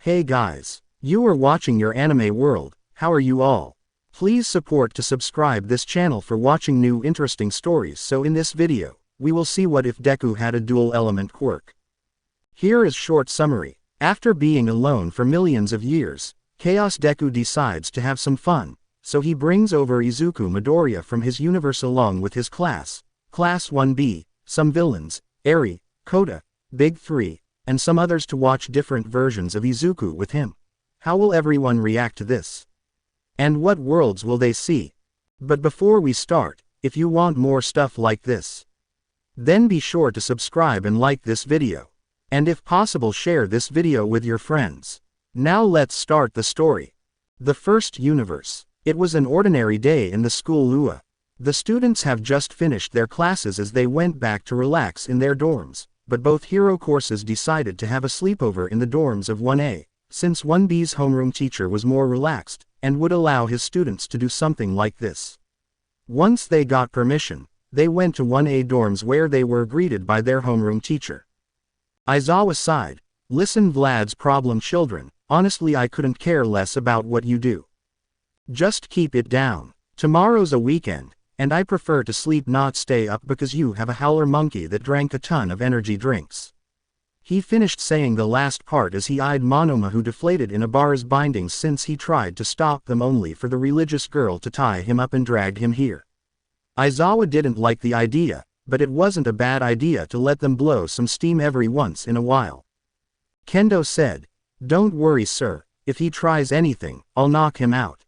Hey guys, you are watching your anime world. How are you all? Please support to subscribe this channel for watching new interesting stories. So in this video, we will see what if Deku had a dual element quirk. Here is short summary. After being alone for millions of years, Chaos Deku decides to have some fun, so he brings over Izuku Midoriya from his universe along with his class, Class 1B, some villains, Eri, Kota, Big 3, and some others to watch different versions of Izuku with him. How will everyone react to this? And what worlds will they see? But before we start, if you want more stuff like this, then be sure to subscribe and like this video. And if possible, share this video with your friends. Now let's start the story. The first universe. It was an ordinary day in the school Lua. The students have just finished their classes as they went back to relax in their dorms. But both hero courses decided to have a sleepover in the dorms of 1A, since 1B's homeroom teacher was more relaxed, and would allow his students to do something like this. Once they got permission, they went to 1A dorms where they were greeted by their homeroom teacher. Aizawa sighed, "Listen Vlad's problem children, honestly I couldn't care less about what you do. Just keep it down. Tomorrow's a weekend, and I prefer to sleep not stay up because you have a howler monkey that drank a ton of energy drinks." He finished saying the last part as he eyed Monoma, who deflated in Abara's bindings since he tried to stop them only for the religious girl to tie him up and drag him here. Aizawa didn't like the idea, but it wasn't a bad idea to let them blow some steam every once in a while. Kendo said, "Don't worry sir, if he tries anything, I'll knock him out."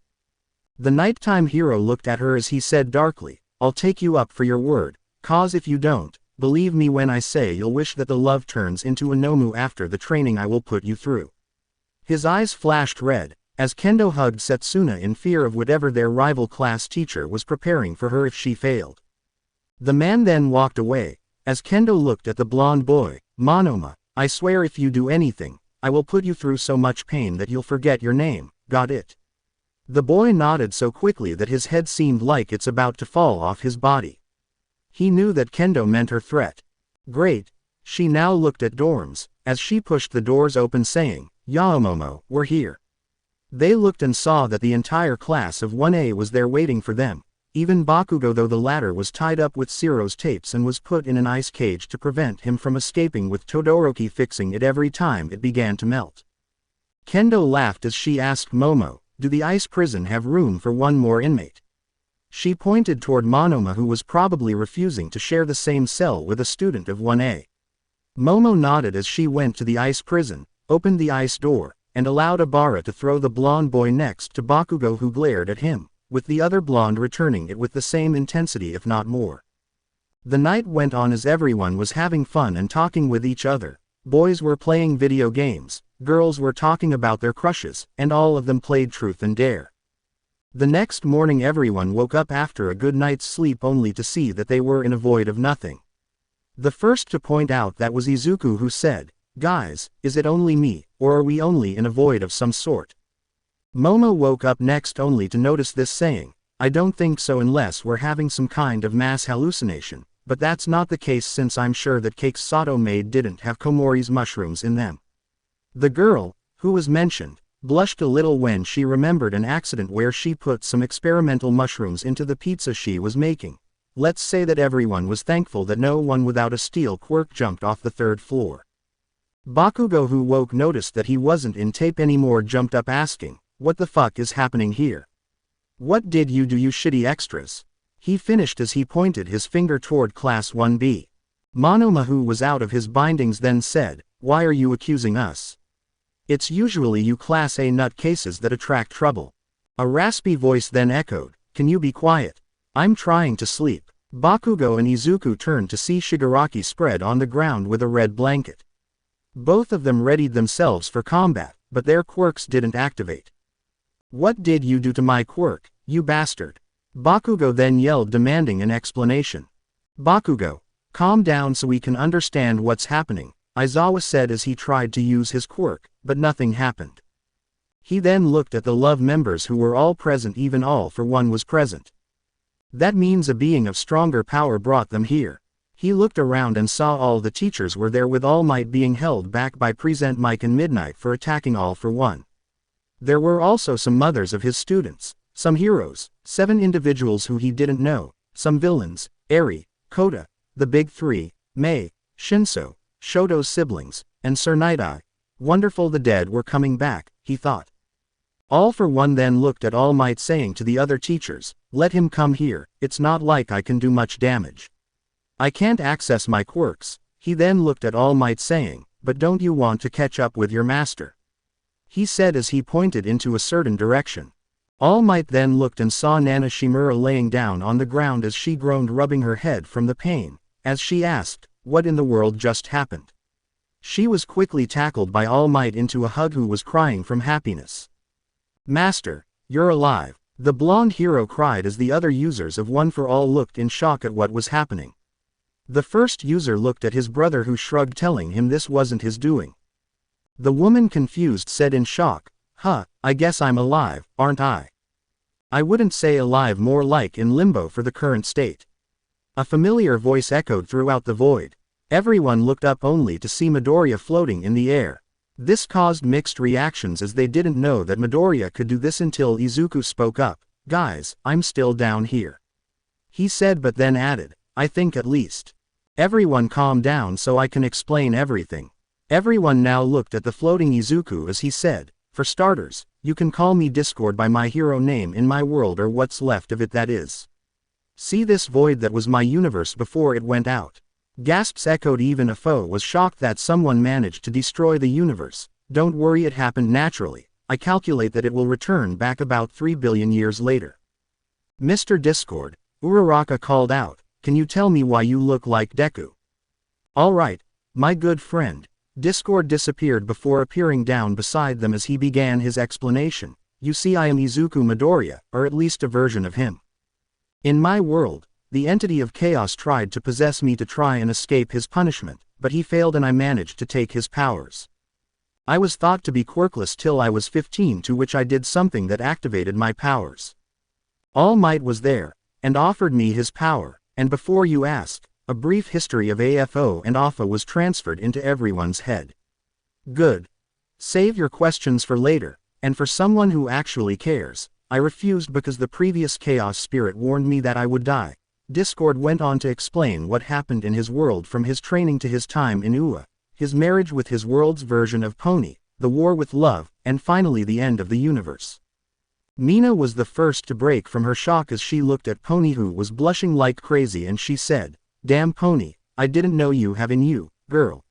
The nighttime hero looked at her as he said darkly, "I'll take you up for your word, cause if you don't, believe me when I say you'll wish that the love turns into a Nomu after the training I will put you through." His eyes flashed red, as Kendo hugged Setsuna in fear of whatever their rival class teacher was preparing for her if she failed. The man then walked away, as Kendo looked at the blonde boy. "Monoma, I swear if you do anything, I will put you through so much pain that you'll forget your name, got it?" The boy nodded so quickly that his head seemed like it's about to fall off his body. He knew that Kendo meant her threat. Great. She now looked at dorms, as she pushed the doors open saying, "Yaomomo, we're here." They looked and saw that the entire class of 1A was there waiting for them, even Bakugo, though the latter was tied up with Ciro's tapes and was put in an ice cage to prevent him from escaping, with Todoroki fixing it every time it began to melt. Kendo laughed as she asked Momo, "Do the ice prison have room for one more inmate?" She pointed toward Monoma, who was probably refusing to share the same cell with a student of 1A. Momo nodded as she went to the ice prison, opened the ice door, and allowed Abara to throw the blonde boy next to Bakugo, who glared at him, with the other blonde returning it with the same intensity if not more. The night went on as everyone was having fun and talking with each other. Boys were playing video games, girls were talking about their crushes, and all of them played Truth and Dare. The next morning everyone woke up after a good night's sleep only to see that they were in a void of nothing. The first to point out that was Izuku, who said, "Guys, is it only me, or are we only in a void of some sort?" Momo woke up next only to notice this, saying, "I don't think so unless we're having some kind of mass hallucination, but that's not the case since I'm sure that cakes Sato made didn't have Komori's mushrooms in them." The girl, who was mentioned, blushed a little when she remembered an accident where she put some experimental mushrooms into the pizza she was making. Let's say that everyone was thankful that no one without a steel quirk jumped off the third floor. Bakugo, who woke, noticed that he wasn't in tape anymore, jumped up asking, "What the fuck is happening here? What did you do, you shitty extras?" He finished as he pointed his finger toward Class 1B. Monoma, who was out of his bindings, then said, "Why are you accusing us? It's usually you Class A nutcases that attract trouble." A raspy voice then echoed, "Can you be quiet? I'm trying to sleep." Bakugo and Izuku turned to see Shigaraki spread on the ground with a red blanket. Both of them readied themselves for combat, but their quirks didn't activate. "What did you do to my quirk, you bastard?" Bakugo then yelled, demanding an explanation. "Bakugo, calm down so we can understand what's happening," Aizawa said as he tried to use his quirk, but nothing happened. He then looked at the love members who were all present, even All for One was present. That means a being of stronger power brought them here. He looked around and saw all the teachers were there, with All Might being held back by Present Mike and Midnight for attacking All for One. There were also some mothers of his students, some heroes, 7 individuals who he didn't know, some villains, Eri, Kota, the Big Three, Mei, Shinso, Shoto's siblings, and Sir Night-Eye. Wonderful, the dead were coming back, he thought. All for One then looked at All Might, saying to the other teachers, "Let him come here, it's not like I can do much damage. I can't access my quirks." He then looked at All Might, saying, "But don't you want to catch up with your master?" he said as he pointed into a certain direction. All Might then looked and saw Nana Shimura laying down on the ground as she groaned, rubbing her head from the pain, as she asked, "What in the world just happened?" She was quickly tackled by All Might into a hug, who was crying from happiness. "Master, you're alive," the blonde hero cried as the other users of One for All looked in shock at what was happening. The first user looked at his brother, who shrugged, telling him this wasn't his doing. The woman, confused, said in shock, "Huh, I guess I'm alive, aren't I?" "I wouldn't say alive, more like in limbo for the current state." A familiar voice echoed throughout the void. Everyone looked up only to see Midoriya floating in the air. This caused mixed reactions, as they didn't know that Midoriya could do this until Izuku spoke up. "Guys, I'm still down here," he said, but then added, "I think at least." Everyone calm down so I can explain everything. Everyone now looked at the floating Izuku as he said, "For starters, you can call me Discord by my hero name in my world, or what's left of it, that is. See this void that was my universe before it went out." Gasps echoed. Even a foe was shocked that someone managed to destroy the universe. "Don't worry, it happened naturally. I calculate that it will return back about 3 billion years later." "Mr. Discord," Uraraka called out, "can you tell me why you look like Deku?" "All right, my good friend." Discord disappeared before appearing down beside them as he began his explanation. "You see, I am Izuku Midoriya, or at least a version of him. In my world, the entity of chaos tried to possess me to try and escape his punishment, but he failed and I managed to take his powers. I was thought to be quirkless till I was 15, to which I did something that activated my powers. All Might was there, and offered me his power, and before you ask, a brief history of AFO and AFA was transferred into everyone's head." "Good. Save your questions for later, and for someone who actually cares, I refused because the previous Chaos Spirit warned me that I would die." Discord went on to explain what happened in his world, from his training to his time in Ua, his marriage with his world's version of Pony, the war with Love, and finally the end of the universe. Mina was the first to break from her shock as she looked at Pony, who was blushing like crazy, and she said, "Damn Pony, I didn't know you have in you, girl,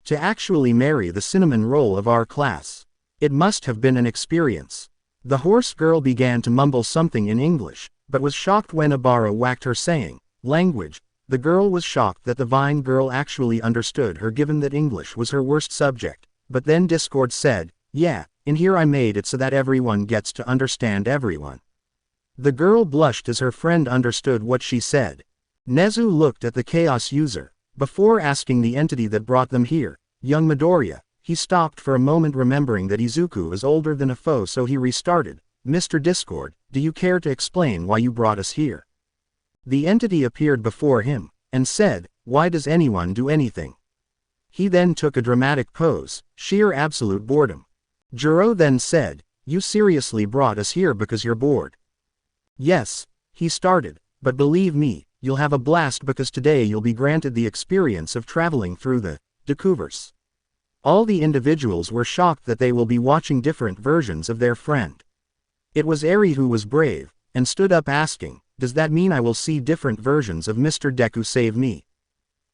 to actually marry the cinnamon roll of our class. It must have been an experience." The horse girl began to mumble something in English, but was shocked when Abara whacked her, saying, "Language." The girl was shocked that the Vine girl actually understood her, given that English was her worst subject, but then Discord said, "Yeah, in here I made it so that everyone gets to understand everyone." The girl blushed as her friend understood what she said. Nezu looked at the Chaos user. Before asking the entity that brought them here, young Midoriya, he stopped for a moment, remembering that Izuku is older than a foe, so he restarted, "Mr. Discord, do you care to explain why you brought us here?" The entity appeared before him, and said, "Why does anyone do anything?" He then took a dramatic pose, sheer absolute boredom. Juro then said, "You seriously brought us here because you're bored?" "Yes," he started, "but believe me, you'll have a blast because today you'll be granted the experience of traveling through the Dekuverse." All the individuals were shocked that they will be watching different versions of their friend. It was Eri who was brave, and stood up asking, "Does that mean I will see different versions of Mr. Deku Save Me?"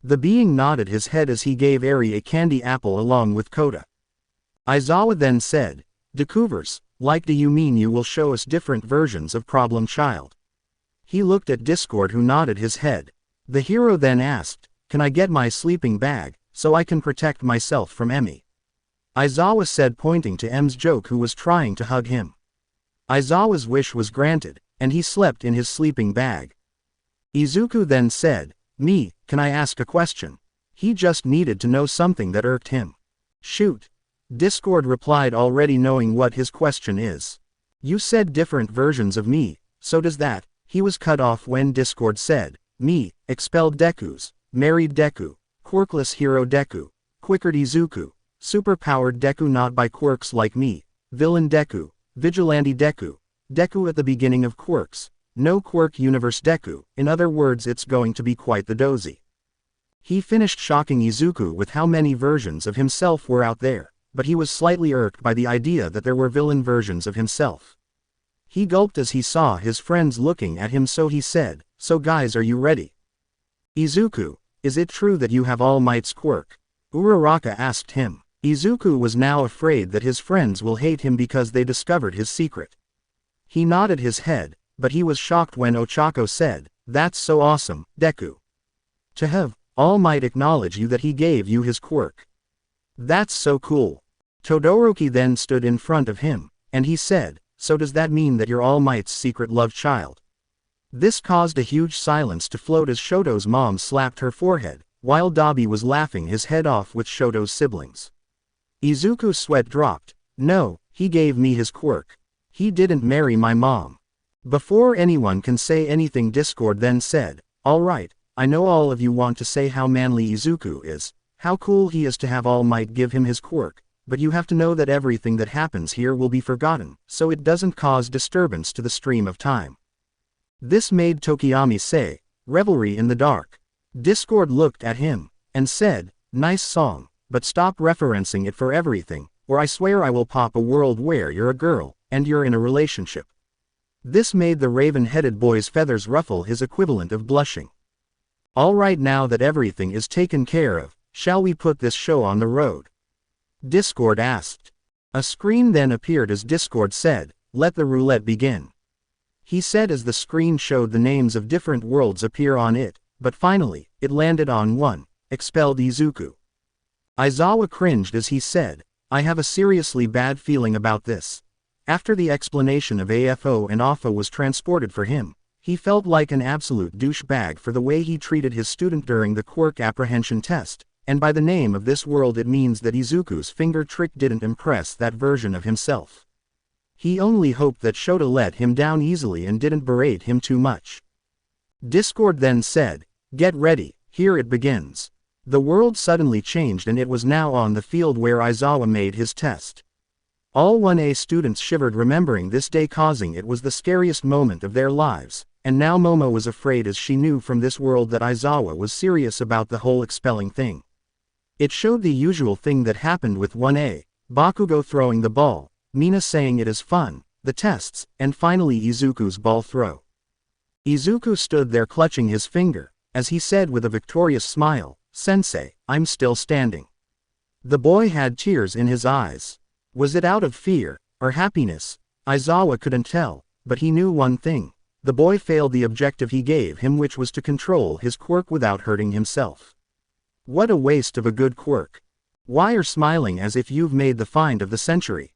The being nodded his head as he gave Eri a candy apple along with Kota. Aizawa then said, "Dekuverse, like, do you mean you will show us different versions of Problem Child?" He looked at Discord, who nodded his head. The hero then asked, "Can I get my sleeping bag, so I can protect myself from Emi?" Aizawa said, pointing to M's joke, who was trying to hug him. Aizawa's wish was granted, and he slept in his sleeping bag. Izuku then said, Can I ask a question?" He just needed to know something that irked him. "Shoot." Discord replied, already knowing what his question is. "You said different versions of me, so does that?" He was cut off when Discord said, "Me, expelled Deku's, married Deku, quirkless hero Deku, quickered Izuku, superpowered Deku not by quirks like me, villain Deku, vigilante Deku, Deku at the beginning of quirks, no quirk universe Deku, in other words it's going to be quite the dozy. He finished shocking Izuku with how many versions of himself were out there, but he was slightly irked by the idea that there were villain versions of himself. He gulped as he saw his friends looking at him, so he said, "So guys, are you ready?" "Izuku, is it true that you have All Might's quirk?" Uraraka asked him. Izuku was now afraid that his friends will hate him because they discovered his secret. He nodded his head, but he was shocked when Ochako said, "That's so awesome, Deku. To have All Might acknowledge you that he gave you his quirk. That's so cool." Todoroki then stood in front of him, and he said, "So does that mean that you're All Might's secret love child?" This caused a huge silence to float as Shoto's mom slapped her forehead, while Dabi was laughing his head off with Shoto's siblings. Izuku's sweat dropped. "No, he gave me his quirk. He didn't marry my mom." Before anyone can say anything, Discord then said, "Alright, I know all of you want to say how manly Izuku is, how cool he is to have All Might give him his quirk, but you have to know that everything that happens here will be forgotten, so it doesn't cause disturbance to the stream of time." This made Tokiyami say, "Revelry in the Dark." Discord looked at him, and said, "Nice song, but stop referencing it for everything, or I swear I will pop a world where you're a girl, and you're in a relationship." This made the raven-headed boy's feathers ruffle his equivalent of blushing. "Alright, now that everything is taken care of, shall we put this show on the road?" Discord asked. A screen then appeared as Discord said, "Let the roulette begin." He said as the screen showed the names of different worlds appear on it, but finally, it landed on one, expelled Izuku. Aizawa cringed as he said, "I have a seriously bad feeling about this." After the explanation of AFO and AFA was transported for him, he felt like an absolute douchebag for the way he treated his student during the quirk apprehension test, and by the name of this world it means that Izuku's finger trick didn't impress that version of himself. He only hoped that Shota let him down easily and didn't berate him too much. Discord then said, "Get ready, here it begins." The world suddenly changed and it was now on the field where Aizawa made his test. All 1A students shivered remembering this day, causing it was the scariest moment of their lives, and now Momo was afraid as she knew from this world that Aizawa was serious about the whole expelling thing. It showed the usual thing that happened with 1A, Bakugo throwing the ball, Mina saying it is fun, the tests, and finally Izuku's ball throw. Izuku stood there clutching his finger, as he said with a victorious smile, "Sensei, I'm still standing." The boy had tears in his eyes. Was it out of fear, or happiness? Aizawa couldn't tell, but he knew one thing. The boy failed the objective he gave him, which was to control his quirk without hurting himself. What a waste of a good quirk. Why are smiling as if you've made the find of the century?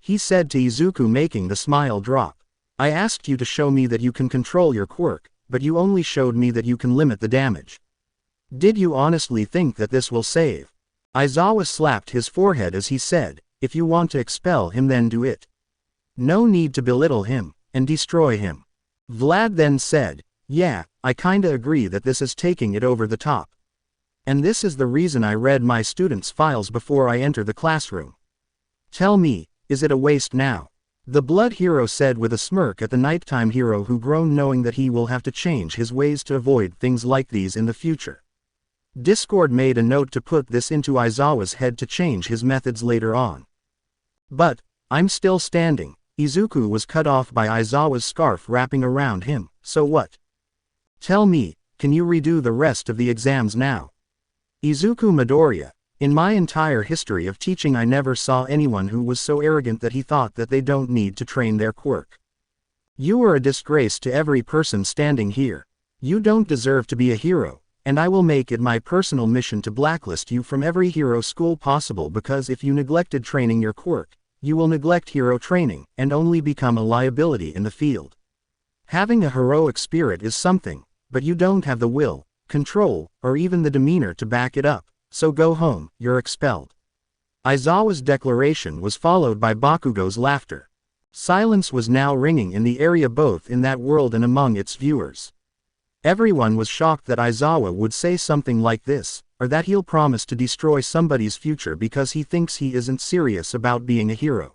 He said to Izuku, making the smile drop. "I asked you to show me that you can control your quirk, but you only showed me that you can limit the damage. Did you honestly think that this will save?" Aizawa slapped his forehead as he said, "If you want to expel him then do it. No need to belittle him, and destroy him." Vlad then said, "Yeah, I kinda agree that this is taking it over the top. And this is the reason I read my students' files before I enter the classroom. Tell me, is it a waste now?" The blood hero said with a smirk at the nighttime hero, who groaned knowing that he will have to change his ways to avoid things like these in the future. Discord made a note to put this into Aizawa's head to change his methods later on. "But, I'm still standing." Izuku was cut off by Aizawa's scarf wrapping around him, "So what? Tell me, can you redo the rest of the exams now?" Izuku Midoriya, in my entire history of teaching I never saw anyone who was so arrogant that he thought that they don't need to train their quirk. You are a disgrace to every person standing here. You don't deserve to be a hero, and I will make it my personal mission to blacklist you from every hero school possible, because if you neglected training your quirk, you will neglect hero training, and only become a liability in the field. Having a heroic spirit is something, but you don't have the will, control, or even the demeanor to back it up, so go home, you're expelled. Aizawa's declaration was followed by Bakugo's laughter. Silence was now ringing in the area, both in that world and among its viewers. Everyone was shocked that Aizawa would say something like this, or that he'll promise to destroy somebody's future because he thinks he isn't serious about being a hero.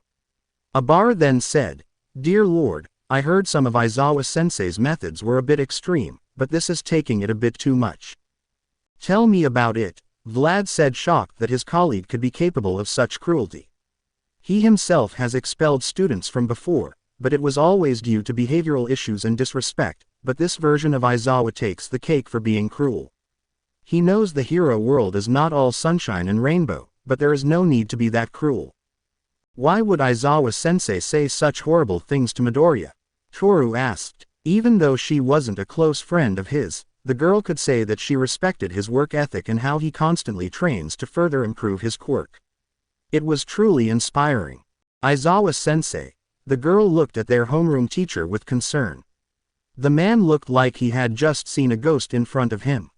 Abara then said, "Dear Lord, I heard some of Aizawa-sensei's methods were a bit extreme, but this is taking it a bit too much." "Tell me about it," Vlad said, shocked that his colleague could be capable of such cruelty. He himself has expelled students from before, but it was always due to behavioral issues and disrespect, but this version of Aizawa takes the cake for being cruel. He knows the hero world is not all sunshine and rainbow, but there is no need to be that cruel. Why would Aizawa-sensei say such horrible things to Midoriya? Toru asked. Even though she wasn't a close friend of his, the girl could say that she respected his work ethic and how he constantly trains to further improve his quirk. It was truly inspiring. Aizawa-sensei. The girl looked at their homeroom teacher with concern. The man looked like he had just seen a ghost in front of him.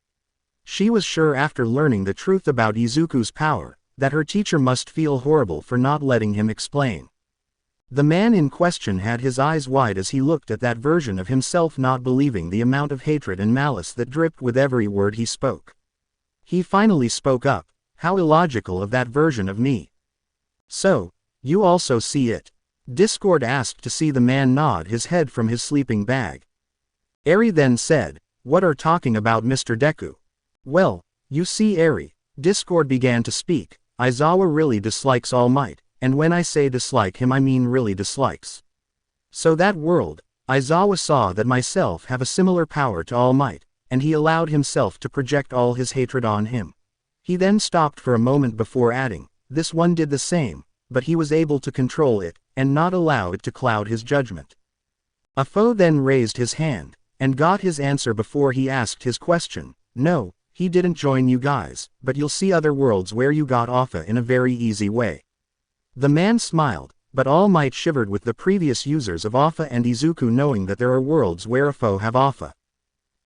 She was sure after learning the truth about Izuku's power, that her teacher must feel horrible for not letting him explain. The man in question had his eyes wide as he looked at that version of himself, not believing the amount of hatred and malice that dripped with every word he spoke. He finally spoke up. "How illogical of that version of me." "So, you also see it?" Discord asked to see the man nod his head from his sleeping bag. Eri then said, "What are talking about, Mr. Deku?" "Well, you see, Eri," Discord began to speak, "Aizawa really dislikes All Might, and when I say dislike him I mean really dislikes. So that world, Aizawa saw that myself have a similar power to All Might, and he allowed himself to project all his hatred on him." He then stopped for a moment before adding, "This one did the same, but he was able to control it, and not allow it to cloud his judgment." A foe then raised his hand, and got his answer before he asked his question. "No, he didn't join you guys, but you'll see other worlds where you got Alpha in a very easy way." The man smiled, but All Might shivered with the previous users of Alpha and Izuku knowing that there are worlds where a foe have Alpha.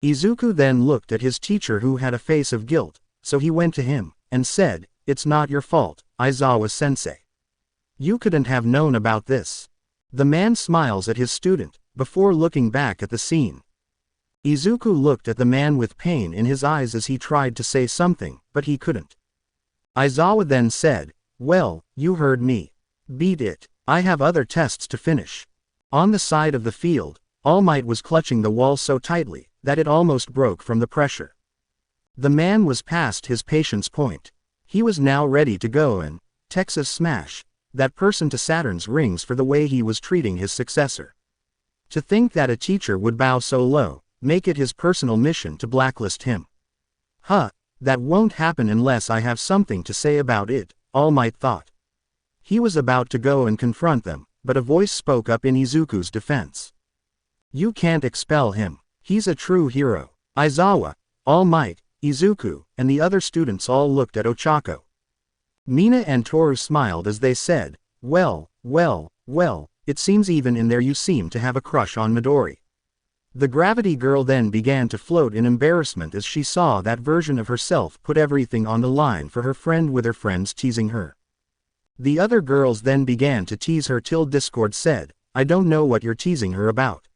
Izuku then looked at his teacher who had a face of guilt, so he went to him, and said, "It's not your fault, Aizawa-sensei. You couldn't have known about this." The man smiles at his student, before looking back at the scene. Izuku looked at the man with pain in his eyes as he tried to say something, but he couldn't. Aizawa then said, "Well, you heard me. Beat it. I have other tests to finish." On the side of the field, All Might was clutching the wall so tightly, that it almost broke from the pressure. The man was past his patience point. He was now ready to go and Texas smash that person to Saturn's rings for the way he was treating his successor. To think that a teacher would bow so low, make it his personal mission to blacklist him. That won't happen unless I have something to say about it, All Might thought. He was about to go and confront them, but a voice spoke up in Izuku's defense. "You can't expel him. He's a true hero." Aizawa, All Might, Izuku, and the other students all looked at Ochako. Mina and Toru smiled as they said, well, it seems even in there you seem to have a crush on Midori." The gravity girl then began to float in embarrassment as she saw that version of herself put everything on the line for her friend with her friends teasing her. The other girls then began to tease her till Discord said, "I don't know what you're teasing her about.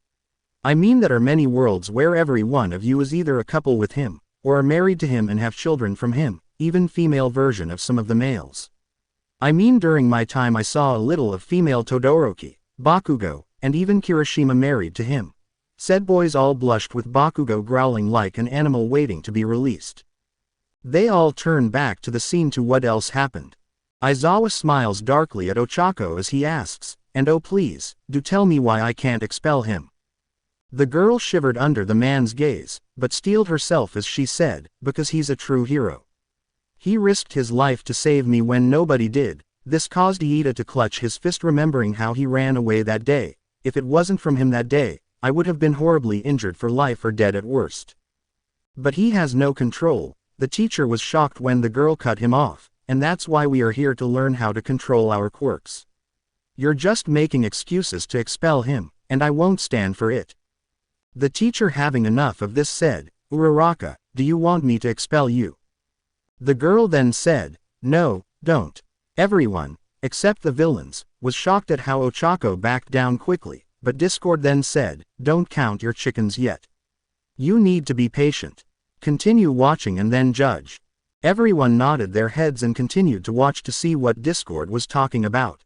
I mean there are many worlds where every one of you is either a couple with him, or are married to him and have children from him, even female version of some of the males. I mean during my time I saw a little of female Todoroki, Bakugo, and even Kirishima married to him." Said boys all blushed with Bakugo growling like an animal waiting to be released. They all turned back to the scene to what else happened. Aizawa smiles darkly at Ochako as he asks, "And oh please, do tell me why I can't expel him." The girl shivered under the man's gaze, but steeled herself as she said, "Because he's a true hero. He risked his life to save me when nobody did." This caused Iida to clutch his fist, remembering how he ran away that day. "If it wasn't from him that day, I would have been horribly injured for life or dead at worst. But he has no control." The teacher was shocked when the girl cut him off, "And that's why we are here to learn how to control our quirks. You're just making excuses to expel him, and I won't stand for it." The teacher, having enough of this, said, "Uraraka, do you want me to expel you?" The girl then said, "No, don't." Everyone, except the villains, was shocked at how Ochako backed down quickly, but Discord then said, "Don't count your chickens yet. You need to be patient. Continue watching and then judge. Everyone nodded their heads and continued to watch to see what Discord was talking about.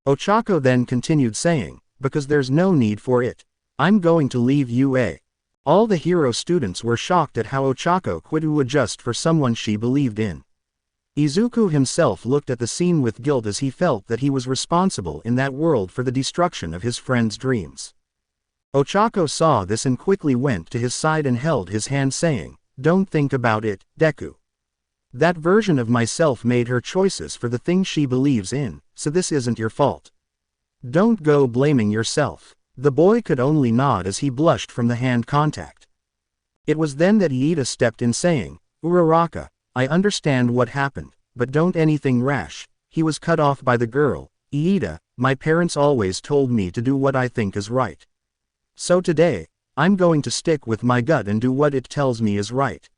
Ochako then continued saying, because there's no need for it. I'm going to leave UA. All the hero students were shocked at how Ochako quit UA just for someone she believed in. Izuku himself looked at the scene with guilt as he felt that he was responsible in that world for the destruction of his friend's dreams. Ochako saw this and quickly went to his side and held his hand saying, "Don't think about it, Deku. That version of myself made her choices for the thing she believes in, so this isn't your fault. Don't go blaming yourself." The boy could only nod as he blushed from the hand contact. It was then that Iida stepped in saying, "Uraraka, I understand what happened, but don't anything rash." He was cut off by the girl. "Iida, my parents always told me to do what I think is right. So today, I'm going to stick with my gut and do what it tells me is right."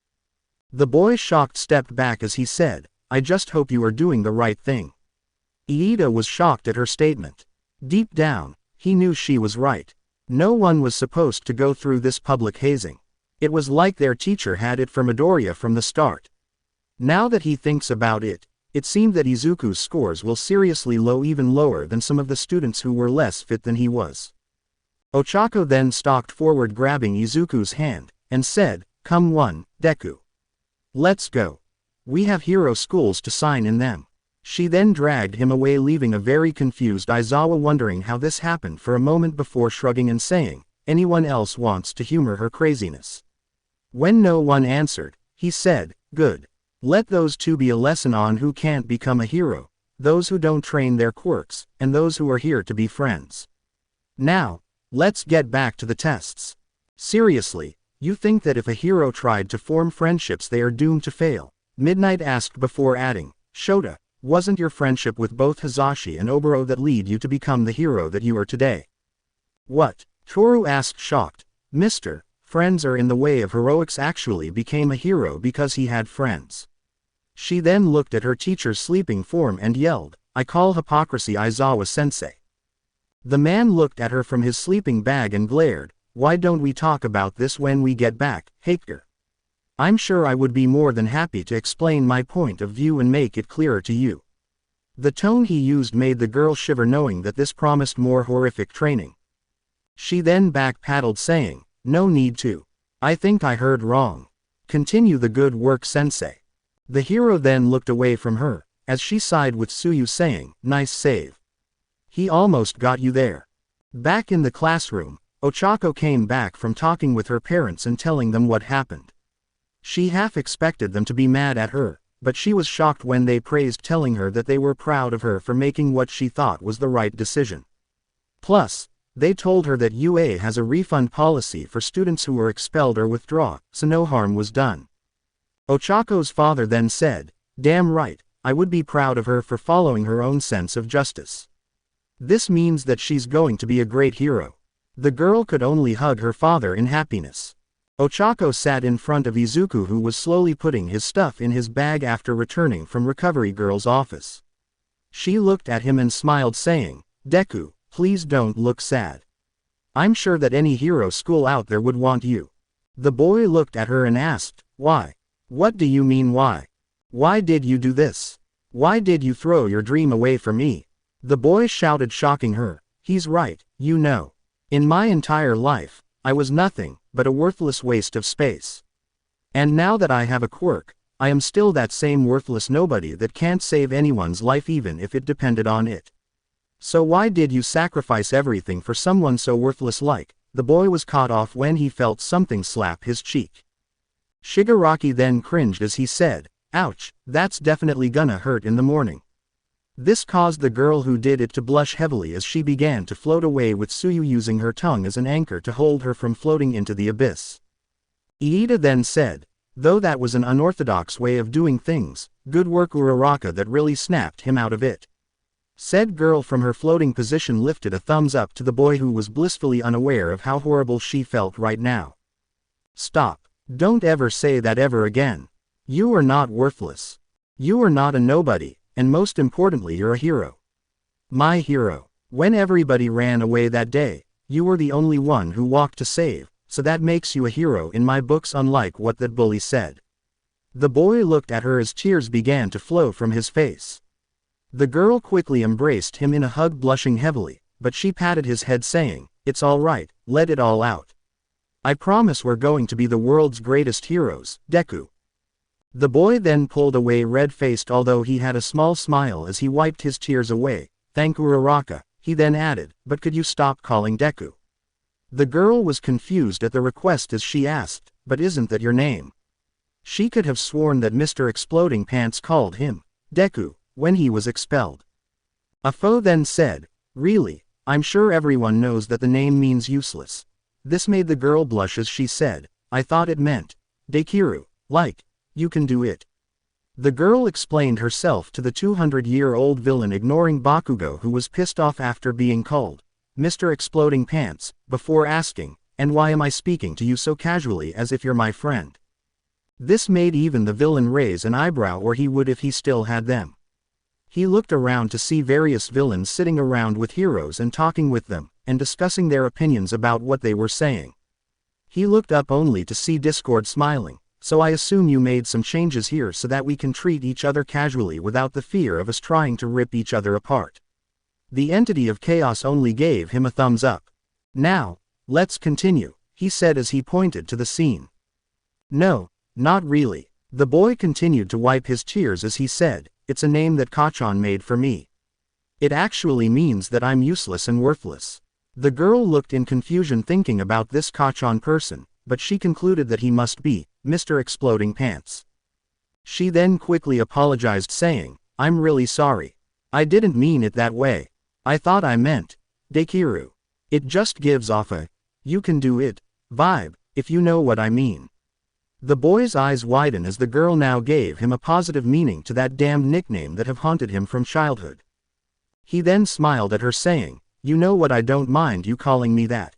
The boy shocked stepped back as he said, "I just hope you are doing the right thing." Iida was shocked at her statement. Deep down, he knew she was right. No one was supposed to go through this public hazing. It was like their teacher had it for Midoriya from the start. Now that he thinks about it, it seemed that Izuku's scores will seriously low, even lower than some of the students who were less fit than he was. Ochako then stalked forward grabbing Izuku's hand, and said, "Come on, Deku. Let's go. We have hero schools to sign in them." She then dragged him away, leaving a very confused Aizawa wondering how this happened for a moment before shrugging and saying, "Anyone else wants to humor her craziness?" When no one answered, he said, "Good. Let those two be a lesson on who can't become a hero, those who don't train their quirks, and those who are here to be friends. Now, let's get back to the tests. Seriously, you think that if a hero tried to form friendships they are doomed to fail?" Midnight asked before adding, "Shota, wasn't your friendship with both Hizashi and Oboro that lead you to become the hero that you are today?" "What?" Toru asked shocked. "Mister, friends are in the way of heroics. Actually became a hero because he had friends." She then looked at her teacher's sleeping form and yelled, "I call hypocrisy, Aizawa-sensei." The man looked at her from his sleeping bag and glared, "Why don't we talk about this when we get back, Haker? I'm sure I would be more than happy to explain my point of view and make it clearer to you." The tone he used made the girl shiver, knowing that this promised more horrific training. She then back-paddled saying, "No need to. I think I heard wrong. Continue the good work, sensei." The hero then looked away from her, as she sighed with Tsuyu saying, "Nice save. He almost got you there." Back in the classroom, Ochako came back from talking with her parents and telling them what happened. She half expected them to be mad at her, but she was shocked when they praised, telling her that they were proud of her for making what she thought was the right decision. Plus, they told her that UA has a refund policy for students who were expelled or withdraw, so no harm was done. Ochako's father then said, "Damn right, I would be proud of her for following her own sense of justice. This means that she's going to be a great hero." The girl could only hug her father in happiness. Ochako sat in front of Izuku, who was slowly putting his stuff in his bag after returning from Recovery Girl's office. She looked at him and smiled saying, "Deku, please don't look sad. I'm sure that any hero school out there would want you." The boy looked at her and asked, "Why? What do you mean why? Why did you do this? Why did you throw your dream away for me?" The boy shouted, shocking her, "He's right, you know. In my entire life, I was nothing but a worthless waste of space. And now that I have a quirk, I am still that same worthless nobody that can't save anyone's life even if it depended on it. So why did you sacrifice everything for someone so worthless?" The boy was caught off when he felt something slap his cheek. Shigaraki then cringed as he said, "Ouch, that's definitely gonna hurt in the morning." This caused the girl who did it to blush heavily as she began to float away with Tsuyu using her tongue as an anchor to hold her from floating into the abyss. Iida then said, "Though that was an unorthodox way of doing things, good work Uraraka, that really snapped him out of it." Said girl from her floating position lifted a thumbs up to the boy, who was blissfully unaware of how horrible she felt right now. "Stop. Don't ever say that ever again. You are not worthless. You are not a nobody. And most importantly, you're a hero. My hero. When everybody ran away that day, you were the only one who walked to save, so that makes you a hero in my books, unlike what that bully said. The boy looked at her as tears began to flow from his face. The girl quickly embraced him in a hug, blushing heavily, but she patted his head saying, "It's all right, let it all out. I promise we're going to be the world's greatest heroes, Deku." The boy then pulled away red-faced, although he had a small smile as he wiped his tears away. "Thank Uraraka," he then added, "but could you stop calling Deku?" The girl was confused at the request as she asked, "But isn't that your name?" She could have sworn that Mr. Exploding Pants called him Deku when he was expelled. Afo then said, "Really? I'm sure everyone knows that the name means useless." This made the girl blush as she said, "I thought it meant Dekiru, like, you can do it." The girl explained herself to the 200-year-old villain, ignoring Bakugo, who was pissed off after being called Mr. Exploding Pants, before asking, "And why am I speaking to you so casually as if you're my friend?" This made even the villain raise an eyebrow, or he would if he still had them. He looked around to see various villains sitting around with heroes and talking with them, and discussing their opinions about what they were saying. He looked up only to see Discord smiling. "So I assume you made some changes here so that we can treat each other casually without the fear of us trying to rip each other apart." The entity of chaos only gave him a thumbs up. "Now, let's continue," he said as he pointed to the scene. "No, not really." The boy continued to wipe his tears as he said, "It's a name that Kachan made for me. It actually means that I'm useless and worthless." The girl looked in confusion thinking about this Kachan person, but she concluded that he must be Mr. Exploding Pants. She then quickly apologized, saying, "I'm really sorry. I didn't mean it that way. I thought I meant Dekiru. It just gives off a 'you can do it' vibe, if you know what I mean." The boy's eyes widened as the girl now gave him a positive meaning to that damned nickname that have haunted him from childhood. He then smiled at her, saying, "You know what, I don't mind you calling me that.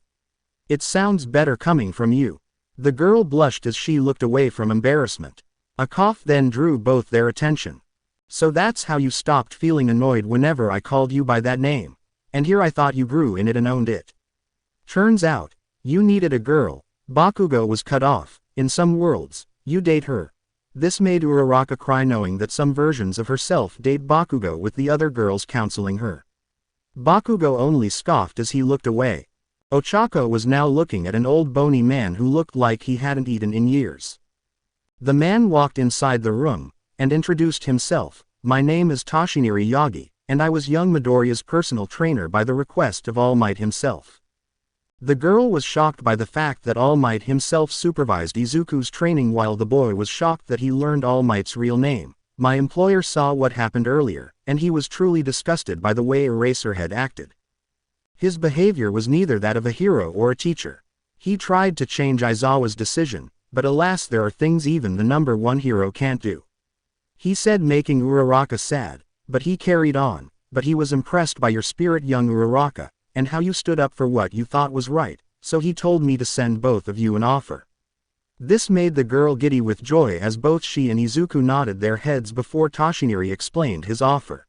It sounds better coming from you." The girl blushed as she looked away from embarrassment. A cough then drew both their attention. "So that's how you stopped feeling annoyed whenever I called you by that name, and here I thought you grew in it and owned it. Turns out, you needed a girl." Bakugo was cut off. "In some worlds, you date her." This made Uraraka cry, knowing that some versions of herself date Bakugo, with the other girls counseling her. Bakugo only scoffed as he looked away. Ochako was now looking at an old bony man who looked like he hadn't eaten in years. The man walked inside the room, and introduced himself. "My name is Toshinori Yagi, and I was young Midoriya's personal trainer by the request of All Might himself." The girl was shocked by the fact that All Might himself supervised Izuku's training, while the boy was shocked that he learned All Might's real name. "My employer saw what happened earlier, and he was truly disgusted by the way Eraserhead acted. His behavior was neither that of a hero or a teacher. He tried to change Aizawa's decision, but alas, there are things even the number one hero can't do," he said, making Uraraka sad. But he carried on. "But he was impressed by your spirit, young Uraraka, and how you stood up for what you thought was right, so he told me to send both of you an offer." This made the girl giddy with joy as both she and Izuku nodded their heads before Toshinori explained his offer.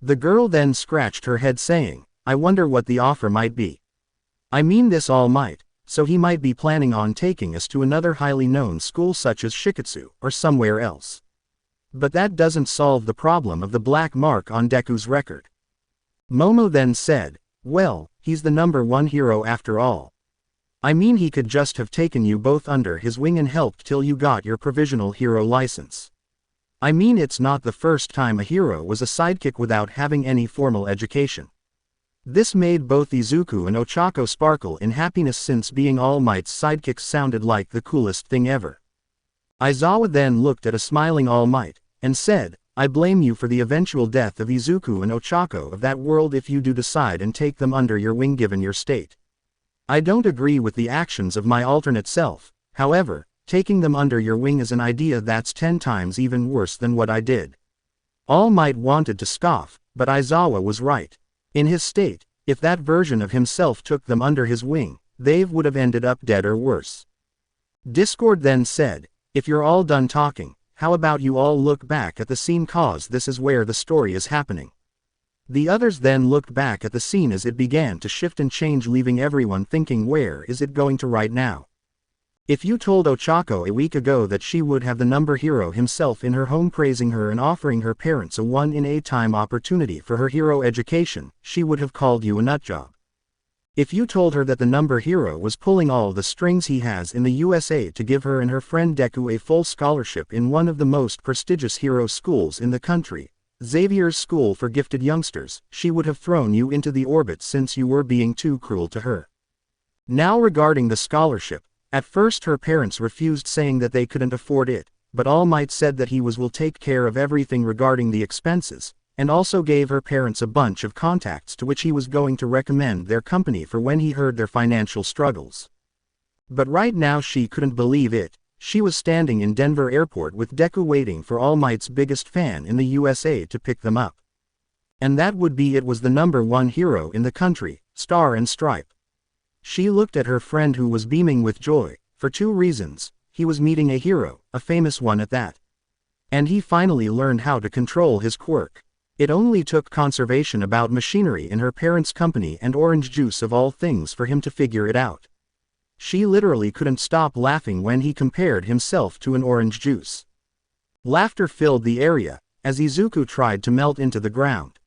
The girl then scratched her head, saying, "I wonder what the offer might be." "I mean, this All Might, so he might be planning on taking us to another highly known school such as Shiketsu or somewhere else. But that doesn't solve the problem of the black mark on Deku's record." Momo then said, "Well, he's the number one hero after all. I mean, he could just have taken you both under his wing and helped till you got your provisional hero license. I mean, it's not the first time a hero was a sidekick without having any formal education." This made both Izuku and Ochako sparkle in happiness, since being All Might's sidekicks sounded like the coolest thing ever. Aizawa then looked at a smiling All Might, and said, "I blame you for the eventual death of Izuku and Ochako of that world if you do decide and take them under your wing given your state. I don't agree with the actions of my alternate self, however, taking them under your wing is an idea that's 10 times even worse than what I did." All Might wanted to scoff, but Aizawa was right. In his state, if that version of himself took them under his wing, they would have ended up dead or worse. Discord then said, "If you're all done talking, how about you all look back at the scene, cause this is where the story is happening." The others then looked back at the scene as it began to shift and change, leaving everyone thinking, where is it going to right now? If you told Ochako a week ago that she would have the number hero himself in her home praising her and offering her parents a one-in-a-time opportunity for her hero education, she would have called you a nutjob. If you told her that the number hero was pulling all the strings he has in the USA to give her and her friend Deku a full scholarship in one of the most prestigious hero schools in the country, Xavier's School for Gifted Youngsters, she would have thrown you into the orbit since you were being too cruel to her. Now regarding the scholarship, at first her parents refused, saying that they couldn't afford it, but All Might said that he will take care of everything regarding the expenses, and also gave her parents a bunch of contacts to which he was going to recommend their company for when he heard their financial struggles. But right now she couldn't believe it. She was standing in Denver Airport with Deku waiting for All Might's biggest fan in the USA to pick them up. And that would be it, was the number one hero in the country, Star and Stripe. She looked at her friend who was beaming with joy, for two reasons: he was meeting a hero, a famous one at that. And he finally learned how to control his quirk. It only took conservation about machinery in her parents' company and orange juice of all things for him to figure it out. She literally couldn't stop laughing when he compared himself to an orange juice. Laughter filled the area, as Izuku tried to melt into the ground.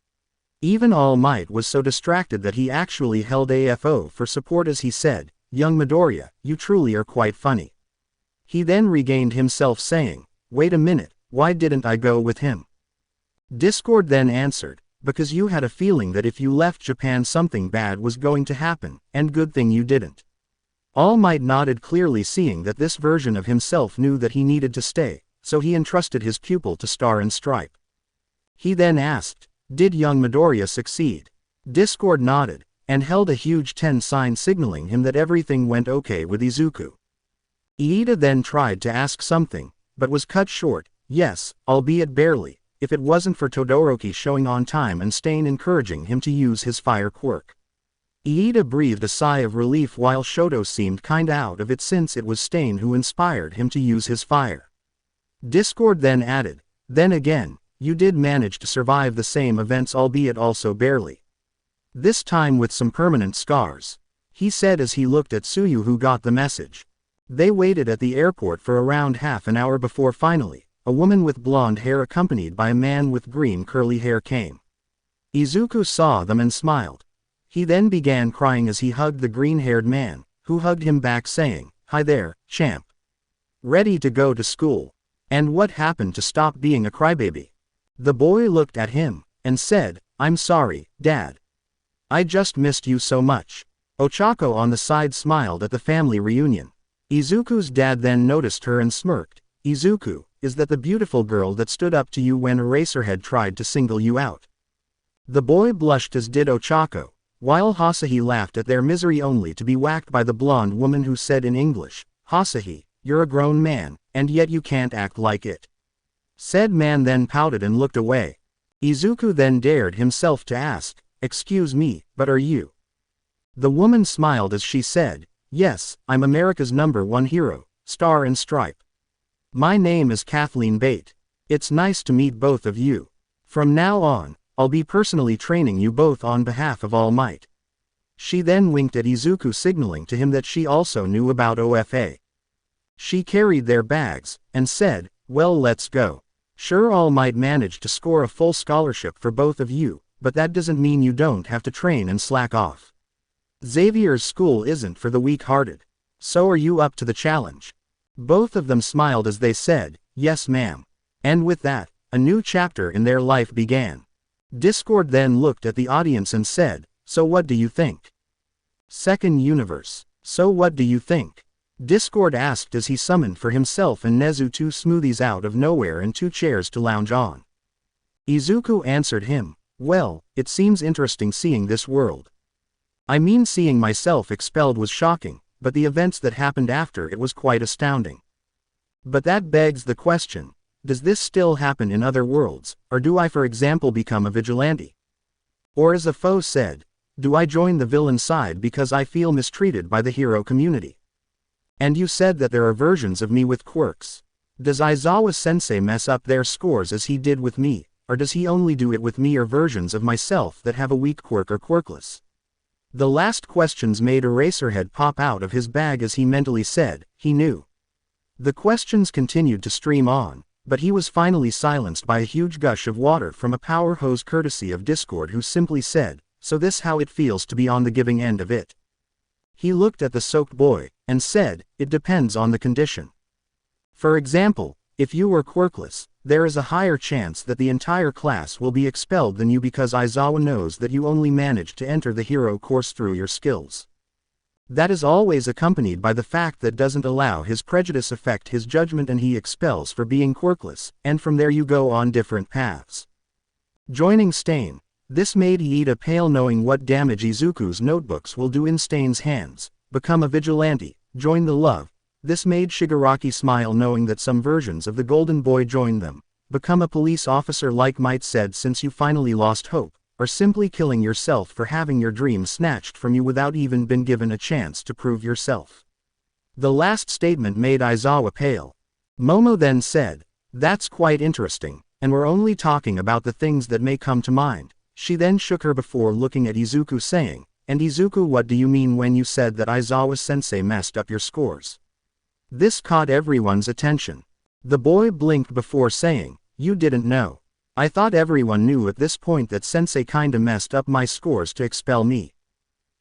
Even All Might was so distracted that he actually held AFO for support as he said, "Young Midoriya, you truly are quite funny." He then regained himself saying, "Wait a minute, why didn't I go with him?" Discord then answered, "Because you had a feeling that if you left Japan something bad was going to happen, and good thing you didn't." All Might nodded, clearly seeing that this version of himself knew that he needed to stay, so he entrusted his pupil to Star and Stripe. He then asked, "Did young Midoriya succeed?" Discord nodded, and held a huge 10 sign signaling him that everything went okay with Izuku. Iida then tried to ask something, but was cut short. "Yes, albeit barely, if it wasn't for Todoroki showing on time and Stain encouraging him to use his fire quirk." Iida breathed a sigh of relief while Shoto seemed kinda out of it since it was Stain who inspired him to use his fire. Discord then added, "Then again, you did manage to survive the same events, albeit also barely. This time with some permanent scars," he said as he looked at Tsuyu, who got the message. They waited at the airport for around half an hour before finally, a woman with blonde hair accompanied by a man with green curly hair came. Izuku saw them and smiled. He then began crying as he hugged the green-haired man, who hugged him back saying, "Hi there, champ. Ready to go to school? And what happened to stop being a crybaby?" The boy looked at him, and said, "I'm sorry, Dad. I just missed you so much." Ochako on the side smiled at the family reunion. Izuku's dad then noticed her and smirked. "Izuku, is that the beautiful girl that stood up to you when Eraserhead tried to single you out?" The boy blushed, as did Ochako, while Hasahi laughed at their misery, only to be whacked by the blonde woman who said in English, "Hasahi, you're a grown man, and yet you can't act like it." Said man then pouted and looked away. Izuku then dared himself to ask, "Excuse me, but are you?" The woman smiled as she said, "Yes, I'm America's #1 hero, Star and Stripe. My name is Kathleen Bate. It's nice to meet both of you. From now on, I'll be personally training you both on behalf of All Might." She then winked at Izuku, signaling to him that she also knew about OFA. She carried their bags, and said, "Well, let's go. Sure, All Might managed to score a full scholarship for both of you, but that doesn't mean you don't have to train and slack off. Xavier's school isn't for the weak-hearted. So are you up to the challenge?" Both of them smiled as they said, "Yes, ma'am." And with that, a new chapter in their life began. Discord then looked at the audience and said, "So what do you think?" Second universe. So what do you think? Discord asked as he summoned for himself and Nezu 2 smoothies out of nowhere and 2 chairs to lounge on. Izuku answered him, "Well, it seems interesting seeing this world. I mean, seeing myself expelled was shocking, but the events that happened after it was quite astounding. But that begs the question, does this still happen in other worlds, or do I, for example, become a vigilante? Or as a foe said, do I join the villain side because I feel mistreated by the hero community? And you said that there are versions of me with quirks. Does Aizawa-sensei mess up their scores as he did with me, or does he only do it with me or versions of myself that have a weak quirk or quirkless? The last questions made Eraserhead pop out of his bag as he mentally said, he knew. The questions continued to stream on, but he was finally silenced by a huge gush of water from a power hose courtesy of Discord, who simply said, "So this how it feels to be on the giving end of it?" He looked at the soaked boy, and said, "It depends on the condition. For example, if you were quirkless, there is a higher chance that the entire class will be expelled than you, because Aizawa knows that you only managed to enter the hero course through your skills. That is always accompanied by the fact that doesn't allow his prejudice affect his judgment, and he expels for being quirkless, and from there you go on different paths." Joining Stain. This made Iida pale, knowing what damage Izuku's notebooks will do in Stain's hands. Become a vigilante, join the Love. This made Shigaraki smile, knowing that some versions of the Golden Boy joined them. Become a police officer, like Might said, since you finally lost hope, or simply killing yourself for having your dreams snatched from you without even been given a chance to prove yourself. The last statement made Aizawa pale. Momo then said, "That's quite interesting, and we're only talking about the things that may come to mind." She then shook her before looking at Izuku, saying, "And Izuku, what do you mean when you said that Aizawa-sensei messed up your scores?" This caught everyone's attention. The boy blinked before saying, "You didn't know. I thought everyone knew at this point that sensei kinda messed up my scores to expel me.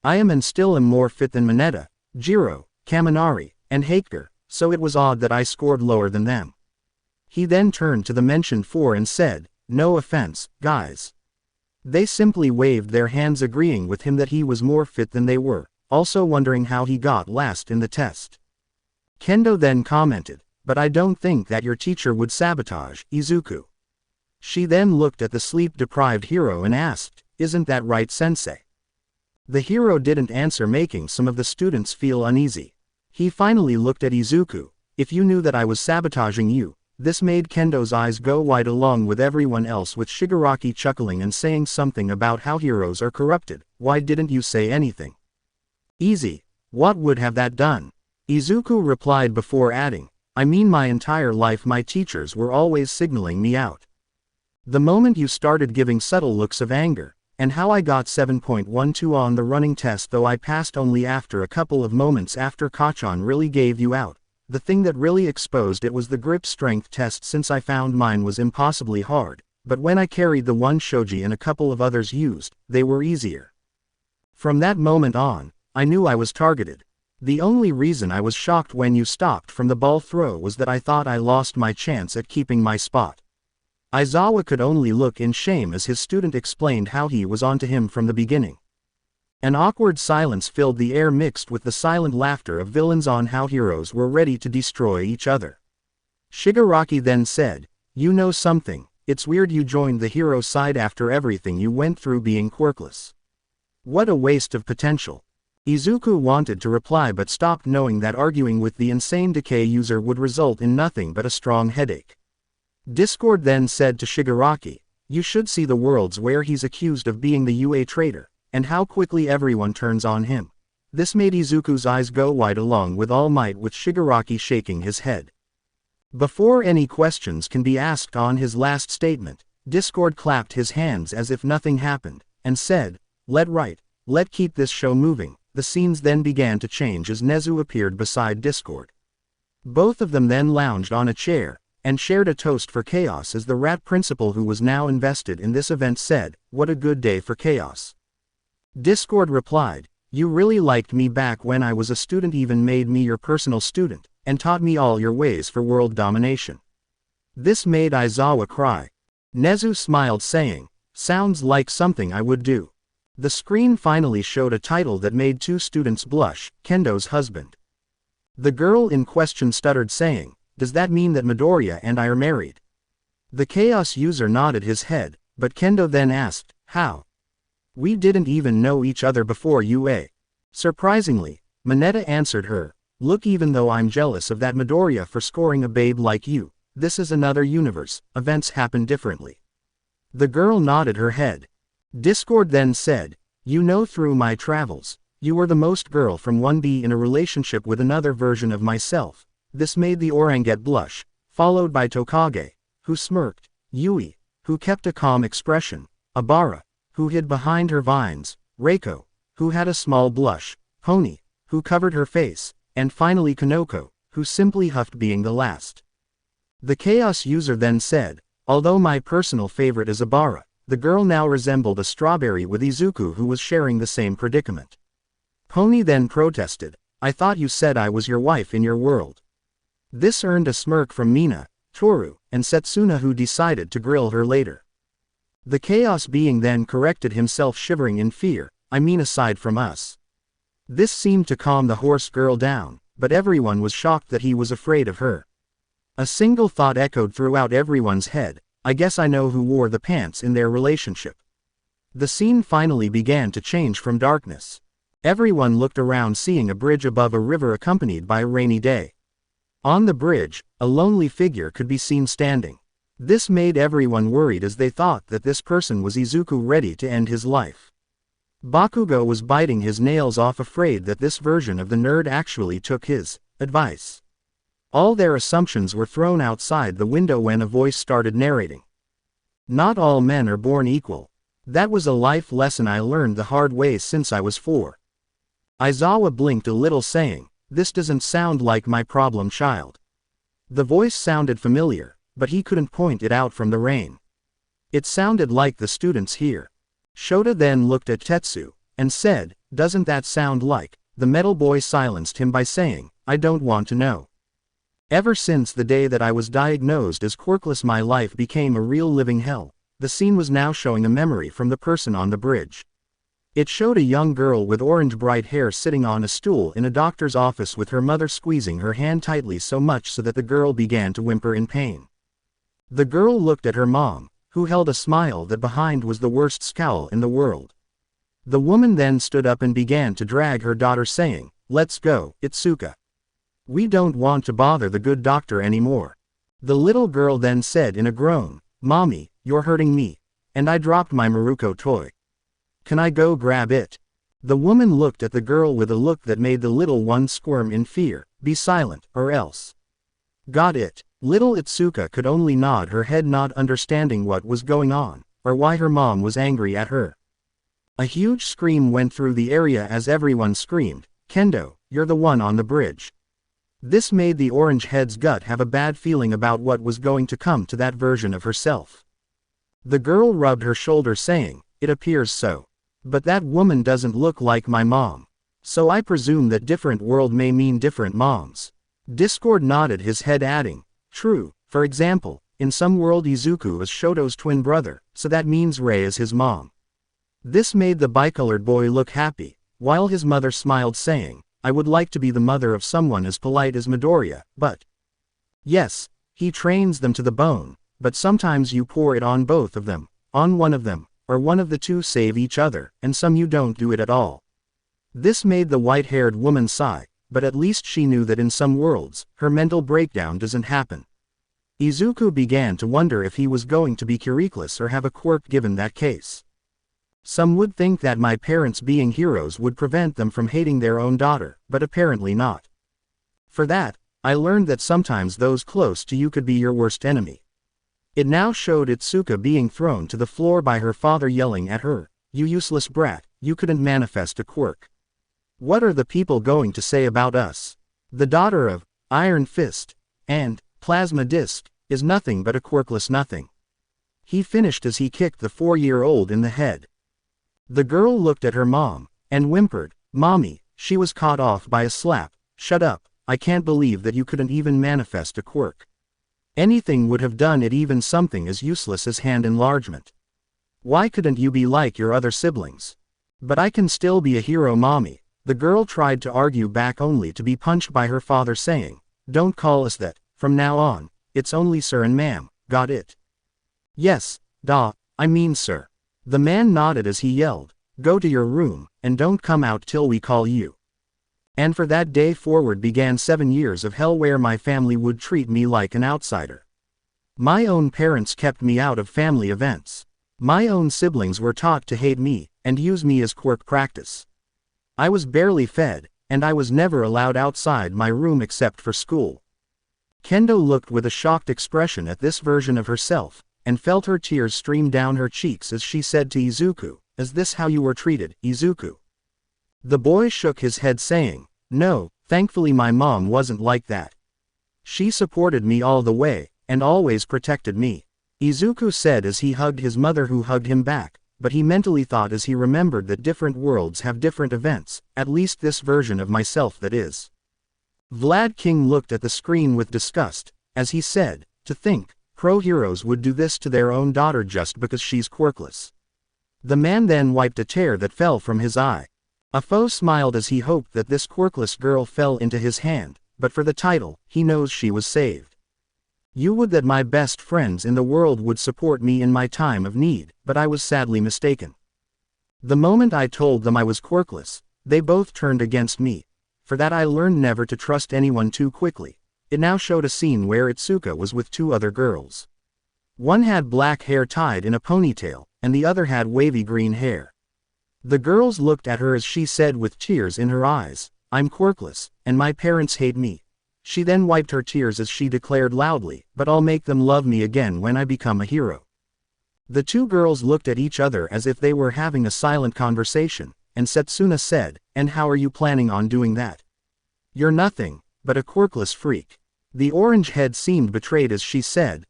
I am and still am more fit than Mineta, Jiro, Kaminari, and Haker, so it was odd that I scored lower than them." He then turned to the mentioned four and said, "No offense, guys." They simply waved their hands, agreeing with him that he was more fit than they were, also wondering how he got last in the test. Kendo then commented, "But I don't think that your teacher would sabotage Izuku." She then looked at the sleep-deprived hero and asked, "Isn't that right, sensei?" The hero didn't answer, making some of the students feel uneasy. He finally looked at Izuku. "If you knew that I was sabotaging you." This made Kendo's eyes go wide, along with everyone else, with Shigaraki chuckling and saying something about how heroes are corrupted. "Why didn't you say anything?" "Easy. What would have that done?" Izuku replied before adding, "I mean, my entire life my teachers were always signaling me out. The moment you started giving subtle looks of anger, and how I got 7.12 on the running test, though I passed only after a couple of moments after Kachan really gave you out. The thing that really exposed it was the grip strength test, since I found mine was impossibly hard, but when I carried the one Shoji and a couple of others used, they were easier. From that moment on, I knew I was targeted. The only reason I was shocked when you stopped from the ball throw was that I thought I lost my chance at keeping my spot." Aizawa could only look in shame as his student explained how he was onto him from the beginning. An awkward silence filled the air, mixed with the silent laughter of villains on how heroes were ready to destroy each other. Shigaraki then said, "You know something, it's weird you joined the hero side after everything you went through being quirkless. What a waste of potential." Izuku wanted to reply but stopped, knowing that arguing with the insane decay user would result in nothing but a strong headache. Discord then said to Shigaraki, "You should see the worlds where he's accused of being the UA traitor, and how quickly everyone turns on him." This made Izuku's eyes go wide, along with All Might, with Shigaraki shaking his head. Before any questions can be asked on his last statement, Discord clapped his hands as if nothing happened, and said, "Let keep this show moving." The scenes then began to change as Nezu appeared beside Discord. Both of them then lounged on a chair, and shared a toast for chaos, as the rat principal, who was now invested in this event, said, "What a good day for chaos." Discord replied, "You really liked me back when I was a student, even made me your personal student, and taught me all your ways for world domination." This made Aizawa cry. Nezu smiled, saying, "Sounds like something I would do." The screen finally showed a title that made two students blush, Kendo's husband. The girl in question stuttered, saying, "Does that mean that Midoriya and I are married?" The chaos user nodded his head, but Kendo then asked, "How? We didn't even know each other before UA." Surprisingly, Mineta answered her, "Look, even though I'm jealous of that Midoriya for scoring a babe like you, this is another universe, events happen differently." The girl nodded her head. Discord then said, "You know, through my travels, you were the most girl from 1B in a relationship with another version of myself." This made the Oranget blush, followed by Tokage, who smirked. "Yui, who kept a calm expression, Abara, who hid behind her vines, Reiko, who had a small blush, Pony, who covered her face, and finally Kanoko, who simply huffed, being the last. The Chaos user then said, although my personal favorite is Abara, the girl now resembled a strawberry with Izuku, who was sharing the same predicament. Pony then protested, I thought you said I was your wife in your world. This earned a smirk from Mina, Toru, and Setsuna, who decided to grill her later. The Chaos being then corrected himself, shivering in fear, I mean aside from us. This seemed to calm the horse girl down, but everyone was shocked that he was afraid of her. A single thought echoed throughout everyone's head, I guess I know who wore the pants in their relationship. The scene finally began to change from darkness. Everyone looked around, seeing a bridge above a river accompanied by a rainy day. On the bridge, a lonely figure could be seen standing. This made everyone worried, as they thought that this person was Izuku, ready to end his life. Bakugo was biting his nails off, afraid that this version of the nerd actually took his advice. All their assumptions were thrown outside the window when a voice started narrating. Not all men are born equal. That was a life lesson I learned the hard way since I was 4. Aizawa blinked a little, saying, this doesn't sound like my problem child. The voice sounded familiar, but he couldn't point it out from the rain. It sounded like the students here. Shota then looked at Tetsu, and said, doesn't that sound like? The metal boy silenced him by saying, I don't want to know. Ever since the day that I was diagnosed as quirkless, my life became a real living hell. The scene was now showing a memory from the person on the bridge. It showed a young girl with orange bright hair sitting on a stool in a doctor's office, with her mother squeezing her hand tightly, so much so that the girl began to whimper in pain. The girl looked at her mom, who held a smile that behind was the worst scowl in the world. The woman then stood up and began to drag her daughter, saying, let's go, Itsuka. We don't want to bother the good doctor anymore. The little girl then said in a groan, Mommy, you're hurting me. And I dropped my Maruko toy. Can I go grab it? The woman looked at the girl with a look that made the little one squirm in fear. Be silent, or else. Got it. Little Itsuka could only nod her head, not understanding what was going on, or why her mom was angry at her. A huge scream went through the area as everyone screamed, Kendo, you're the one on the bridge. This made the orange head's gut have a bad feeling about what was going to come to that version of herself. The girl rubbed her shoulder, saying, it appears so. But that woman doesn't look like my mom. So I presume that different world may mean different moms. Discord nodded his head, adding, true, for example, in some world Izuku is Shoto's twin brother, so that means Rei is his mom. This made the bicolored boy look happy, while his mother smiled, saying, I would like to be the mother of someone as polite as Midoriya, but... Yes, he trains them to the bone, but sometimes you pour it on both of them, on one of them, or one of the two save each other, and some you don't do it at all. This made the white-haired woman sigh, but at least she knew that in some worlds, her mental breakdown doesn't happen. Izuku began to wonder if he was going to be curicless or have a quirk given that case. Some would think that my parents being heroes would prevent them from hating their own daughter, but apparently not. For that, I learned that sometimes those close to you could be your worst enemy. It now showed Itsuka being thrown to the floor by her father, yelling at her, you useless brat, you couldn't manifest a quirk. What are the people going to say about us? The daughter of Iron Fist and Plasma Disc is nothing but a quirkless nothing. He finished as he kicked the 4-year-old in the head. The girl looked at her mom, and whimpered, Mommy, she was caught off by a slap. Shut up, I can't believe that you couldn't even manifest a quirk. Anything would have done it, even something as useless as hand enlargement. Why couldn't you be like your other siblings? But I can still be a hero, Mommy. The girl tried to argue back, only to be punched by her father, saying, don't call us that, from now on, it's only sir and ma'am, got it? Yes, I mean sir. The man nodded as he yelled, go to your room, and don't come out till we call you. And for that day forward began 7 years of hell, where my family would treat me like an outsider. My own parents kept me out of family events. My own siblings were taught to hate me, and use me as quirk practice. I was barely fed, and I was never allowed outside my room except for school. Kendo looked with a shocked expression at this version of herself, and felt her tears stream down her cheeks as she said to Izuku, "Is this how you were treated, Izuku?" The boy shook his head saying, "No, thankfully my mom wasn't like that. She supported me all the way, and always protected me," Izuku said as he hugged his mother who hugged him back, but he mentally thought as he remembered that different worlds have different events, at least this version of myself that is. Vlad King looked at the screen with disgust, as he said, "To think, pro-heroes would do this to their own daughter just because she's quirkless." The man then wiped a tear that fell from his eye. Afo smiled as he hoped that this quirkless girl fell into his hand, but for the title, he knows she was saved. "You would that my best friends in the world would support me in my time of need, but I was sadly mistaken. The moment I told them I was quirkless, they both turned against me. For that I learned never to trust anyone too quickly." It now showed a scene where Itsuka was with two other girls. One had black hair tied in a ponytail, and the other had wavy green hair. The girls looked at her as she said with tears in her eyes, "I'm quirkless, and my parents hate me." She then wiped her tears as she declared loudly, "But I'll make them love me again when I become a hero." The two girls looked at each other as if they were having a silent conversation, and Setsuna said, "And how are you planning on doing that? You're nothing but a quirkless freak." The orange head seemed betrayed as she said,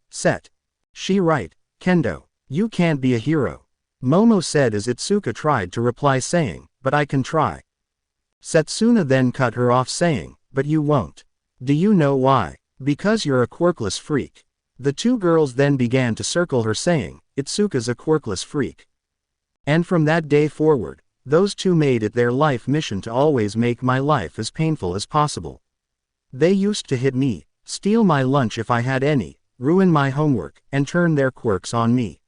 She right, Kendo. You can't be a hero." Momo said as Itsuka tried to reply saying, "But I can try." Setsuna then cut her off saying, "But you won't. Do you know why? Because you're a quirkless freak." The two girls then began to circle her saying, "Itsuka's a quirkless freak." And from that day forward, those two made it their life mission to always make my life as painful as possible. They used to hit me, steal my lunch if I had any, ruin my homework, and turn their quirks on me.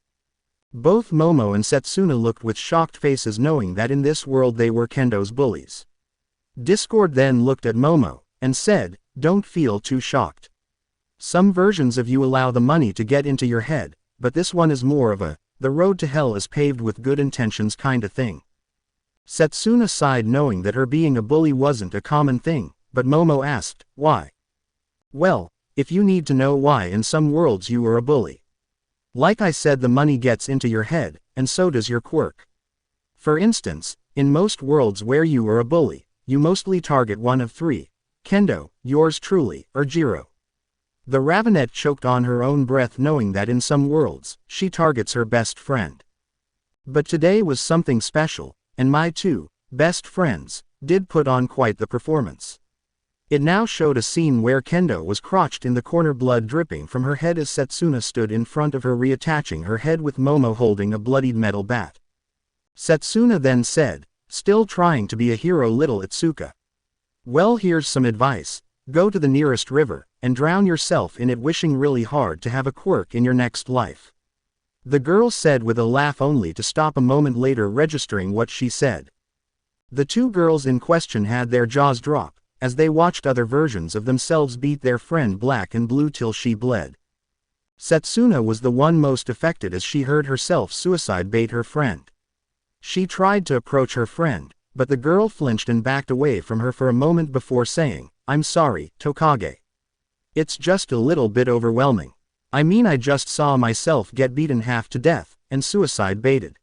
Both Momo and Setsuna looked with shocked faces knowing that in this world they were Kendo's bullies. Discord then looked at Momo, and said, "Don't feel too shocked. Some versions of you allow the money to get into your head, but this one is more of a, the road to hell is paved with good intentions kinda thing." Setsuna sighed knowing that her being a bully wasn't a common thing, but Momo asked, "Why?" "Well, if you need to know why in some worlds you are a bully. Like I said, the money gets into your head, and so does your quirk. For instance, in most worlds where you are a bully, you mostly target one of three, Kendo, yours truly, or Jiro." The Ravenette choked on her own breath knowing that in some worlds, she targets her best friend. But today was something special, and my two best friends did put on quite the performance. It now showed a scene where Kendo was crouched in the corner, blood dripping from her head as Setsuna stood in front of her reattaching her head with Momo holding a bloodied metal bat. Setsuna then said, "Still trying to be a hero, little Itsuka? Well, here's some advice. Go to the nearest river, and drown yourself in it, wishing really hard to have a quirk in your next life." The girl said with a laugh, only to stop a moment later registering what she said. The two girls in question had their jaws drop, as they watched other versions of themselves beat their friend black and blue till she bled. Setsuna was the one most affected as she heard herself suicide bait her friend. She tried to approach her friend, but the girl flinched and backed away from her for a moment before saying, "I'm sorry, Tokage. It's just a little bit overwhelming. I mean, I just saw myself get beaten half to death, and suicide baited."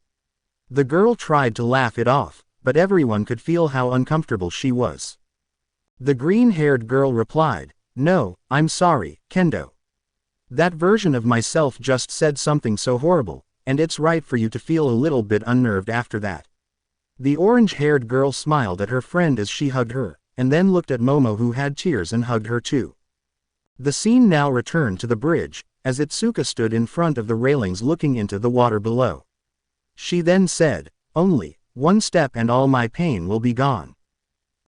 The girl tried to laugh it off, but everyone could feel how uncomfortable she was. The green-haired girl replied, "No, I'm sorry, Kendo. That version of myself just said something so horrible, and it's right for you to feel a little bit unnerved after that." The orange-haired girl smiled at her friend as she hugged her, and then looked at Momo who had tears and hugged her too. The scene now returned to the bridge, as Itsuka stood in front of the railings looking into the water below. She then said, "Only one step and all my pain will be gone."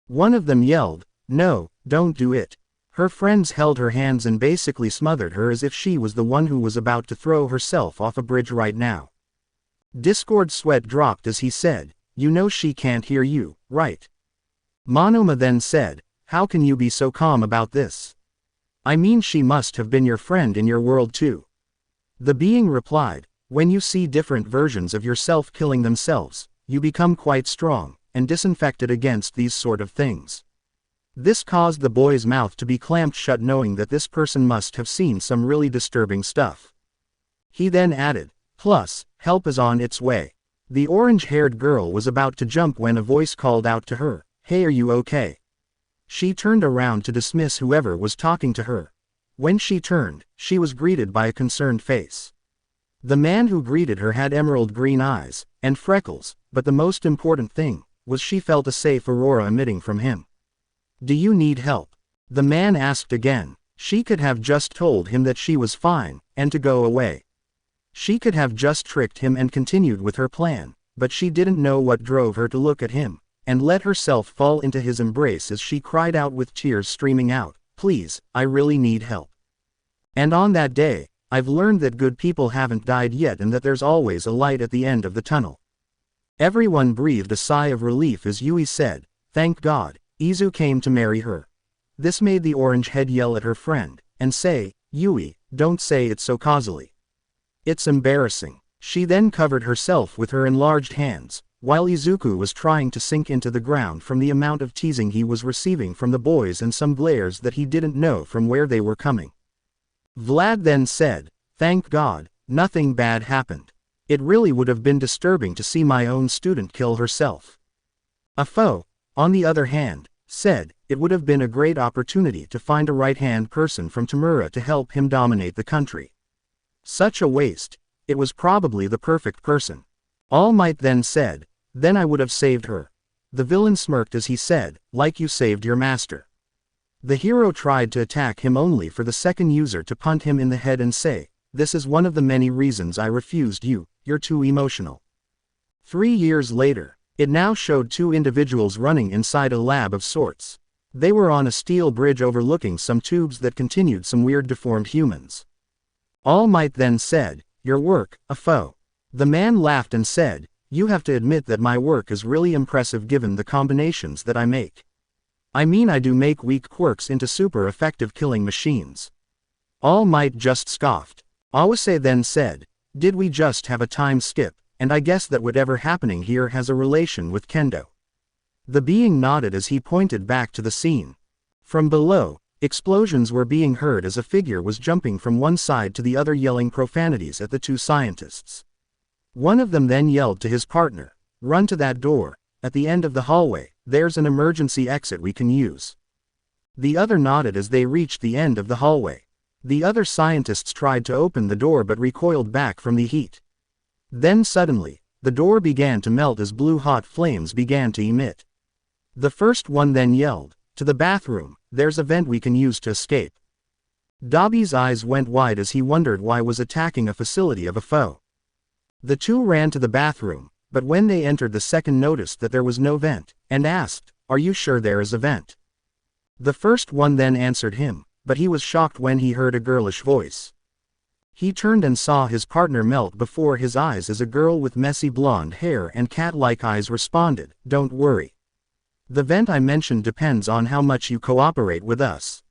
One of them yelled, "No, don't do it." Her friends held her hands and basically smothered her as if she was the one who was about to throw herself off a bridge right now. Discord's sweat dropped as he said, "You know she can't hear you, right?" Monoma then said, "How can you be so calm about this? I mean, she must have been your friend in your world too." The being replied, "When you see different versions of yourself killing themselves, you become quite strong and disinfected against these sort of things." This caused the boy's mouth to be clamped shut, knowing that this person must have seen some really disturbing stuff. He then added, "Plus, help is on its way." The orange-haired girl was about to jump when a voice called out to her, "Hey, are you okay?" She turned around to dismiss whoever was talking to her. When she turned, she was greeted by a concerned face. The man who greeted her had emerald green eyes and freckles, but the most important thing was she felt a safe aurora emitting from him. "Do you need help?" the man asked again. She could have just told him that she was fine, and to go away. She could have just tricked him and continued with her plan, but she didn't know what drove her to look at him, and let herself fall into his embrace as she cried out with tears streaming out, "Please, I really need help." And on that day, I've learned that good people haven't died yet and that there's always a light at the end of the tunnel. Everyone breathed a sigh of relief as Yui said, "Thank God, Izu came to marry her." This made the orange head yell at her friend, and say, "Yui, don't say it so causally. It's embarrassing." She then covered herself with her enlarged hands, while Izuku was trying to sink into the ground from the amount of teasing he was receiving from the boys and some glares that he didn't know from where they were coming. Vlad then said, "Thank God, nothing bad happened. It really would have been disturbing to see my own student kill herself." Afo, on the other hand, said, "It would have been a great opportunity to find a right-hand person from Tamura to help him dominate the country. Such a waste. It was probably the perfect person." All Might then said, "Then I would have saved her." The villain smirked as he said, "Like you saved your master." The hero tried to attack him only for the second user to punt him in the head and say, "This is one of the many reasons I refused you, you're too emotional." 3 years later, it now showed two individuals running inside a lab of sorts. They were on a steel bridge overlooking some tubes that continued some weird deformed humans. All Might then said, "Your work, Afo." The man laughed and said, "You have to admit that my work is really impressive given the combinations that I make. I mean, I do make weak quirks into super effective killing machines." All Might just scoffed. Awase then said, "Did we just have a time skip, and I guess that whatever happening here has a relation with Kendo." The being nodded as he pointed back to the scene. From below, explosions were being heard as a figure was jumping from one side to the other yelling profanities at the two scientists. One of them then yelled to his partner, "Run to that door, at the end of the hallway, there's an emergency exit we can use." The other nodded as they reached the end of the hallway. The other scientists tried to open the door but recoiled back from the heat. Then suddenly, the door began to melt as blue-hot flames began to emit. The first one then yelled, "To the bathroom, there's a vent we can use to escape." Dobby's eyes went wide as he wondered why was attacking a facility of a foe. The two ran to the bathroom, but when they entered the second noticed that there was no vent, and asked, "Are you sure there is a vent?" The first one then answered him, but he was shocked when he heard a girlish voice. He turned and saw his partner melt before his eyes as a girl with messy blonde hair and cat-like eyes responded, "Don't worry. The vent I mentioned depends on how much you cooperate with us."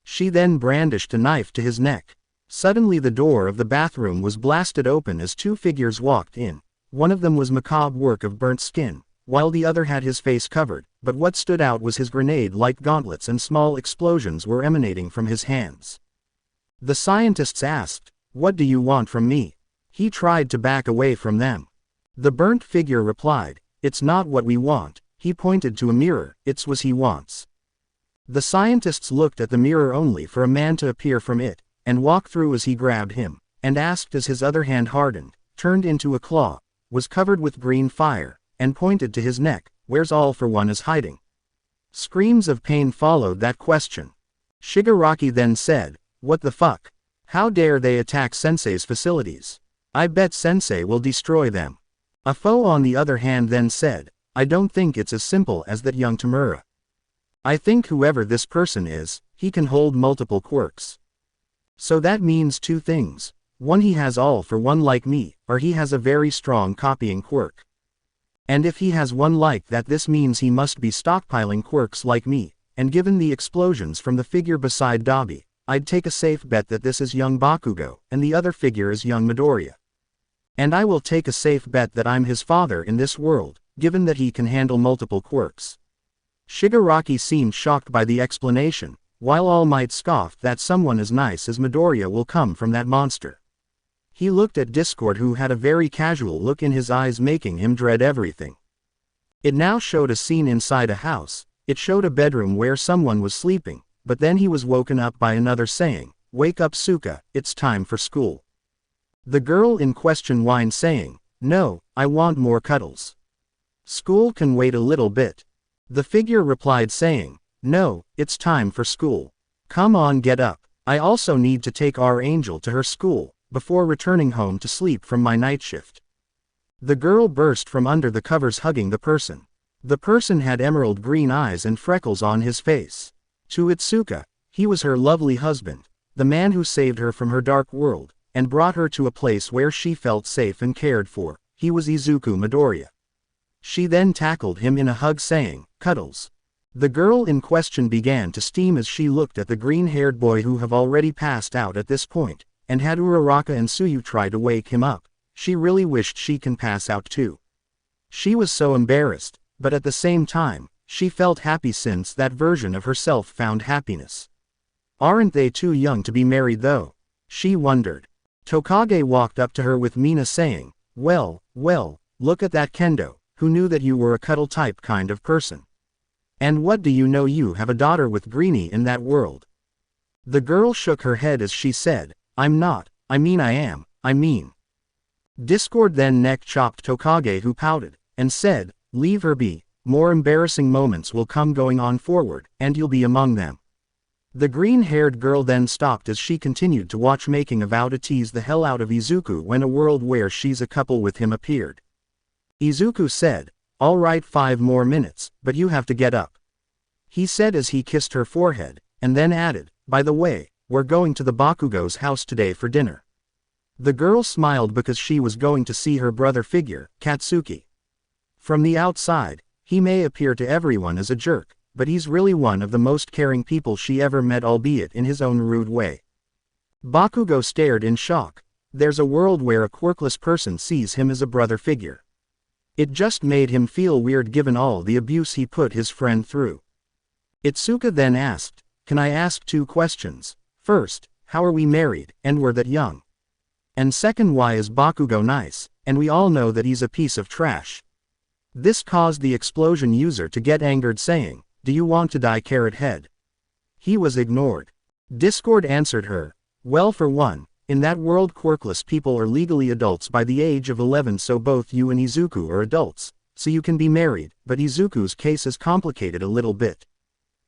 She then brandished a knife to his neck. Suddenly the door of the bathroom was blasted open as two figures walked in. One of them was macabre work of burnt skin, while the other had his face covered, but what stood out was his grenade-like gauntlets and small explosions were emanating from his hands. The scientists asked, "What do you want from me?" He tried to back away from them. The burnt figure replied, "It's not what we want." He pointed to a mirror, "It's what he wants." The scientists looked at the mirror only for a man to appear from it, and walk through as he grabbed him, and asked as his other hand hardened, turned into a claw, was covered with green fire, and pointed to his neck, "Where's All for One is hiding?" Screams of pain followed that question. Shigaraki then said, "What the fuck? How dare they attack Sensei's facilities? I bet Sensei will destroy them." A foe on the other hand then said, "I don't think it's as simple as that, young Tamura. I think whoever this person is, he can hold multiple quirks. So that means two things. One, he has All for One like me, or he has a very strong copying quirk. And if he has one like that, this means he must be stockpiling quirks like me, and given the explosions from the figure beside Dabi, I'd take a safe bet that this is young Bakugo, and the other figure is young Midoriya. And I will take a safe bet that I'm his father in this world, given that he can handle multiple quirks." Shigaraki seemed shocked by the explanation, while All Might scoffed that someone as nice as Midoriya will come from that monster. He looked at Discord, who had a very casual look in his eyes, making him dread everything. It now showed a scene inside a house. It showed a bedroom where someone was sleeping, but then he was woken up by another saying, "Wake up, Suka, it's time for school." The girl in question whined, saying, "No, I want more cuddles. School can wait a little bit." The figure replied, saying, "No, it's time for school. Come on, get up. I also need to take our angel to her school, before returning home to sleep from my night shift." The girl burst from under the covers, hugging the person. The person had emerald green eyes and freckles on his face. To Itsuka, he was her lovely husband, the man who saved her from her dark world, and brought her to a place where she felt safe and cared for. He was Izuku Midoriya. She then tackled him in a hug, saying, "Cuddles." The girl in question began to steam as she looked at the green-haired boy, who have already passed out at this point, and had Uraraka and Tsuyu try to wake him up. She really wished she can pass out too. She was so embarrassed, but at the same time, she felt happy since that version of herself found happiness. Aren't they too young to be married though? She wondered. Tokage walked up to her with Mina, saying, well, look at that Kendo, who knew that you were a cuddle type kind of person. And what do you know, you have a daughter with Greenie in that world." The girl shook her head as she said, "I'm not, I am. Discord then neck-chopped Tokage, who pouted, and said, "Leave her be, more embarrassing moments will come going on forward, and you'll be among them." The green-haired girl then stopped as she continued to watch, making a vow to tease the hell out of Izuku when a world where she's a couple with him appeared. Izuku said, "All right, 5 more minutes, but you have to get up," he said as he kissed her forehead, and then added, "By the way, we're going to the Bakugo's house today for dinner." The girl smiled because she was going to see her brother figure, Katsuki. From the outside, he may appear to everyone as a jerk, but he's really one of the most caring people she ever met, albeit in his own rude way. Bakugo stared in shock. There's a world where a quirkless person sees him as a brother figure. It just made him feel weird given all the abuse he put his friend through. Itsuka then asked, "Can I ask 2 questions? First, how are we married, and we're that young? And second, why is Bakugo nice, and we all know that he's a piece of trash?" This caused the explosion user to get angered, saying, "Do you want to die, carrot head?" He was ignored. Discord answered her, "Well, for one, in that world quirkless people are legally adults by the age of 11, so both you and Izuku are adults, so you can be married, but Izuku's case is complicated a little bit.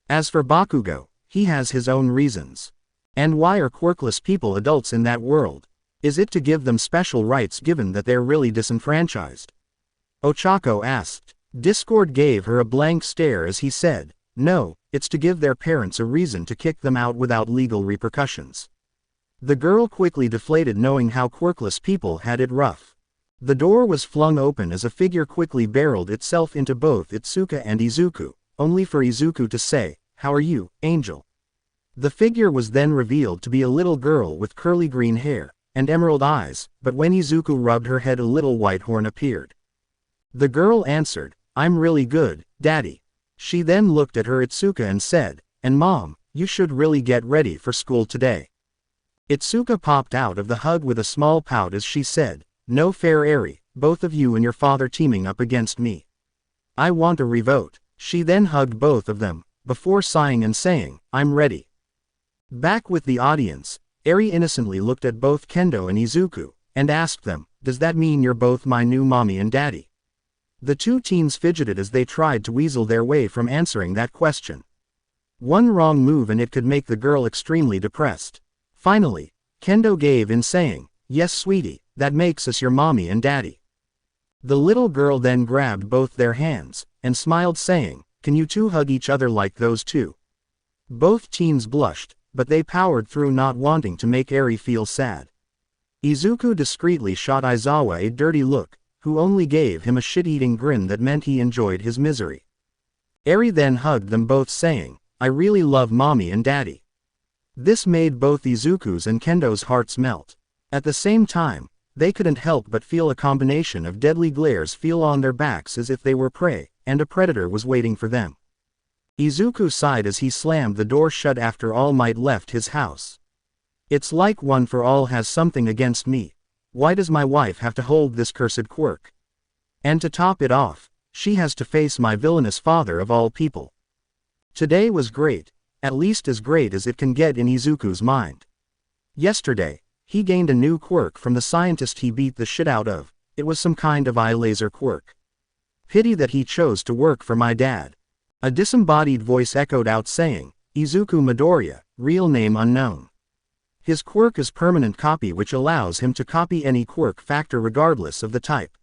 As for Bakugo, he has his own reasons. And why are quirkless people adults in that world? Is it to give them special rights given that they're really disenfranchised?" Ochako asked. Discord gave her a blank stare as he said, "No, it's to give their parents a reason to kick them out without legal repercussions." The girl quickly deflated, knowing how quirkless people had it rough. The door was flung open as a figure quickly barreled itself into both Itsuka and Izuku, only for Izuku to say, "How are you, Angel?" The figure was then revealed to be a little girl with curly green hair and emerald eyes, but when Izuku rubbed her head, a little white horn appeared. The girl answered, "I'm really good, Daddy." She then looked at her Itsuka and said, "And Mom, you should really get ready for school today." Itsuka popped out of the hug with a small pout as she said, "No fair, Eri, both of you and your father teaming up against me. I want a revote." She then hugged both of them, before sighing and saying, "I'm ready." Back with the audience, Eri innocently looked at both Kendo and Izuku, and asked them, "Does that mean you're both my new mommy and daddy?" The 2 teens fidgeted as they tried to weasel their way from answering that question. One wrong move and it could make the girl extremely depressed. Finally, Kendo gave in, saying, "Yes, sweetie, that makes us your mommy and daddy." The little girl then grabbed both their hands, and smiled, saying, "Can you 2 hug each other like those 2? Both teens blushed, but they powered through, not wanting to make Eri feel sad. Izuku discreetly shot Aizawa a dirty look, who only gave him a shit-eating grin that meant he enjoyed his misery. Eri then hugged them both, saying, "I really love mommy and daddy." This made both Izuku's and Kendo's hearts melt. At the same time, they couldn't help but feel a combination of deadly glares feel on their backs as if they were prey, and a predator was waiting for them. Izuku sighed as he slammed the door shut after All Might left his house. "It's like One for All has something against me. Why does my wife have to hold this cursed quirk? And to top it off, she has to face my villainous father of all people. Today was great, at least as great as it can get in Izuku's mind. Yesterday, he gained a new quirk from the scientist he beat the shit out of. It was some kind of eye laser quirk. Pity that he chose to work for my dad. A disembodied voice echoed out saying, Izuku Midoriya, real name unknown. His quirk is permanent copy, which allows him to copy any quirk factor regardless of the type.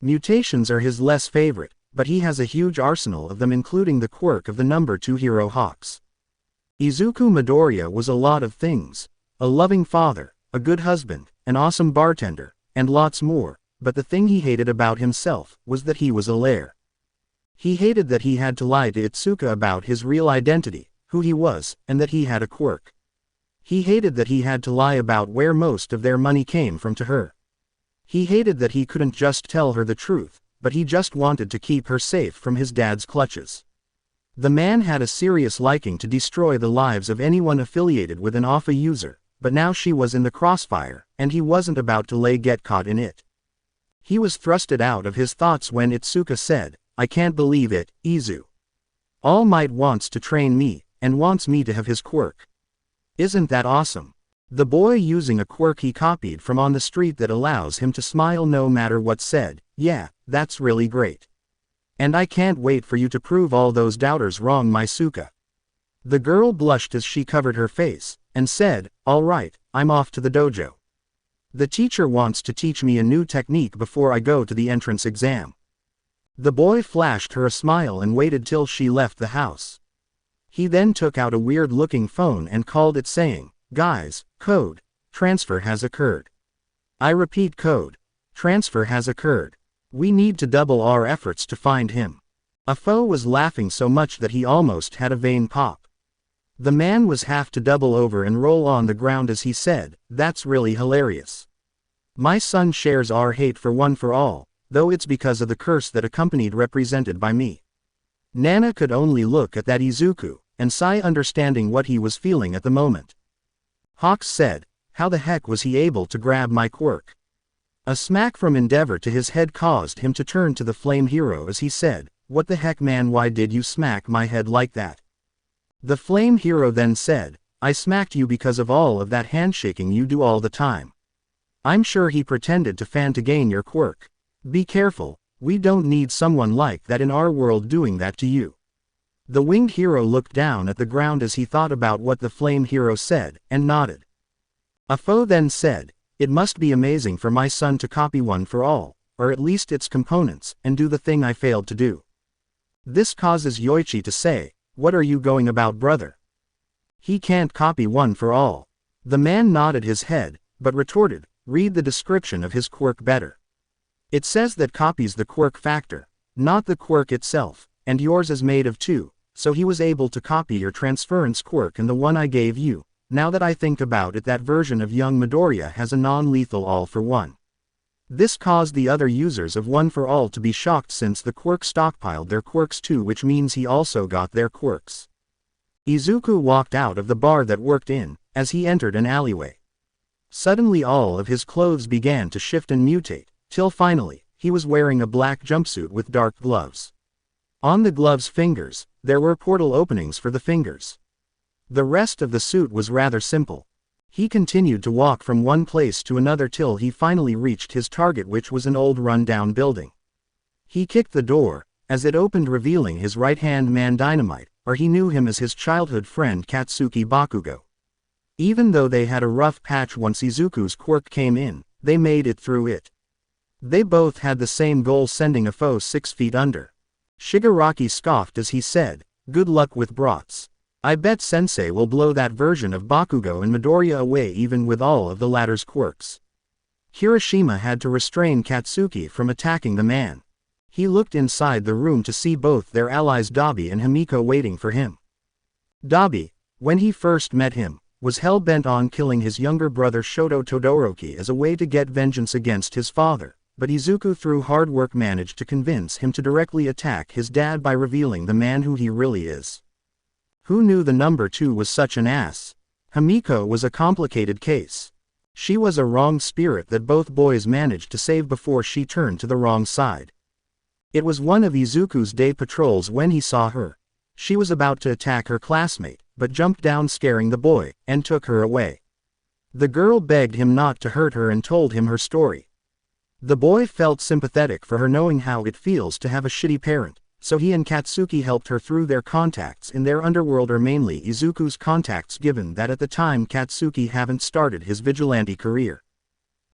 Mutations are his less favorite, but he has a huge arsenal of them, including the quirk of the number 2 hero Hawks. Izuku Midoriya was a lot of things. A loving father, a good husband, an awesome bartender, and lots more, but the thing he hated about himself was that he was a liar. He hated that he had to lie to Itsuka about his real identity, who he was, and that he had a quirk. He hated that he had to lie about where most of their money came from to her. He hated that he couldn't just tell her the truth, but he just wanted to keep her safe from his dad's clutches. The man had a serious liking to destroy the lives of anyone affiliated with an Alpha user, but now she was in the crossfire, and he wasn't about to get caught in it. He was thrusted out of his thoughts when Itsuka said, I can't believe it, Izu. All Might wants to train me, and wants me to have his quirk. Isn't that awesome? The boy using a quirk he copied from on the street that allows him to smile no matter what said, yeah, that's really great. And I can't wait for you to prove all those doubters wrong, Maisuka. The girl blushed as she covered her face, and said, all right, I'm off to the dojo. The teacher wants to teach me a new technique before I go to the entrance exam. The boy flashed her a smile and waited till she left the house. He then took out a weird-looking phone and called it, saying, guys, code transfer has occurred. I repeat, code transfer has occurred. We need to double our efforts to find him. Afo was laughing so much that he almost had a vein pop. The man was half to double over and roll on the ground as he said, that's really hilarious. My son shares our hate for One for All, though it's because of the curse that accompanied represented by me. Nana could only look at that Izuku, and sigh, understanding what he was feeling at the moment. Hawks said, how the heck was he able to grab my quirk? A smack from Endeavor to his head caused him to turn to the Flame Hero as he said, what the heck, man, why did you smack my head like that? The Flame Hero then said, I smacked you because of all of that handshaking you do all the time. I'm sure he pretended to fan to gain your quirk. Be careful, we don't need someone like that in our world doing that to you. The Winged Hero looked down at the ground as he thought about what the Flame Hero said, and nodded. Afo then said, it must be amazing for my son to copy One for All, or at least its components, and do the thing I failed to do. This causes Yoichi to say, what are you going about, brother? He can't copy One for All. The man nodded his head, but retorted, read the description of his quirk better. It says that copies the quirk factor, not the quirk itself, and yours is made of 2, so he was able to copy your transference quirk and the one I gave you. Now that I think about it, that version of young Midoriya has a non-lethal All for One. This caused the other users of One for All to be shocked since the quirk stockpiled their quirks too, which means he also got their quirks. Izuku walked out of the bar that worked in, as he entered an alleyway. Suddenly all of his clothes began to shift and mutate, till finally, he was wearing a black jumpsuit with dark gloves. On the gloves' fingers, there were portal openings for the fingers. The rest of the suit was rather simple. He continued to walk from one place to another till he finally reached his target, which was an old run-down building. He kicked the door, as it opened, revealing his right-hand man Dynamite, or he knew him as his childhood friend Katsuki Bakugo. Even though they had a rough patch once Izuku's quirk came in, they made it through it. They both had the same goal, sending a foe 6 feet under. Shigaraki scoffed as he said, good luck with brats. I bet Sensei will blow that version of Bakugo and Midoriya away even with all of the latter's quirks. Kirishima had to restrain Katsuki from attacking the man. He looked inside the room to see both their allies Dabi and Himiko waiting for him. Dabi, when he first met him, was hell-bent on killing his younger brother Shoto Todoroki as a way to get vengeance against his father, but Izuku through hard work managed to convince him to directly attack his dad by revealing the man who he really is. Who knew the number 2 was such an ass? Himiko was a complicated case. She was a wrong spirit that both boys managed to save before she turned to the wrong side. It was one of Izuku's day patrols when he saw her. She was about to attack her classmate, but jumped down scaring the boy, and took her away. The girl begged him not to hurt her and told him her story. The boy felt sympathetic for her, knowing how it feels to have a shitty parent, so he and Katsuki helped her through their contacts in their underworld, or mainly Izuku's contacts, given that at the time Katsuki hadn't started his vigilante career.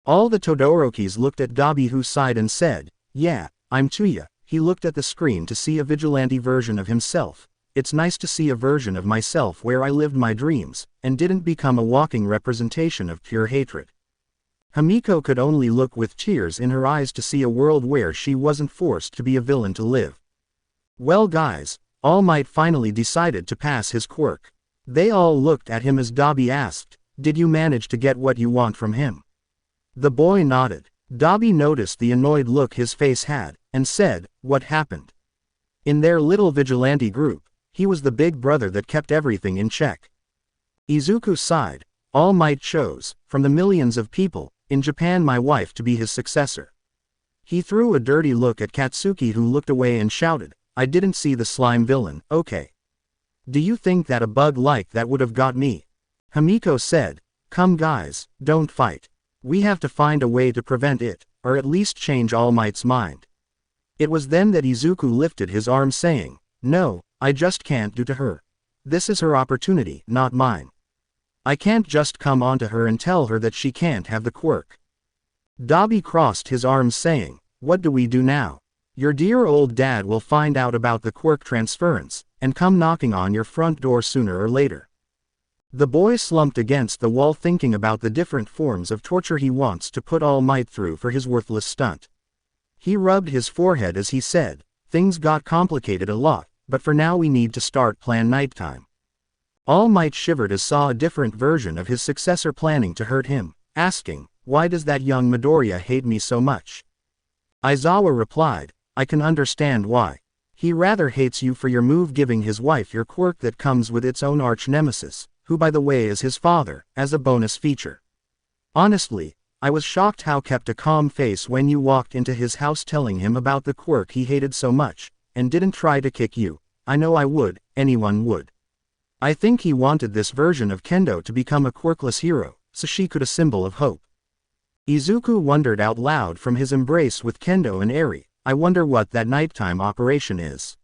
All the Todorokis looked at Dabi, who sighed and said, "Yeah, I'm Tuya." He looked at the screen to see a vigilante version of himself. It's nice to see a version of myself where I lived my dreams, and didn't become a walking representation of pure hatred. Hamiko could only look with tears in her eyes to see a world where she wasn't forced to be a villain to live. Well guys, All Might finally decided to pass his quirk. They all looked at him as Dabi asked, "Did you manage to get what you want from him?" The boy nodded. Dabi noticed the annoyed look his face had, and said, "What happened?" In their little vigilante group, he was the big brother that kept everything in check. Izuku sighed. All Might chose, from the millions of people in Japan, my wife to be his successor. He threw a dirty look at Katsuki, who looked away and shouted, "I didn't see the slime villain, okay? Do you think that a bug like that would have got me?" Hamiko said, "Come guys, don't fight. We have to find a way to prevent it, or at least change All Might's mind." It was then that Izuku lifted his arm, saying, "No, I just can't do to her. This is her opportunity, not mine. I can't just come onto her and tell her that she can't have the quirk." Dabi crossed his arms, saying, "What do we do now? Your dear old dad will find out about the quirk transference, and come knocking on your front door sooner or later." The boy slumped against the wall, thinking about the different forms of torture he wants to put All Might through for his worthless stunt. He rubbed his forehead as he said, "Things got complicated a lot, but for now we need to start plan nighttime." All Might shivered as saw a different version of his successor planning to hurt him, asking, "Why does that young Midoriya hate me so much?" Aizawa replied, "I can understand why. He rather hates you for your move giving his wife your quirk that comes with its own arch-nemesis, who by the way is his father, as a bonus feature. Honestly, I was shocked how kept a calm face when you walked into his house telling him about the quirk he hated so much, and didn't try to kick you. I know I would, anyone would. I think he wanted this version of Kendo to become a quirkless hero, so she could a symbol of hope." Izuku wondered out loud from his embrace with Kendo and Eri, "I wonder what that nighttime operation is."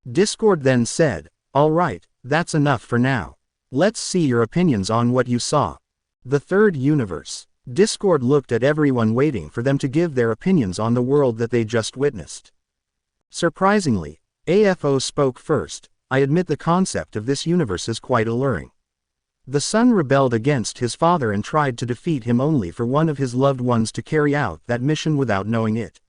Discord then said, "All right, that's enough for now. Let's see your opinions on what you saw." The third universe. Discord looked at everyone, waiting for them to give their opinions on the world that they just witnessed. Surprisingly, AFO spoke first. "I admit the concept of this universe is quite alluring. The son rebelled against his father and tried to defeat him only for one of his loved ones to carry out that mission without knowing it.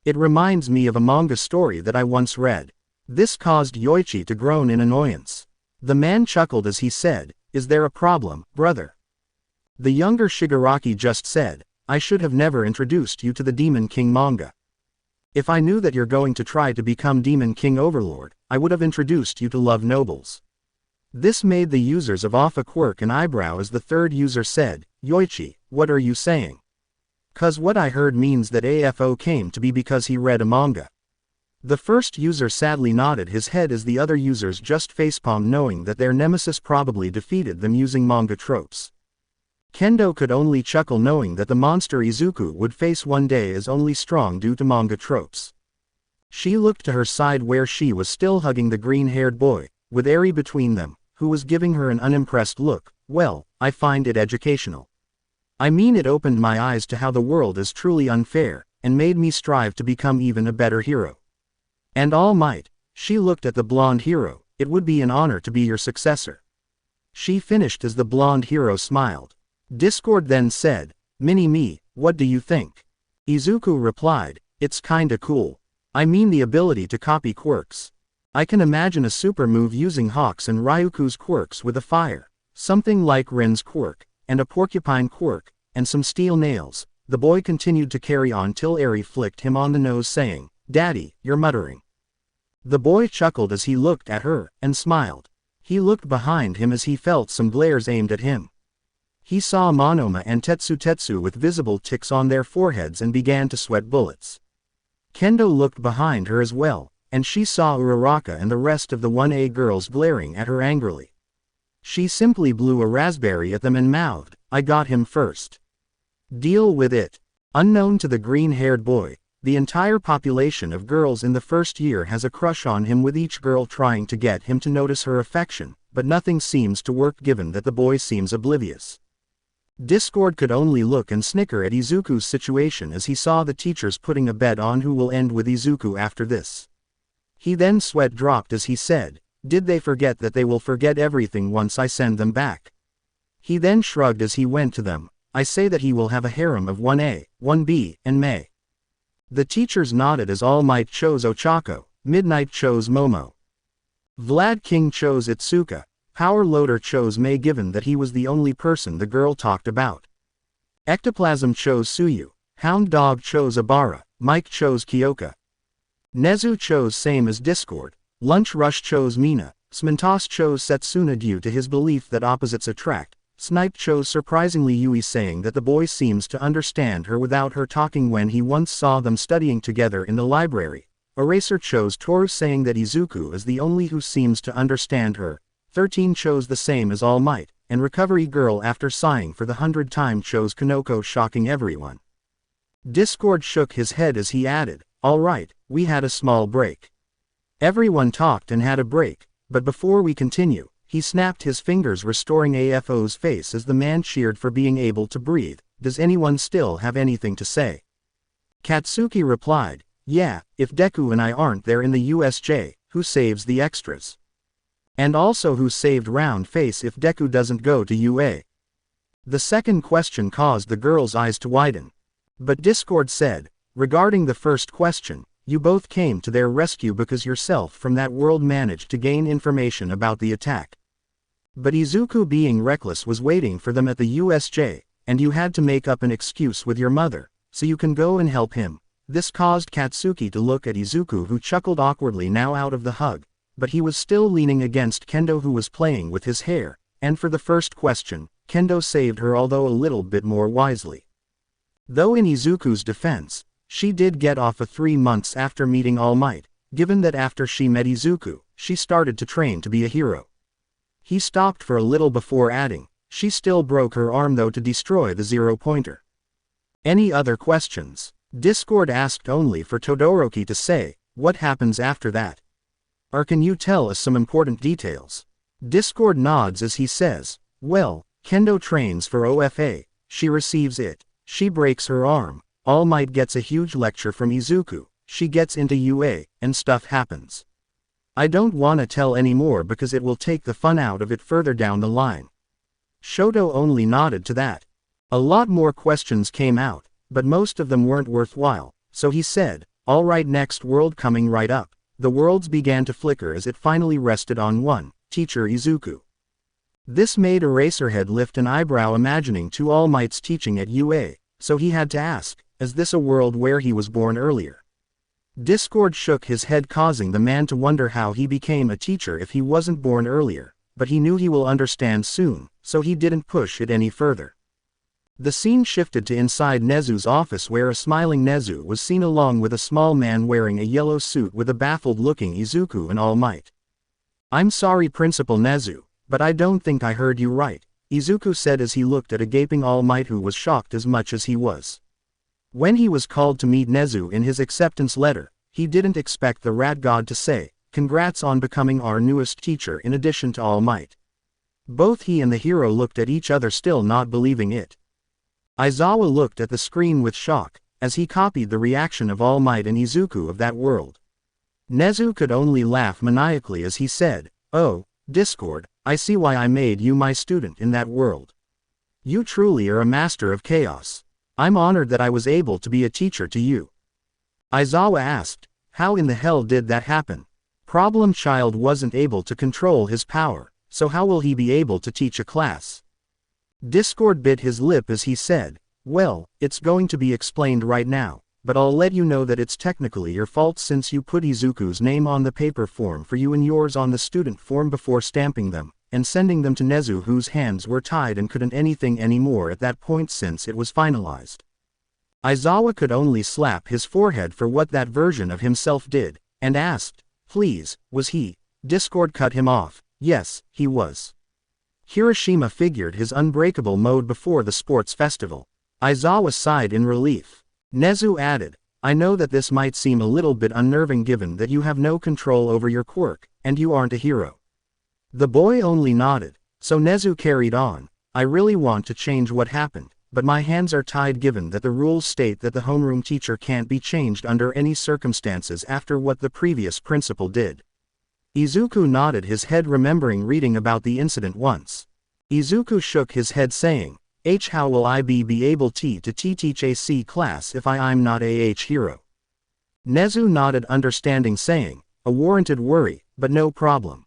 It reminds me of a manga story that I once read." This caused Yoichi to groan in annoyance. The man chuckled as he said, "Is there a problem, brother?" The younger Shigaraki just said, "I should have never introduced you to the Demon King manga. If I knew that you're going to try to become Demon King Overlord, I would have introduced you to Love Nobles." This made the users of off a quirk an eyebrow as the third user said, "Yoichi, what are you saying? 'Cause what I heard means that AFO came to be because he read a manga." The first user sadly nodded his head as the other users just facepalmed, knowing that their nemesis probably defeated them using manga tropes. Kendo could only chuckle, knowing that the monster Izuku would face one day is only strong due to manga tropes. She looked to her side where she was still hugging the green-haired boy, with Eri between them, who was giving her an unimpressed look. "Well, I find it educational. I mean, it opened my eyes to how the world is truly unfair, and made me strive to become even a better hero. And All Might," she looked at the blonde hero, "it would be an honor to be your successor." She finished as the blonde hero smiled. Discord then said, "Mini-me, what do you think?" Izuku replied, "It's kinda cool. I mean the ability to copy quirks. I can imagine a super move using Hawks and Ryuku's quirks with a fire, something like Rin's quirk, and a porcupine quirk, and some steel nails." The boy continued to carry on till Eri flicked him on the nose, saying, "Daddy, you're muttering." The boy chuckled as he looked at her, and smiled. He looked behind him as he felt some glares aimed at him. He saw Monoma and Tetsu with visible ticks on their foreheads and began to sweat bullets. Kendo looked behind her as well, and she saw Uraraka and the rest of the 1A girls glaring at her angrily. She simply blew a raspberry at them and mouthed, "I got him first. Deal with it." Unknown to the green-haired boy, the entire population of girls in the first year has a crush on him, with each girl trying to get him to notice her affection, but nothing seems to work given that the boy seems oblivious. Discord could only look and snicker at Izuku's situation as he saw the teachers putting a bet on who will end with Izuku after this. He then sweat dropped as he said, "Did they forget that they will forget everything once I send them back?" He then shrugged as he went to them, "I say that he will have a harem of 1A, 1B, and Mei." The teachers nodded as All Might chose Ochako, Midnight chose Momo. Vlad King chose Itsuka, Power Loader chose Mei given that he was the only person the girl talked about. Ectoplasm chose Suyu, Hound Dog chose Abara, Mike chose Kyoka. Nezu chose same as Discord, Lunch Rush chose Mina, Smintos chose Setsuna due to his belief that opposites attract, Snipe chose surprisingly Yui saying that the boy seems to understand her without her talking when he once saw them studying together in the library. Eraser chose Toru saying that Izuku is the only who seems to understand her. 13 chose the same as All Might, and Recovery Girl after sighing for the 100th time chose Kanoko, shocking everyone. Discord shook his head as he added, "All right, we had a small break." Everyone talked and had a break, but before we continue, he snapped his fingers restoring AFO's face as the man cheered for being able to breathe. "Does anyone still have anything to say?" Katsuki replied, "Yeah, if Deku and I aren't there in the USJ, who saves the extras? And also who saved Round Face if Deku doesn't go to UA?" The second question caused the girls' eyes to widen. But Discord said, "Regarding the first question, you both came to their rescue because yourself from that world managed to gain information about the attack. But Izuku being reckless was waiting for them at the USJ, and you had to make up an excuse with your mother, so you can go and help him." This caused Katsuki to look at Izuku, who chuckled awkwardly now out of the hug, but he was still leaning against Kendo who was playing with his hair, and for the first question, Kendo saved her although a little bit more wisely. Though in Izuku's defense, she did get off 3 months after meeting All Might, given that after she met Izuku, she started to train to be a hero. He stopped for a little before adding, "She still broke her arm though to destroy the 0-pointer. Any other questions?" Discord asked only for Todoroki to say, "What happens after that? Or can you tell us some important details?" Discord nods as he says, "Well, Kendo trains for OFA, she receives it, she breaks her arm, All Might gets a huge lecture from Izuku, she gets into UA, and stuff happens. I don't wanna tell any more because it will take the fun out of it further down the line." Shoto only nodded to that. A lot more questions came out, but most of them weren't worthwhile, so he said, "All right, next world coming right up." The worlds began to flicker as it finally rested on one, Teacher Izuku. This made Eraserhead lift an eyebrow imagining 2 All Mights teaching at UA, so he had to ask, is this a world where he was born earlier? Discord shook his head causing the man to wonder how he became a teacher if he wasn't born earlier, but he knew he will understand soon, so he didn't push it any further. The scene shifted to inside Nezu's office where a smiling Nezu was seen along with a small man wearing a yellow suit with a baffled-looking Izuku and All Might. "I'm sorry Principal Nezu, but I don't think I heard you right," Izuku said as he looked at a gaping All Might who was shocked as much as he was. When he was called to meet Nezu in his acceptance letter, he didn't expect the rat god to say, "Congrats on becoming our newest teacher," in addition to All Might. Both he and the hero looked at each other still not believing it. Aizawa looked at the screen with shock, as he copied the reaction of All Might and Izuku of that world. Nezu could only laugh maniacally as he said, "Oh, Discord, I see why I made you my student in that world. You truly are a master of chaos. I'm honored that I was able to be a teacher to you." Aizawa asked, "How in the hell did that happen? Problem Child wasn't able to control his power, so how will he be able to teach a class?" Discord bit his lip as he said, "Well, it's going to be explained right now, but I'll let you know that it's technically your fault since you put Izuku's name on the paper form for you and yours on the student form before stamping them. and sending them to Nezu, whose hands were tied and couldn't anything anymore at that point since it was finalized. Aizawa could only slap his forehead for what that version of himself did, and asked, "Please, was he?" Discord cut him off. Yes, he was. Hiroshima figured his unbreakable mode before the sports festival. Aizawa sighed in relief. Nezu added, "I know that this might seem a little bit unnerving given that you have no control over your quirk, and you aren't a hero." The boy only nodded, so Nezu carried on, "I really want to change what happened, but my hands are tied given that the rules state that the homeroom teacher can't be changed under any circumstances after what the previous principal did." Izuku nodded his head, remembering reading about the incident once. Izuku shook his head saying, How will I be able to teach AC class if I'm not a hero?" Nezu nodded understanding saying, "A warranted worry, but no problem.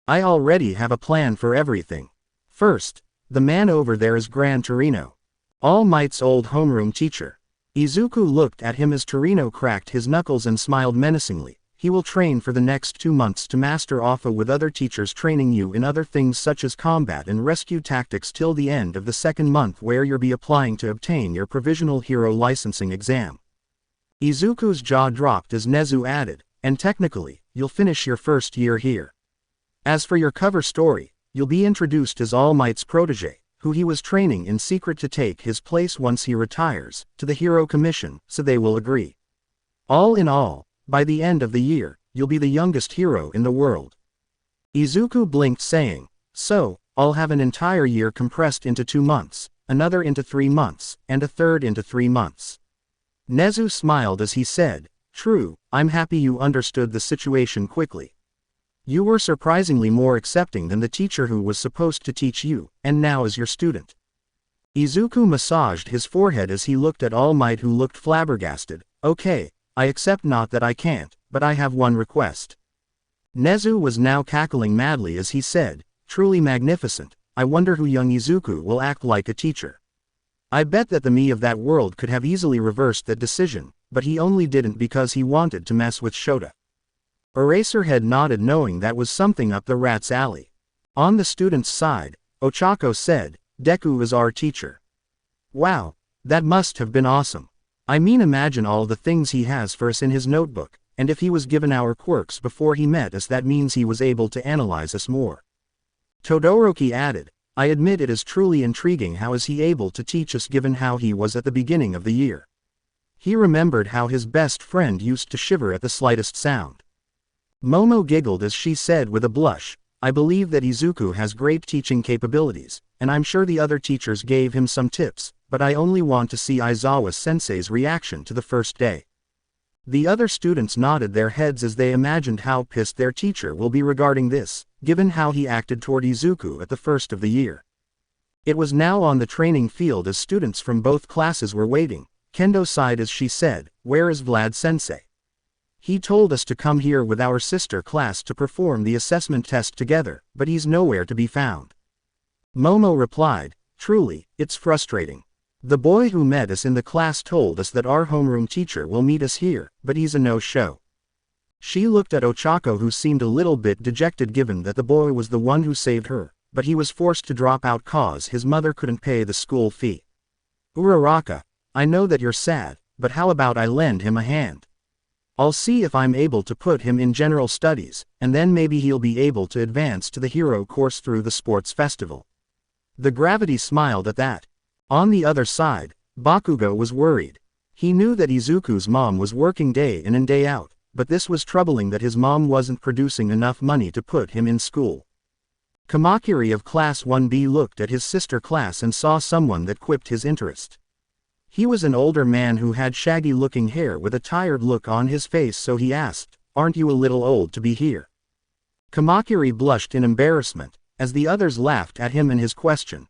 I already have a plan for everything. First, the man over there is Gran Torino, All Might's old homeroom teacher." Izuku looked at him as Torino cracked his knuckles and smiled menacingly. "He will train for the next 2 months to master Alpha with other teachers training you in other things such as combat and rescue tactics till the end of the 2nd month where you'll be applying to obtain your provisional hero licensing exam." Izuku's jaw dropped as Nezu added, "And technically, you'll finish your 1st year here. As for your cover story, you'll be introduced as All Might's protege, who he was training in secret to take his place once he retires, to the Hero Commission, so they will agree. All in all, by the end of the year, you'll be the youngest hero in the world." Izuku blinked saying, "So, I'll have an entire year compressed into 2 months, another into 3 months, and a third into 3 months." Nezu smiled as he said, "True, I'm happy you understood the situation quickly. You were surprisingly more accepting than the teacher who was supposed to teach you, and now is your student." Izuku massaged his forehead as he looked at All Might, who looked flabbergasted. "Okay, I accept, not that I can't, but I have one request." Nezu was now cackling madly as he said, "Truly magnificent, I wonder who young Izuku will act like a teacher. I bet that the me of that world could have easily reversed that decision, but he only didn't because he wanted to mess with Shota." Eraserhead nodded, knowing that was something up the rat's alley. On the student's side, Ochako said, "Deku is our teacher. Wow, that must have been awesome. I mean, imagine all the things he has for us in his notebook, and if he was given our quirks before he met us, that means he was able to analyze us more." Todoroki added, "I admit it is truly intriguing how is he able to teach us given how he was at the beginning of the year." He remembered how his best friend used to shiver at the slightest sound. Momo giggled as she said with a blush, "I believe that Izuku has great teaching capabilities, and I'm sure the other teachers gave him some tips, but I only want to see Aizawa-sensei's reaction to the first day." The other students nodded their heads as they imagined how pissed their teacher will be regarding this, given how he acted toward Izuku at the first of the year. It was now on the training field as students from both classes were waiting. Kendo sighed as she said, "Where is Vlad-sensei? He told us to come here with our sister class to perform the assessment test together, but he's nowhere to be found." Momo replied, "Truly, it's frustrating. The boy who met us in the class told us that our homeroom teacher will meet us here, but he's a no-show." She looked at Ochako, who seemed a little bit dejected given that the boy was the one who saved her, but he was forced to drop out cause his mother couldn't pay the school fee. "Uraraka, I know that you're sad, but how about I lend him a hand? I'll see if I'm able to put him in general studies, and then maybe he'll be able to advance to the hero course through the sports festival." The Gravity smiled at that. On the other side, Bakugo was worried. He knew that Izuku's mom was working day in and day out, but this was troubling that his mom wasn't producing enough money to put him in school. Kamakiri of Class 1B looked at his sister class and saw someone that quipped his interest. He was an older man who had shaggy-looking hair with a tired look on his face, so he asked, "Aren't you a little old to be here?" Kamakiri blushed in embarrassment, as the others laughed at him and his question.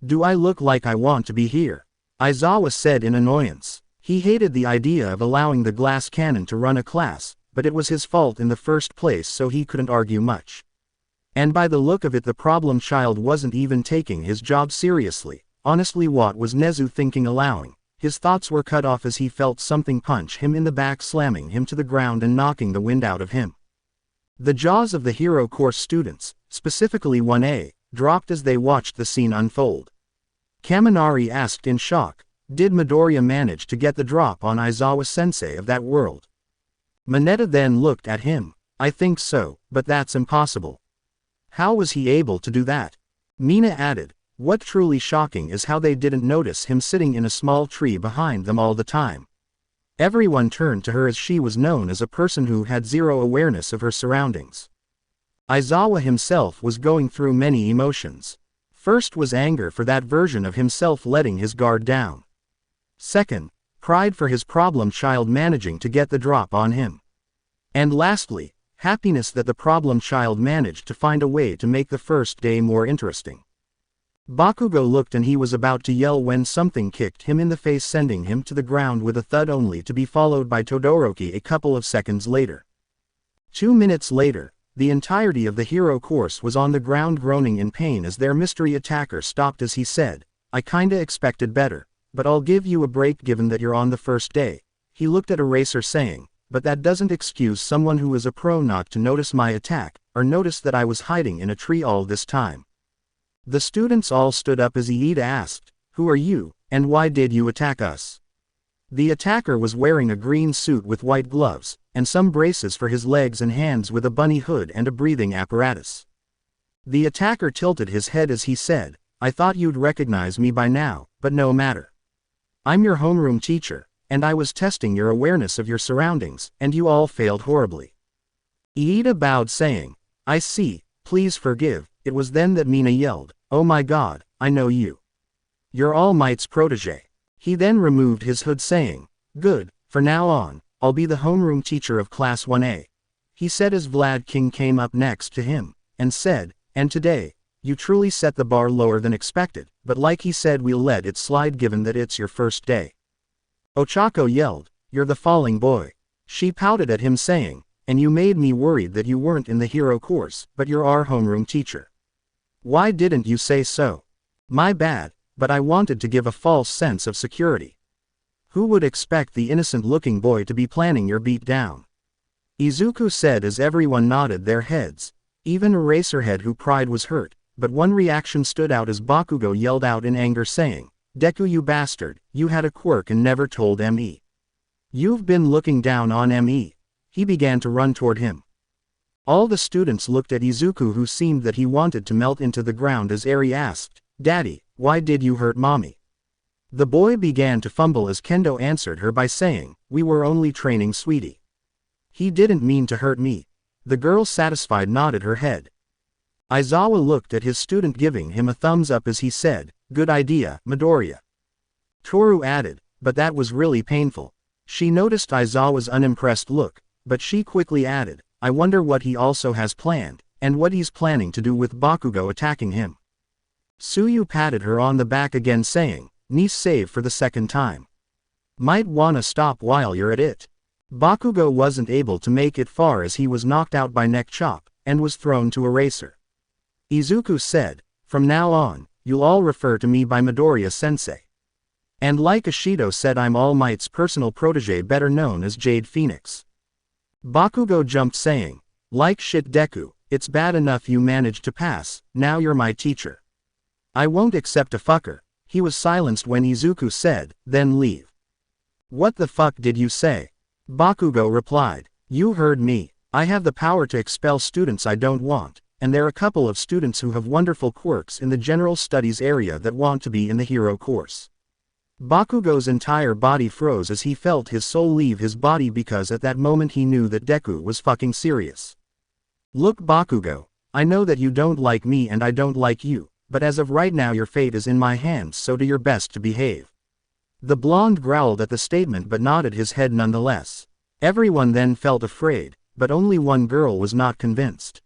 "Do I look like I want to be here?" Aizawa said in annoyance. He hated the idea of allowing the glass cannon to run a class, but it was his fault in the first place, so he couldn't argue much. And by the look of it, the problem child wasn't even taking his job seriously. Honestly, what was Nezu thinking allowing? His thoughts were cut off as he felt something punch him in the back, slamming him to the ground and knocking the wind out of him. The jaws of the hero course students, specifically 1A, dropped as they watched the scene unfold. Kaminari asked in shock, "Did Midoriya manage to get the drop on Aizawa-sensei of that world?" Mineta then looked at him. "I think so, but that's impossible. How was he able to do that?" Mina added, "What truly shocking is how they didn't notice him sitting in a small tree behind them all the time." Everyone turned to her as she was known as a person who had zero awareness of her surroundings. Aizawa himself was going through many emotions. First was anger for that version of himself letting his guard down. Second, pride for his problem child managing to get the drop on him. And lastly, happiness that the problem child managed to find a way to make the first day more interesting. Bakugo looked and he was about to yell when something kicked him in the face, sending him to the ground with a thud, only to be followed by Todoroki a couple of seconds later. 2 minutes later, the entirety of the hero course was on the ground groaning in pain as their mystery attacker stopped as he said, "I kinda expected better, but I'll give you a break given that you're on the first day." He looked at Eraser saying, "But that doesn't excuse someone who is a pro not to notice my attack, or notice that I was hiding in a tree all this time." The students all stood up as Iida asked, "Who are you, and why did you attack us?" The attacker was wearing a green suit with white gloves, and some braces for his legs and hands with a bunny hood and a breathing apparatus. The attacker tilted his head as he said, "I thought you'd recognize me by now, but no matter. I'm your homeroom teacher, and I was testing your awareness of your surroundings, and you all failed horribly." Iida bowed saying, "I see, please forgive." It was then that Mina yelled, "Oh my god, I know you. You're All Might's protege." He then removed his hood saying, "Good, for now on, I'll be the homeroom teacher of Class 1A. He said as Vlad King came up next to him, and said, "And today, you truly set the bar lower than expected, but like he said, we'll let it slide given that it's your first day." Ochako yelled, "You're the falling boy." She pouted at him saying, "And you made me worried that you weren't in the hero course, but you're our homeroom teacher. Why didn't you say so?" "My bad, but I wanted to give a false sense of security. Who would expect the innocent-looking boy to be planning your beatdown?" Izuku said as everyone nodded their heads, even Eraserhead, who pride was hurt, but one reaction stood out as Bakugo yelled out in anger saying, "Deku, you bastard, you had a quirk and never told ME. You've been looking down on ME." He began to run toward him. All the students looked at Izuku, who seemed that he wanted to melt into the ground as Eri asked, "Daddy, why did you hurt mommy?" The boy began to fumble as Kendo answered her by saying, "We were only training, sweetie. He didn't mean to hurt me." The girl satisfied nodded her head. Aizawa looked at his student giving him a thumbs up as he said, "Good idea, Midoriya." Toru added, "But that was really painful." She noticed Aizawa's unimpressed look, but she quickly added, "I wonder what he also has planned, and what he's planning to do with Bakugo attacking him." Tsuyu patted her on the back again saying, "Nice save for the second time. Might wanna stop while you're at it." Bakugo wasn't able to make it far as he was knocked out by Neck Chop, and was thrown to Eraser. Izuku said, "From now on, you'll all refer to me by Midoriya-sensei. And like Ashido said, I'm All Might's personal protege, better known as Jade Phoenix." Bakugo jumped saying, "Like shit, Deku, it's bad enough you managed to pass, now you're my teacher. I won't accept a fucker." He was silenced when Izuku said, "Then leave." "What the fuck did you say?" Bakugo replied, "You heard me. I have the power to expel students I don't want, and there are a couple of students who have wonderful quirks in the general studies area that want to be in the hero course." Bakugo's entire body froze as he felt his soul leave his body, because at that moment he knew that Deku was fucking serious. "Look, Bakugo, I know that you don't like me and I don't like you, but as of right now your fate is in my hands, so do your best to behave." The blonde growled at the statement but nodded his head nonetheless. Everyone then felt afraid, but only one girl was not convinced.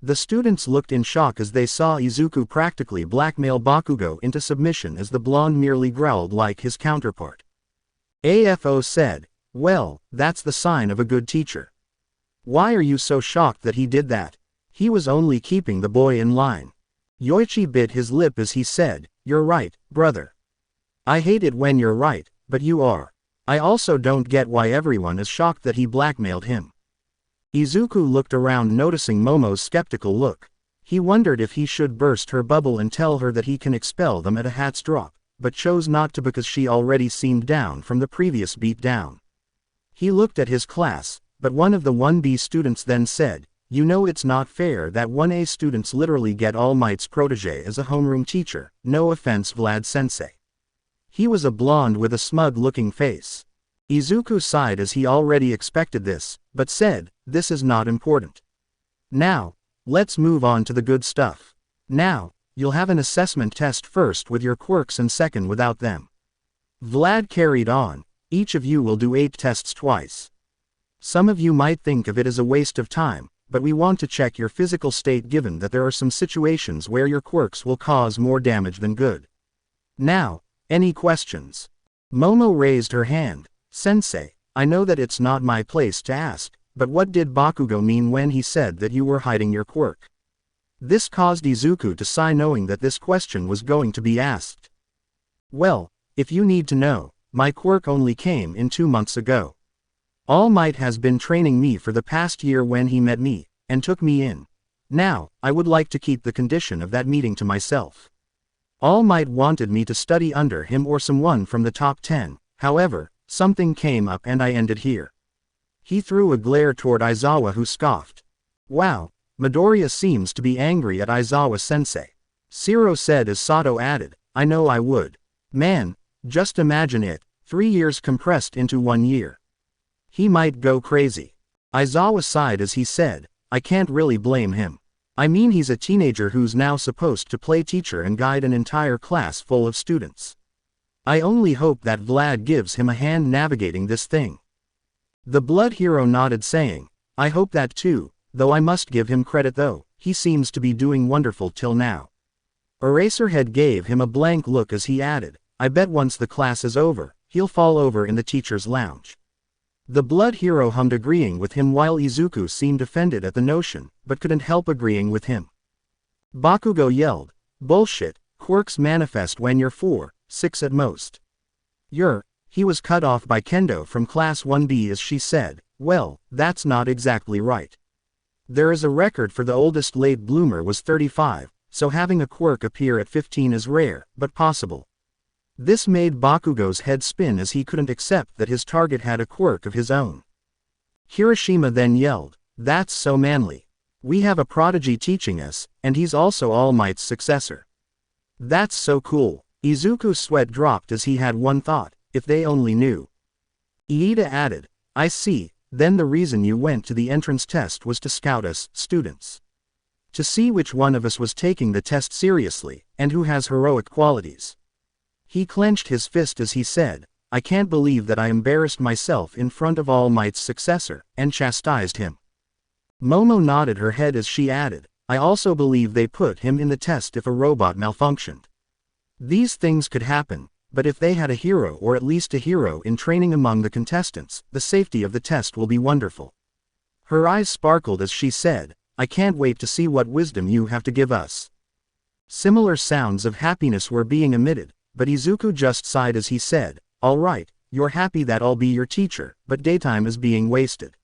The students looked in shock as they saw Izuku practically blackmail Bakugo into submission, as the blonde merely growled like his counterpart. AFO said, "Well, that's the sign of a good teacher. Why are you so shocked that he did that? He was only keeping the boy in line." Yoichi bit his lip as he said, "You're right, brother. I hate it when you're right, but you are. I also don't get why everyone is shocked that he blackmailed him." Izuku looked around, noticing Momo's skeptical look. He wondered if he should burst her bubble and tell her that he can expel them at a hat's drop, but chose not to because she already seemed down from the previous beat down. He looked at his class, but one of the 1B students then said, "You know it's not fair that 1A students literally get All Might's protege as a homeroom teacher, no offense Vlad-sensei." He was a blonde with a smug-looking face. Izuku sighed as he already expected this, but said, "This is not important. Now, let's move on to the good stuff. Now, you'll have an assessment test first with your quirks and second without them." Vlad carried on, "Each of you will do 8 tests twice. Some of you might think of it as a waste of time, but we want to check your physical state given that there are some situations where your quirks will cause more damage than good. Now, any questions?" Momo raised her hand. "Sensei, I know that it's not my place to ask, but what did Bakugo mean when he said that you were hiding your quirk?" This caused Izuku to sigh knowing that this question was going to be asked. "Well, if you need to know, my quirk only came in 2 months ago. All Might has been training me for the past year when he met me, and took me in. Now, I would like to keep the condition of that meeting to myself. All Might wanted me to study under him or someone from the top 10, however, something came up and I ended here." He threw a glare toward Aizawa who scoffed. "Wow, Midoriya seems to be angry at Aizawa-sensei." Shiro said as Sato added, "I know I would. Man, just imagine it, 3 years compressed into 1 year. He might go crazy." Aizawa sighed as he said, "I can't really blame him. I mean he's a teenager who's now supposed to play teacher and guide an entire class full of students. I only hope that Vlad gives him a hand navigating this thing." The Blood Hero nodded saying, "I hope that too, though I must give him credit though, he seems to be doing wonderful till now." Eraserhead gave him a blank look as he added, "I bet once the class is over, he'll fall over in the teacher's lounge." The Blood Hero hummed agreeing with him while Izuku seemed offended at the notion, but couldn't help agreeing with him. Bakugo yelled, "Bullshit, quirks manifest when you're 4, 6 at most." He was cut off by Kendo from Class 1B as she said, "Well, that's not exactly right. There is a record for the oldest late bloomer was 35, so having a quirk appear at 15 is rare, but possible." This made Bakugo's head spin as he couldn't accept that his target had a quirk of his own. Hiroshima then yelled, "That's so manly. We have a prodigy teaching us, and he's also All Might's successor. That's so cool." Izuku's sweat dropped as he had one thought, if they only knew. Iida added, "I see, then the reason you went to the entrance test was to scout us, students. To see which one of us was taking the test seriously, and who has heroic qualities." He clenched his fist as he said, "I can't believe that I embarrassed myself in front of All Might's successor, and chastised him." Momo nodded her head as she added, "I also believe they put him in the test if a robot malfunctioned. These things could happen, but if they had a hero or at least a hero in training among the contestants, the safety of the test will be wonderful." Her eyes sparkled as she said, "I can't wait to see what wisdom you have to give us." Similar sounds of happiness were being emitted, but Izuku just sighed as he said, "All right, you're happy that I'll be your teacher, but daytime is being wasted."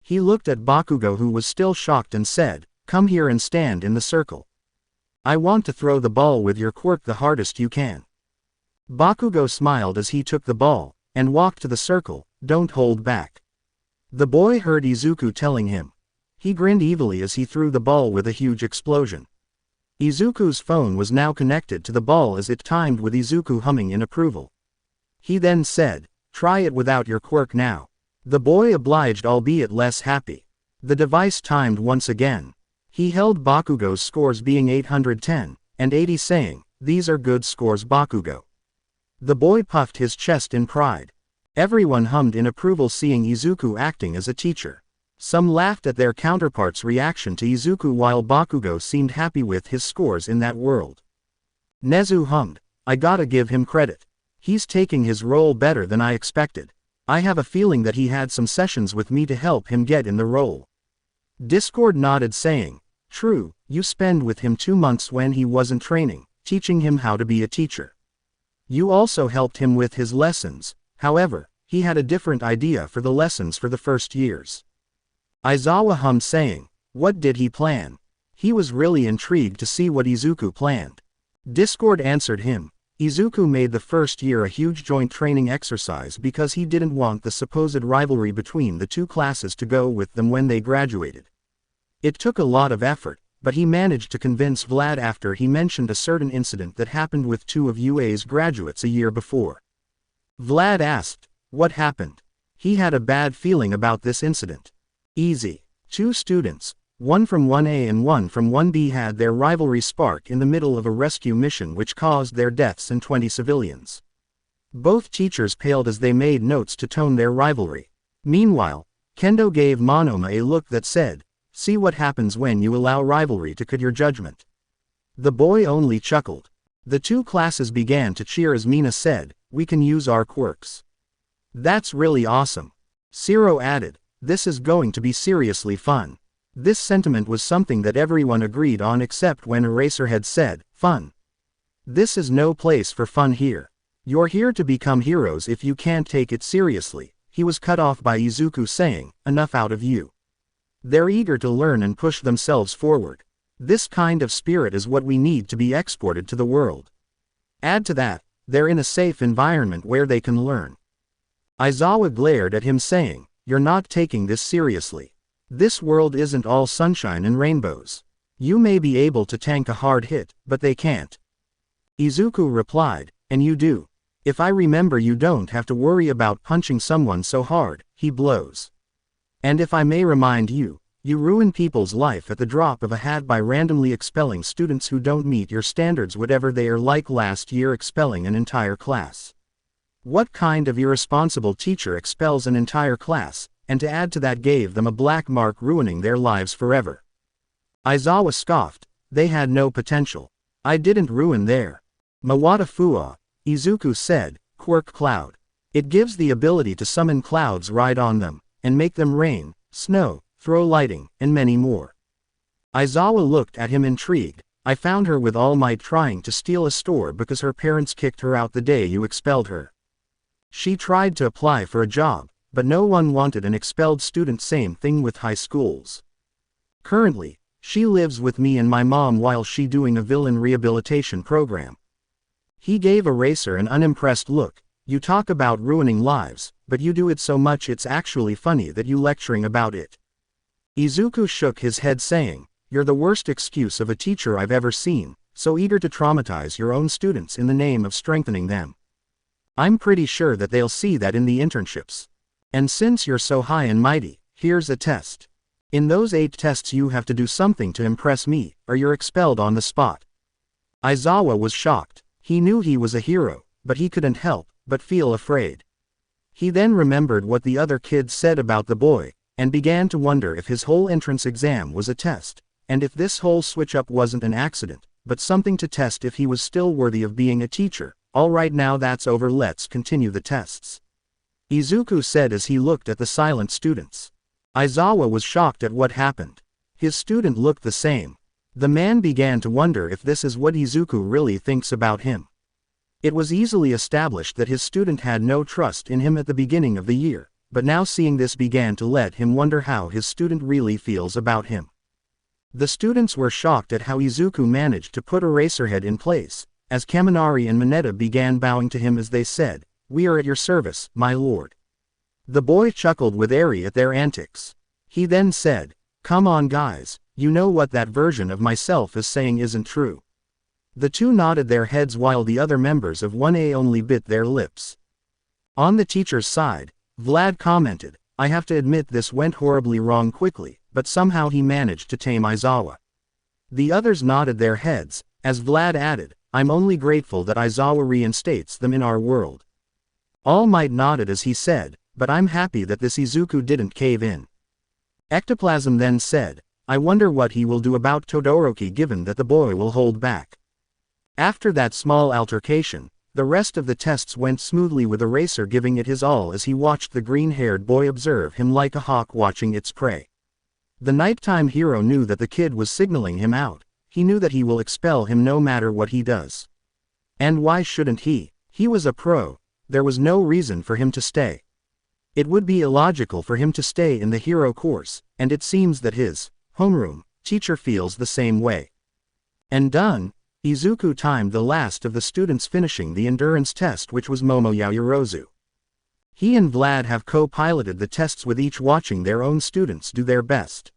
He looked at Bakugo who was still shocked and said, "Come here and stand in the circle. I want to throw the ball with your quirk the hardest you can." Bakugo smiled as he took the ball, and walked to the circle, "Don't hold back." The boy heard Izuku telling him. He grinned evilly as he threw the ball with a huge explosion. Izuku's phone was now connected to the ball as it timed with Izuku humming in approval. He then said, "Try it without your quirk now." The boy obliged albeit less happy. The device timed once again. He held Bakugo's scores being 810, and 80 saying, "These are good scores Bakugo." The boy puffed his chest in pride. Everyone hummed in approval seeing Izuku acting as a teacher. Some laughed at their counterparts' reaction to Izuku while Bakugo seemed happy with his scores in that world. Nezu hummed, "I gotta give him credit. He's taking his role better than I expected. I have a feeling that he had some sessions with me to help him get in the role." Discord nodded saying, "True, you spend with him 2 months when he wasn't training, teaching him how to be a teacher. You also helped him with his lessons, however, he had a different idea for the lessons for the first years." Aizawa hummed saying, "What did he plan?" He was really intrigued to see what Izuku planned. Discord answered him. Izuku made the first year a huge joint training exercise because he didn't want the supposed rivalry between the two classes to go with them when they graduated. It took a lot of effort, but he managed to convince Vlad after he mentioned a certain incident that happened with two of UA's graduates a year before. Vlad asked, "What happened?" He had a bad feeling about this incident. Easy. Two students, one from 1A and one from 1B, had their rivalry spark in the middle of a rescue mission which caused their deaths and 20 civilians. Both teachers paled as they made notes to tone their rivalry. Meanwhile, Kendo gave Monoma a look that said, "See what happens when you allow rivalry to cut your judgment." The boy only chuckled. The two classes began to cheer as Mina said, "We can use our quirks." "That's really awesome." Zero added, "This is going to be seriously fun." This sentiment was something that everyone agreed on except when Eraserhead said, "Fun. This is no place for fun here. You're here to become heroes. If you can't take it seriously." He was cut off by Izuku saying, "Enough out of you." They're eager to learn and push themselves forward. This kind of spirit is what we need to be exported to the world. Add to that, they're in a safe environment where they can learn. Aizawa glared at him saying, "You're not taking this seriously. This world isn't all sunshine and rainbows. You may be able to tank a hard hit, but they can't." Izuku replied, "And you do. If I remember, you don't have to worry about punching someone so hard, he blows. And if I may remind you, you ruin people's life at the drop of a hat by randomly expelling students who don't meet your standards, whatever they are, like last year expelling an entire class. What kind of irresponsible teacher expels an entire class, and to add to that gave them a black mark, ruining their lives forever?" Aizawa scoffed, "They had no potential. I didn't ruin their Mawata Fua," Izuku said, "Quirk Cloud. It gives the ability to summon clouds right on them, and make them rain, snow, throw lighting, and many more." Aizawa looked at him intrigued. "I found her with All Might trying to steal a store because her parents kicked her out the day you expelled her. She tried to apply for a job, but no one wanted an expelled student. Same thing with high schools. Currently, she lives with me and my mom while she doing a villain rehabilitation program." He gave Eraser an unimpressed look. "You talk about ruining lives, but you do it so much it's actually funny that you lecturing about it." Izuku shook his head saying, "You're the worst excuse of a teacher I've ever seen, so eager to traumatize your own students in the name of strengthening them. I'm pretty sure that they'll see that in the internships. And since you're so high and mighty, here's a test. In those 8 tests you have to do something to impress me, or you're expelled on the spot." Aizawa was shocked. He knew he was a hero, but he couldn't help but feel afraid. He then remembered what the other kids said about the boy, and began to wonder if his whole entrance exam was a test, and if this whole switch-up wasn't an accident, but something to test if he was still worthy of being a teacher. "All right, now that's over, let's continue the tests," Izuku said as he looked at the silent students. Aizawa was shocked at what happened. His student looked the same. The man began to wonder if this is what Izuku really thinks about him. It was easily established that his student had no trust in him at the beginning of the year, but now seeing this began to let him wonder how his student really feels about him. The students were shocked at how Izuku managed to put Eraserhead in place, as Kaminari and Mineta began bowing to him as they said, "We are at your service, my lord." The boy chuckled with Eri at their antics. He then said, "Come on guys, you know what that version of myself is saying isn't true." The two nodded their heads while the other members of 1A only bit their lips. On the teacher's side, Vlad commented, "I have to admit this went horribly wrong quickly, but somehow he managed to tame Aizawa." The others nodded their heads, as Vlad added, "I'm only grateful that Aizawa reinstates them in our world." All Might nodded as he said, "But I'm happy that this Izuku didn't cave in." Ectoplasm then said, "I wonder what he will do about Todoroki given that the boy will hold back." After that small altercation, the rest of the tests went smoothly with Eraser giving it his all as he watched the green-haired boy observe him like a hawk watching its prey. The nighttime hero knew that the kid was signaling him out. He knew that he will expel him no matter what he does. And why shouldn't he? He was a pro. There was no reason for him to stay. It would be illogical for him to stay in the hero course, and it seems that his homeroom teacher feels the same way. And done, Izuku timed the last of the students finishing the endurance test, which was Momo Yaoyorozu. He and Vlad have co-piloted the tests with each watching their own students do their best.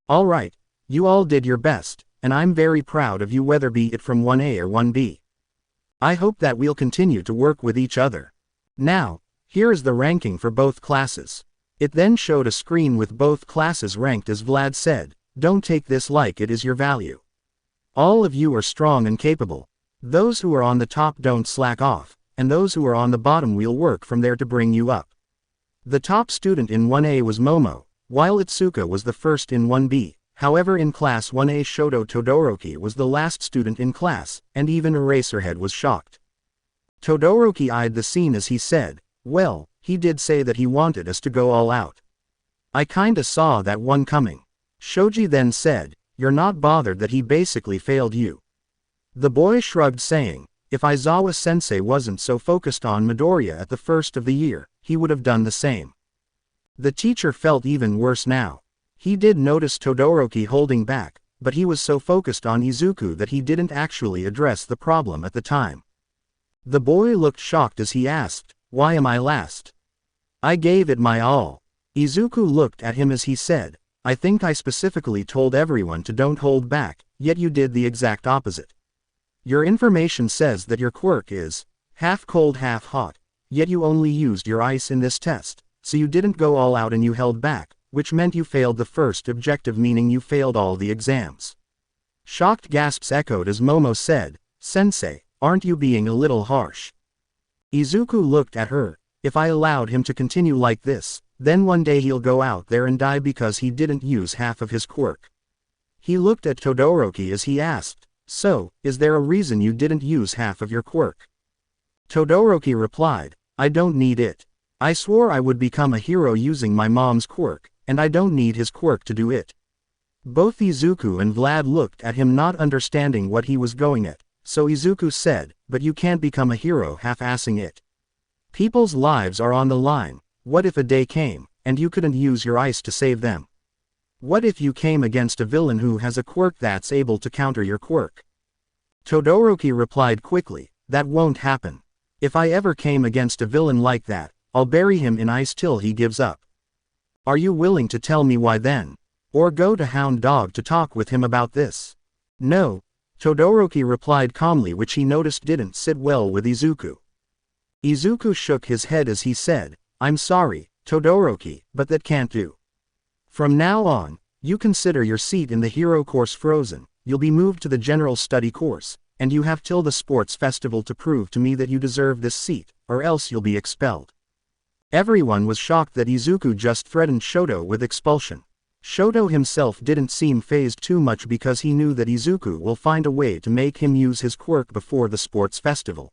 Alright, you all did your best, and I'm very proud of you, whether be it from 1A or 1B. I hope that we'll continue to work with each other. Now, here is the ranking for both classes. It then showed a screen with both classes ranked as Vlad said, "Don't take this like it is your value. All of you are strong and capable. Those who are on the top don't slack off, and those who are on the bottom will work from there to bring you up." The top student in 1A was Momo, while Itsuka was the first in 1B. However, in Class 1A, Shoto Todoroki was the last student in class, and even Eraserhead was shocked. Todoroki eyed the scene as he said, "Well, he did say that he wanted us to go all out. I kinda saw that one coming." Shoji then said, "You're not bothered that he basically failed you?" The boy shrugged, saying, "If Aizawa-sensei wasn't so focused on Midoriya at the first of the year, he would have done the same." The teacher felt even worse now. He did notice Todoroki holding back, but he was so focused on Izuku that he didn't actually address the problem at the time. The boy looked shocked as he asked, "Why am I last? I gave it my all." Izuku looked at him as he said, "I think I specifically told everyone to don't hold back, yet you did the exact opposite. Your information says that your quirk is half cold half hot, yet you only used your ice in this test, so you didn't go all out and you held back, which meant you failed the first objective, meaning you failed all the exams." Shocked gasps echoed as Momo said, "Sensei, aren't you being a little harsh?" Izuku looked at her. "If I allowed him to continue like this, then one day he'll go out there and die because he didn't use half of his quirk." He looked at Todoroki as he asked, "So, is there a reason you didn't use half of your quirk?" Todoroki replied, "I don't need it. I swore I would become a hero using my mom's quirk, and I don't need his quirk to do it." Both Izuku and Vlad looked at him, not understanding what he was going at, so Izuku said, "But you can't become a hero half-assing it. People's lives are on the line. What if a day came, and you couldn't use your ice to save them? What if you came against a villain who has a quirk that's able to counter your quirk?" Todoroki replied quickly, "That won't happen. If I ever came against a villain like that, I'll bury him in ice till he gives up." "Are you willing to tell me why then? Or go to Hound Dog to talk with him about this?" "No," Todoroki replied calmly, which he noticed didn't sit well with Izuku. Izuku shook his head as he said, "I'm sorry, Todoroki, but that can't do. From now on, you consider your seat in the hero course frozen. You'll be moved to the general study course, and you have till the sports festival to prove to me that you deserve this seat, or else you'll be expelled." Everyone was shocked that Izuku just threatened Shoto with expulsion. Shoto himself didn't seem fazed too much because he knew that Izuku will find a way to make him use his quirk before the sports festival.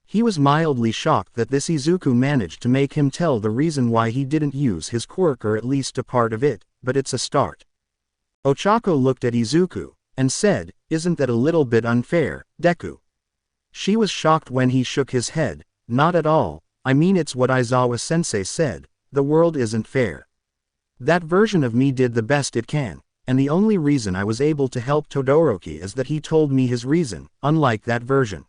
He was mildly shocked that this Izuku managed to make him tell the reason why he didn't use his quirk, or at least a part of it, but it's a start. Ochako looked at Izuku, and said, "Isn't that a little bit unfair, Deku?" She was shocked when he shook his head, "Not at all, I mean it's what Aizawa-sensei said, the world isn't fair. That version of me did the best it can, and the only reason I was able to help Todoroki is that he told me his reason, unlike that version."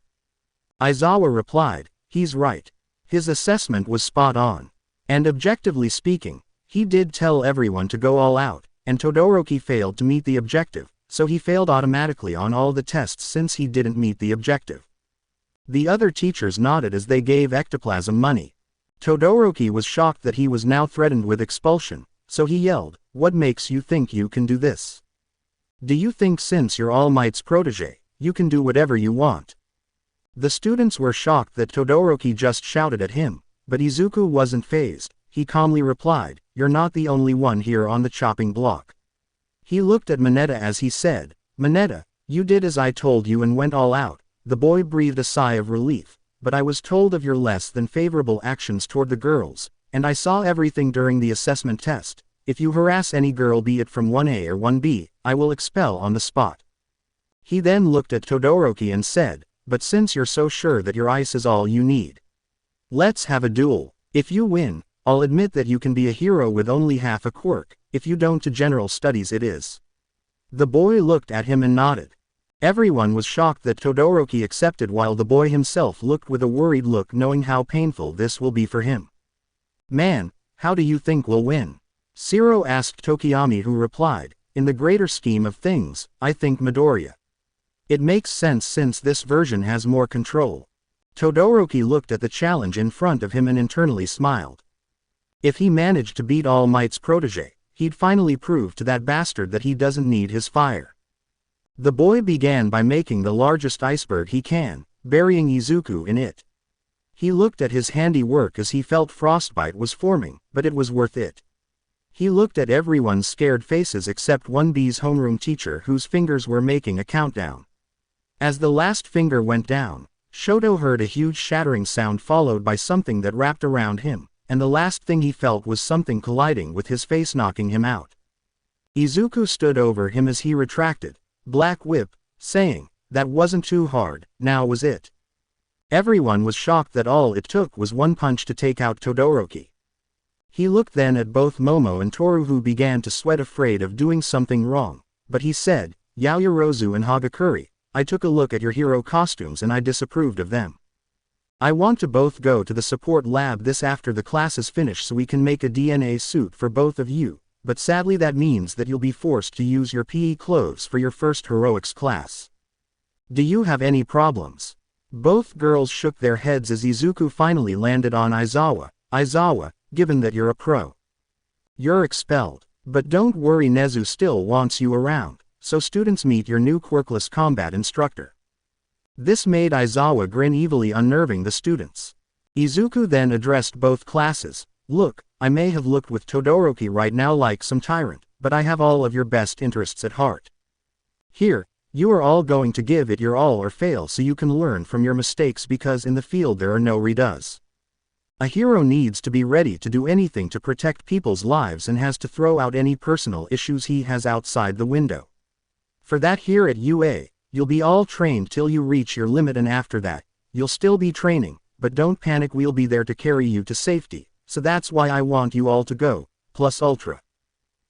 Aizawa replied, "He's right. His assessment was spot on. And objectively speaking, he did tell everyone to go all out, and Todoroki failed to meet the objective, so he failed automatically on all the tests since he didn't meet the objective." The other teachers nodded as they gave ectoplasm money. Todoroki was shocked that he was now threatened with expulsion, so he yelled, "What makes you think you can do this? Do you think since you're All Might's protege, you can do whatever you want?" The students were shocked that Todoroki just shouted at him, but Izuku wasn't fazed. He calmly replied, "You're not the only one here on the chopping block." He looked at Mineta as he said, "Mineta, you did as I told you and went all out." The boy breathed a sigh of relief, "But I was told of your less than favorable actions toward the girls, and I saw everything during the assessment test. If you harass any girl, be it from 1A or 1B, I will expel on the spot." He then looked at Todoroki and said, "But since you're so sure that your ice is all you need, let's have a duel. If you win, I'll admit that you can be a hero with only half a quirk. If you don't, to general studies it is." The boy looked at him and nodded. Everyone was shocked that Todoroki accepted while the boy himself looked with a worried look knowing how painful this will be for him. Man, how do you think we'll win? Shiro asked Tokiyami, who replied, in the greater scheme of things, I think Midoriya. It makes sense since this version has more control. Todoroki looked at the challenge in front of him and internally smiled. If he managed to beat All Might's protege, he'd finally prove to that bastard that he doesn't need his fire. The boy began by making the largest iceberg he can, burying Izuku in it. He looked at his handiwork as he felt frostbite was forming, but it was worth it. He looked at everyone's scared faces except 1B's homeroom teacher, whose fingers were making a countdown. As the last finger went down, Shoto heard a huge shattering sound followed by something that wrapped around him, and the last thing he felt was something colliding with his face, knocking him out. Izuku stood over him as he retracted, Black Whip, saying, that wasn't too hard, now was it. Everyone was shocked that all it took was one punch to take out Todoroki. He looked then at both Momo and Toru, who began to sweat, afraid of doing something wrong, but he said, Yaoyorozu and Hagakure, I took a look at your hero costumes and I disapproved of them. I want to both go to the support lab this after the class is finished so we can make a DNA suit for both of you, but sadly that means that you'll be forced to use your PE clothes for your first heroics class. Do you have any problems? Both girls shook their heads as Izuku finally landed on Aizawa. Aizawa, given that you're a pro, you're expelled. But don't worry, Nezu still wants you around, so students meet your new quirkless combat instructor. This made Aizawa grin evilly, unnerving the students. Izuku then addressed both classes. Look, I may have looked with Todoroki right now like some tyrant, but I have all of your best interests at heart. Here, you are all going to give it your all or fail so you can learn from your mistakes, because in the field there are no redos. A hero needs to be ready to do anything to protect people's lives and has to throw out any personal issues he has outside the window. For that, here at UA, you'll be all trained till you reach your limit, and after that, you'll still be training, but don't panic, we'll be there to carry you to safety. So that's why I want you all to go, plus Ultra.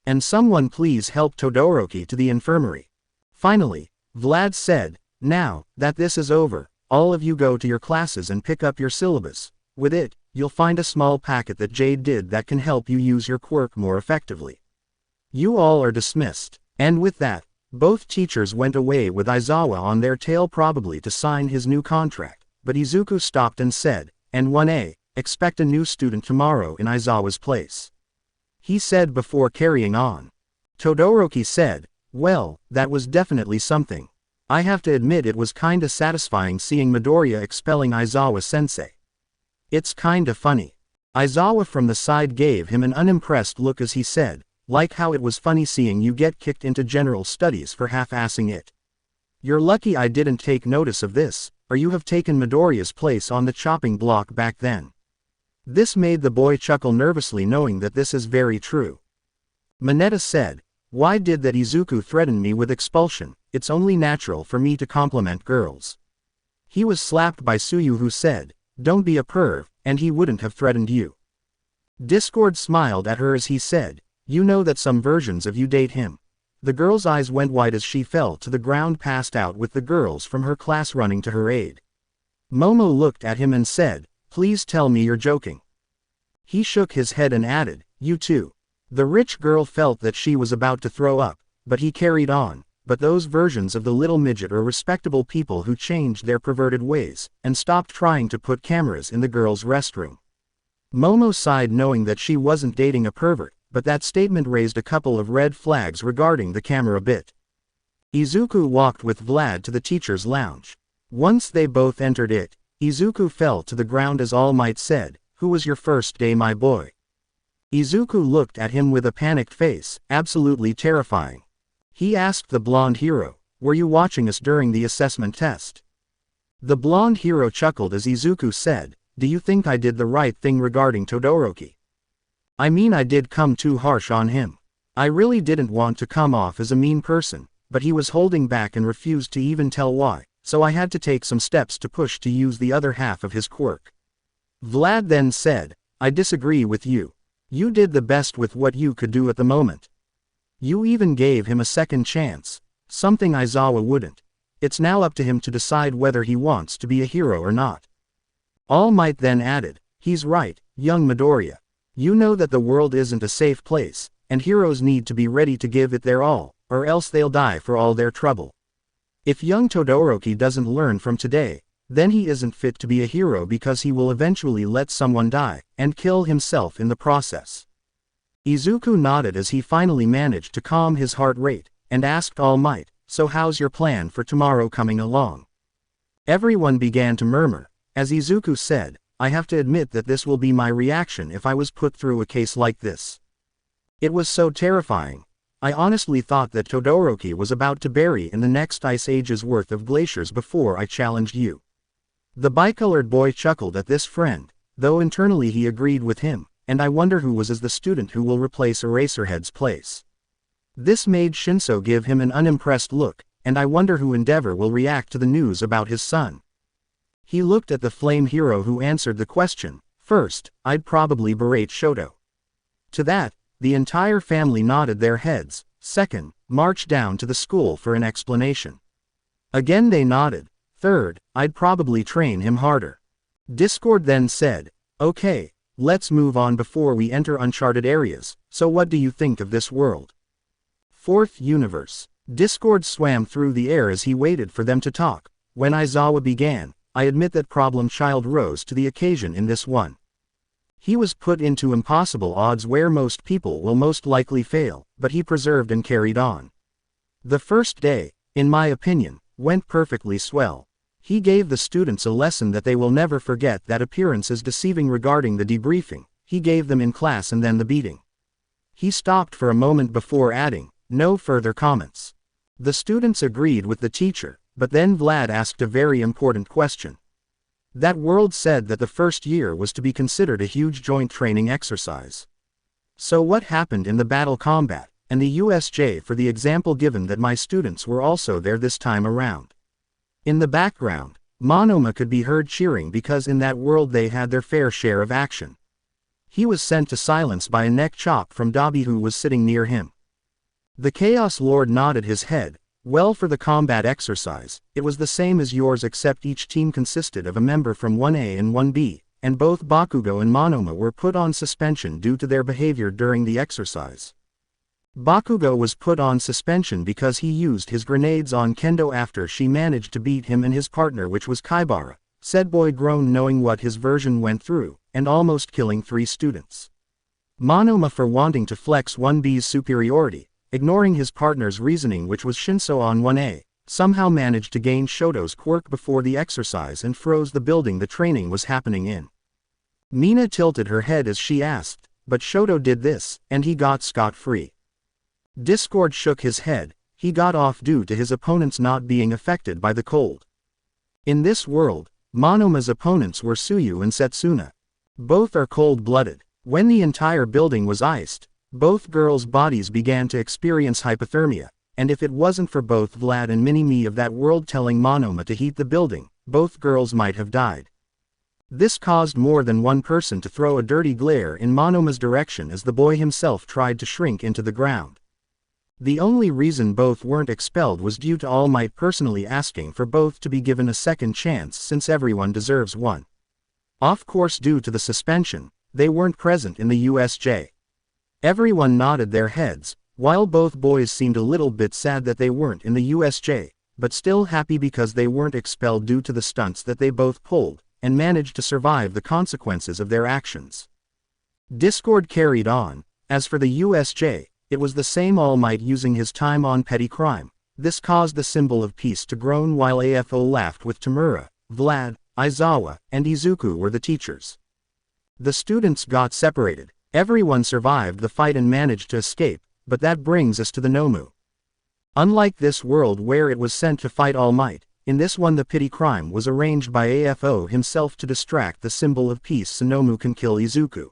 And someone please help Todoroki to the infirmary. Finally, Vlad said, now that this is over, all of you go to your classes and pick up your syllabus. With it, you'll find a small packet that Jade did that can help you use your quirk more effectively. You all are dismissed. And with that, both teachers went away with Aizawa on their tail, probably to sign his new contract, but Izuku stopped and said, and 1A, expect a new student tomorrow in Aizawa's place. He said before carrying on. Todoroki said, well, that was definitely something. I have to admit it was kinda satisfying seeing Midoriya expelling Aizawa-sensei. It's kinda funny. Aizawa from the side gave him an unimpressed look as he said, like how it was funny seeing you get kicked into general studies for half-assing it. You're lucky I didn't take notice of this, or you have taken Midoriya's place on the chopping block back then. This made the boy chuckle nervously, knowing that this is very true. Mineta said, why did that Izuku threaten me with expulsion? It's only natural for me to compliment girls. He was slapped by Suyu, who said, don't be a perv, and he wouldn't have threatened you. Discord smiled at her as he said, you know that some versions of you date him. The girl's eyes went wide as she fell to the ground, passed out, with the girls from her class running to her aid. Momo looked at him and said, please tell me you're joking. He shook his head and added, you too. The rich girl felt that she was about to throw up, but he carried on, but those versions of the little midget are respectable people who changed their perverted ways, and stopped trying to put cameras in the girls' restroom. Momo sighed, knowing that she wasn't dating a pervert, but that statement raised a couple of red flags regarding the camera bit. Izuku walked with Vlad to the teacher's lounge. Once they both entered it, Izuku fell to the ground as All Might said, who was your first day, my boy? Izuku looked at him with a panicked face, absolutely terrifying. He asked the blonde hero, were you watching us during the assessment test? The blonde hero chuckled as Izuku said, do you think I did the right thing regarding Todoroki? I mean, I did come too harsh on him. I really didn't want to come off as a mean person, but he was holding back and refused to even tell why, so I had to take some steps to push to use the other half of his quirk. Vlad then said, I disagree with you. You did the best with what you could do at the moment. You even gave him a second chance, something Aizawa wouldn't. It's now up to him to decide whether he wants to be a hero or not. All Might then added, he's right, young Midoriya. You know that the world isn't a safe place, and heroes need to be ready to give it their all, or else they'll die for all their trouble. If young Todoroki doesn't learn from today, then he isn't fit to be a hero because he will eventually let someone die, and kill himself in the process. Izuku nodded as he finally managed to calm his heart rate, and asked All Might, so how's your plan for tomorrow coming along? Everyone began to murmur, as Izuku said, I have to admit that this will be my reaction if I was put through a case like this. It was so terrifying. I honestly thought that Todoroki was about to bury in the next ice age's worth of glaciers before I challenged you. The bicolored boy chuckled at this friend, though internally he agreed with him, and I wonder who was as the student who will replace Eraserhead's place. This made Shinso give him an unimpressed look, and I wonder who Endeavor will react to the news about his son. He looked at the flame hero who answered the question. First, I'd probably berate Shoto. To that, the entire family nodded their heads. Second, march down to the school for an explanation. Again they nodded. Third, I'd probably train him harder. Discord then said, okay, let's move on before we enter uncharted areas, so what do you think of this world? Fourth universe. Discord swam through the air as he waited for them to talk. When Aizawa began, I admit that Problem Child rose to the occasion in this one. He was put into impossible odds where most people will most likely fail, but he persevered and carried on. The first day, in my opinion, went perfectly swell. He gave the students a lesson that they will never forget, that appearance is deceiving regarding the debriefing he gave them in class and then the beating. He stopped for a moment before adding, no further comments. The students agreed with the teacher, but then Vlad asked a very important question. That world said that the first year was to be considered a huge joint training exercise. So what happened in the battle combat, and the USJ for the example given that my students were also there this time around? In the background, Monoma could be heard cheering because in that world they had their fair share of action. He was sent to silence by a neck chop from Dabi who was sitting near him. The Chaos Lord nodded his head. Well, for the combat exercise, it was the same as yours except each team consisted of a member from 1A and 1B, and both Bakugo and Monoma were put on suspension due to their behavior during the exercise. Bakugo was put on suspension because he used his grenades on Kendo after she managed to beat him and his partner, which was Kaibara. Said boy groaned knowing what his version went through, and almost killing 3 students. Monoma for wanting to flex 1B's superiority, ignoring his partner's reasoning which was Shinso on 1A, somehow managed to gain Shoto's quirk before the exercise and froze the building the training was happening in. Mina tilted her head as she asked, but Shoto did this, and he got scot-free. Discord shook his head, he got off due to his opponents not being affected by the cold. In this world, Monoma's opponents were Tsuyu and Setsuna. Both are cold-blooded. When the entire building was iced, both girls' bodies began to experience hypothermia, and if it wasn't for both Vlad and Mini-Me of that world telling Monoma to heat the building, both girls might have died. This caused more than one person to throw a dirty glare in Monoma's direction as the boy himself tried to shrink into the ground. The only reason both weren't expelled was due to All Might personally asking for both to be given a second chance since everyone deserves one. Of course, due to the suspension, they weren't present in the USJ. Everyone nodded their heads, while both boys seemed a little bit sad that they weren't in the USJ, but still happy because they weren't expelled due to the stunts that they both pulled, and managed to survive the consequences of their actions. Discord carried on. As for the USJ, it was the same All Might using his time on petty crime. This caused the symbol of peace to groan while AFO laughed with Tamura, Vlad, Aizawa, and Izuku were the teachers. The students got separated. Everyone survived the fight and managed to escape, but that brings us to the Nomu. Unlike this world where it was sent to fight All Might, in this one the pity crime was arranged by AFO himself to distract the symbol of peace so Nomu can kill Izuku.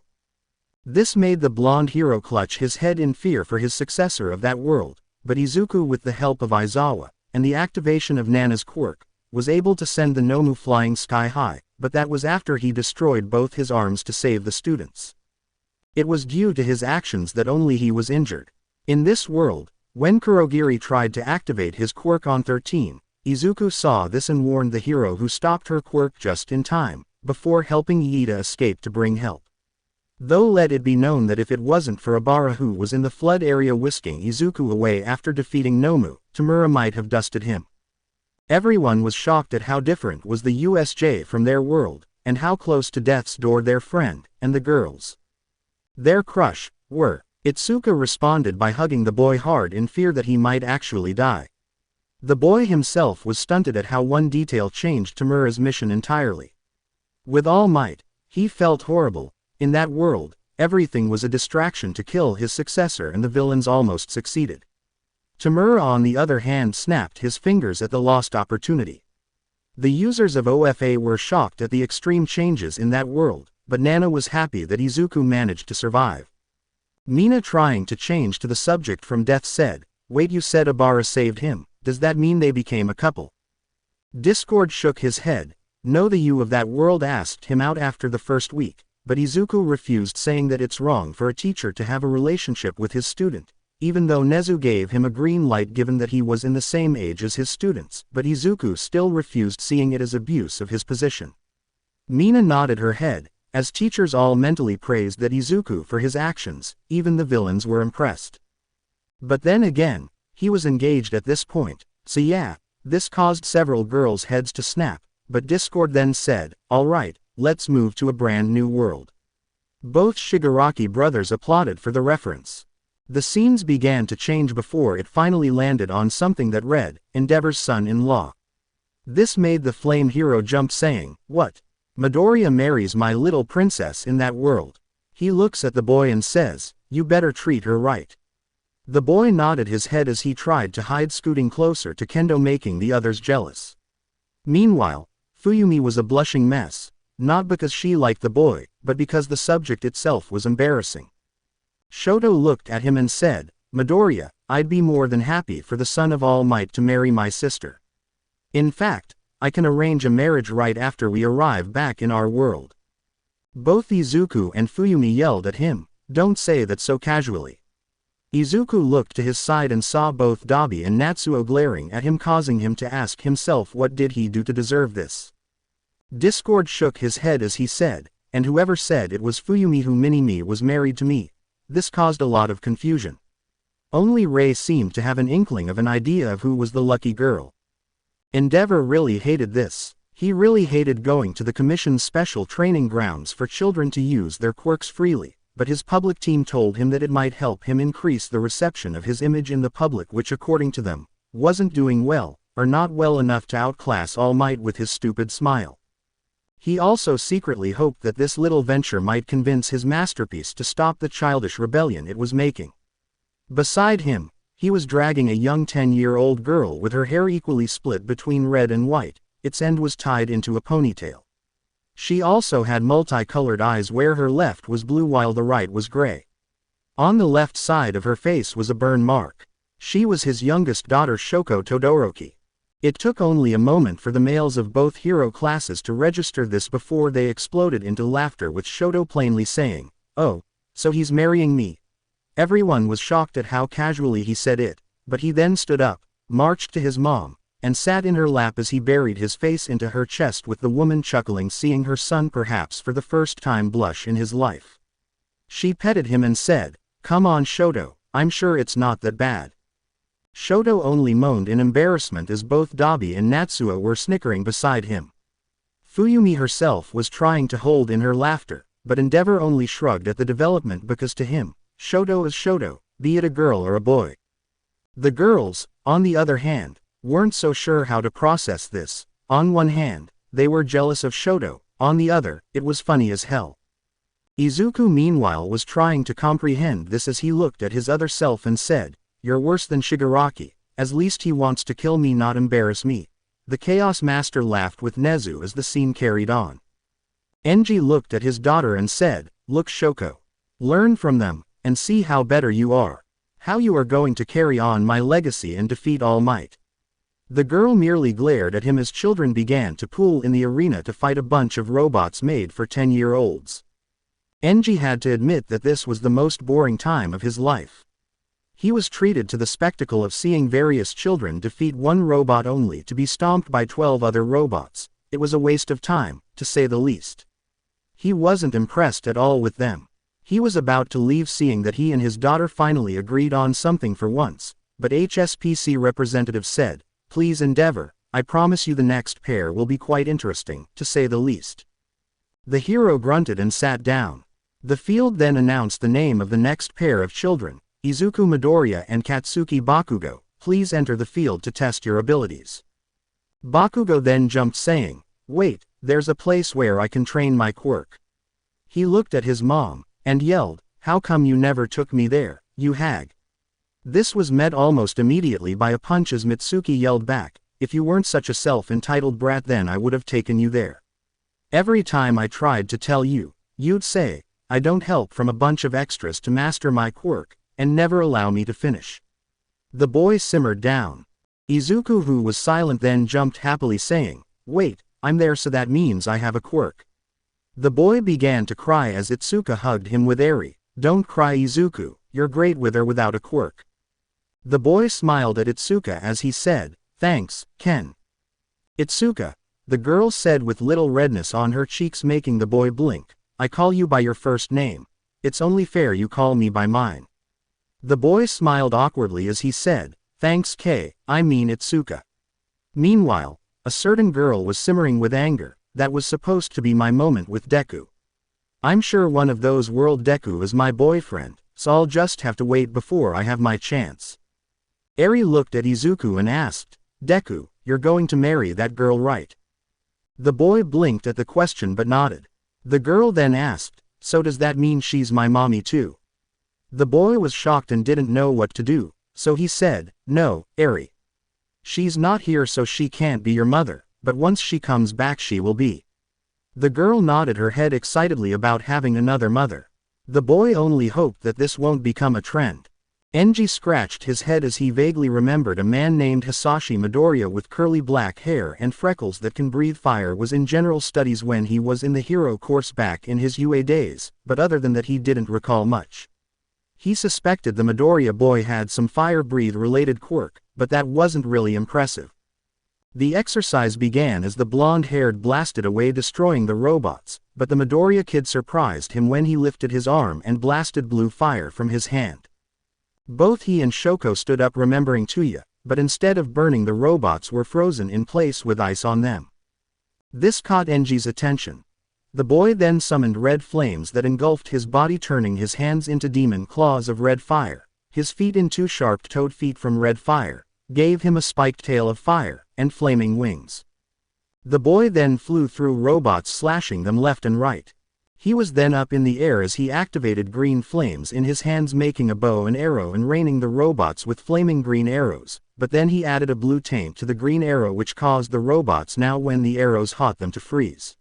This made the blonde hero clutch his head in fear for his successor of that world, but Izuku, with the help of Aizawa, and the activation of Nana's quirk, was able to send the Nomu flying sky high, but that was after he destroyed both his arms to save the students. It was due to his actions that only he was injured. In this world, when Kurogiri tried to activate his quirk on 13, Izuku saw this and warned the hero, who stopped her quirk just in time, before helping Iida escape to bring help. Though let it be known that if it wasn't for Abara, who was in the flood area whisking Izuku away after defeating Nomu, Tamura might have dusted him. Everyone was shocked at how different was the USJ from their world, and how close to death's door their friend, and the girls, their crush, were. Itsuka responded by hugging the boy hard in fear that he might actually die. The boy himself was stunted at how one detail changed Tamura's mission entirely. With all might, he felt horrible. In that world, everything was a distraction to kill his successor, and the villains almost succeeded. Tamura, on the other hand, snapped his fingers at the lost opportunity. The users of OFA were shocked at the extreme changes in that world, but Nana was happy that Izuku managed to survive. Mina, trying to change to the subject from death, said, "Wait, you said Abara saved him, does that mean they became a couple?" Discord shook his head. No, the you of that world asked him out after the first week, but Izuku refused, saying that it's wrong for a teacher to have a relationship with his student, even though Nezu gave him a green light given that he was in the same age as his students, but Izuku still refused, seeing it as abuse of his position. Mina nodded her head, as teachers all mentally praised that Izuku for his actions. Even the villains were impressed. But then again, he was engaged at this point, so yeah, this caused several girls' heads to snap, but Discord then said, "Alright, let's move to a brand new world." Both Shigaraki brothers applauded for the reference. The scenes began to change before it finally landed on something that read, "Endeavor's son-in-law." This made the flame hero jump, saying, "What? Midoriya marries my little princess in that world?" He looks at the boy and says, "You better treat her right." The boy nodded his head as he tried to hide, scooting closer to Kendo, making the others jealous. Meanwhile, Fuyumi was a blushing mess, not because she liked the boy, but because the subject itself was embarrassing. Shoto looked at him and said, "Midoriya, I'd be more than happy for the son of All Might to marry my sister. In fact, I can arrange a marriage right after we arrive back in our world." Both Izuku and Fuyumi yelled at him, "Don't say that so casually." Izuku looked to his side and saw both Dabi and Natsuo glaring at him, causing him to ask himself, what did he do to deserve this? Discord shook his head as he said, "And whoever said it was Fuyumi who Minimi was married to me?" This caused a lot of confusion. Only Rei seemed to have an inkling of an idea of who was the lucky girl. Endeavor really hated this. He really hated going to the Commission's special training grounds for children to use their quirks freely, but his public team told him that it might help him increase the reception of his image in the public, which according to them, wasn't doing well, or not well enough to outclass All Might with his stupid smile. He also secretly hoped that this little venture might convince his masterpiece to stop the childish rebellion it was making. Beside him, he was dragging a young 10-year-old girl with her hair equally split between red and white. Its end was tied into a ponytail. She also had multicolored eyes, where her left was blue while the right was gray. On the left side of her face was a burn mark. She was his youngest daughter, Shoko Todoroki. It took only a moment for the males of both hero classes to register this before they exploded into laughter, with Shoto plainly saying, "Oh, so he's marrying me." Everyone was shocked at how casually he said it, but he then stood up, marched to his mom, and sat in her lap as he buried his face into her chest, with the woman chuckling, seeing her son perhaps for the first time blush in his life. She petted him and said, "Come on Shoto, I'm sure it's not that bad." Shoto only moaned in embarrassment as both Dabi and Natsuo were snickering beside him. Fuyumi herself was trying to hold in her laughter, but Endeavor only shrugged at the development, because to him, Shoto is Shoto, be it a girl or a boy. The girls, on the other hand, weren't so sure how to process this. On one hand, they were jealous of Shoto, on the other, it was funny as hell. Izuku meanwhile was trying to comprehend this as he looked at his other self and said, "You're worse than Shigaraki, at least he wants to kill me, not embarrass me." The Chaos Master laughed with Nezu as the scene carried on. Enji looked at his daughter and said, "Look Shoko. Learn from them, and see how better you are. How you are going to carry on my legacy and defeat All Might." The girl merely glared at him as children began to pool in the arena to fight a bunch of robots made for 10-year-olds. Enji had to admit that this was the most boring time of his life. He was treated to the spectacle of seeing various children defeat one robot only to be stomped by 12 other robots. It was a waste of time, to say the least. He wasn't impressed at all with them. He was about to leave seeing that he and his daughter finally agreed on something for once, but HSPC representative said, "Please endeavor, I promise you the next pair will be quite interesting, to say the least." The hero grunted and sat down. The field then announced the name of the next pair of children, Izuku Midoriya and Katsuki Bakugo. "Please enter the field to test your abilities." Bakugo then jumped saying, "Wait, there's a place where I can train my quirk." He looked at his mom, and yelled, "How come you never took me there, you hag?" This was met almost immediately by a punch as Mitsuki yelled back, "If you weren't such a self-entitled brat then I would have taken you there. Every time I tried to tell you, you'd say, I don't help from a bunch of extras to master my quirk, and never allow me to finish." The boy simmered down. Izuku, who was silent, then jumped happily saying, "Wait, I'm there, so that means I have a quirk." The boy began to cry as Itsuka hugged him with Eri. "Don't cry, Izuku, you're great with or without a quirk." The boy smiled at Itsuka as he said, "Thanks, Ken." "Itsuka," the girl said with little redness on her cheeks making the boy blink, "I call you by your first name. It's only fair you call me by mine." The boy smiled awkwardly as he said, "Thanks, I mean Itsuka." Meanwhile, a certain girl was simmering with anger. "That was supposed to be my moment with Deku. I'm sure one of those World Deku is my boyfriend, so I'll just have to wait before I have my chance." Eri looked at Izuku and asked, "Deku, you're going to marry that girl, right?" The boy blinked at the question but nodded. The girl then asked, "So does that mean she's my mommy too?" The boy was shocked and didn't know what to do, so he said, "No, Eri. She's not here so she can't be your mother, but once she comes back she will be." The girl nodded her head excitedly about having another mother. The boy only hoped that this won't become a trend. Enji scratched his head as he vaguely remembered a man named Hisashi Midoriya with curly black hair and freckles that can breathe fire was in general studies when he was in the hero course back in his UA days, but other than that he didn't recall much. He suspected the Midoriya boy had some fire-breathe related quirk, but that wasn't really impressive. The exercise began as the blonde-haired blasted away destroying the robots, but the Midoriya kid surprised him when he lifted his arm and blasted blue fire from his hand. Both he and Shoko stood up remembering Tuya, but instead of burning the robots were frozen in place with ice on them. This caught Enji's attention. The boy then summoned red flames that engulfed his body, turning his hands into demon claws of red fire, his feet into sharp-toed feet from red fire, gave him a spiked tail of fire, and flaming wings. The boy then flew through robots, slashing them left and right. He was then up in the air as he activated green flames in his hands, making a bow and arrow and raining the robots with flaming green arrows, but then he added a blue taint to the green arrow which caused the robots now when the arrows hot them to freeze.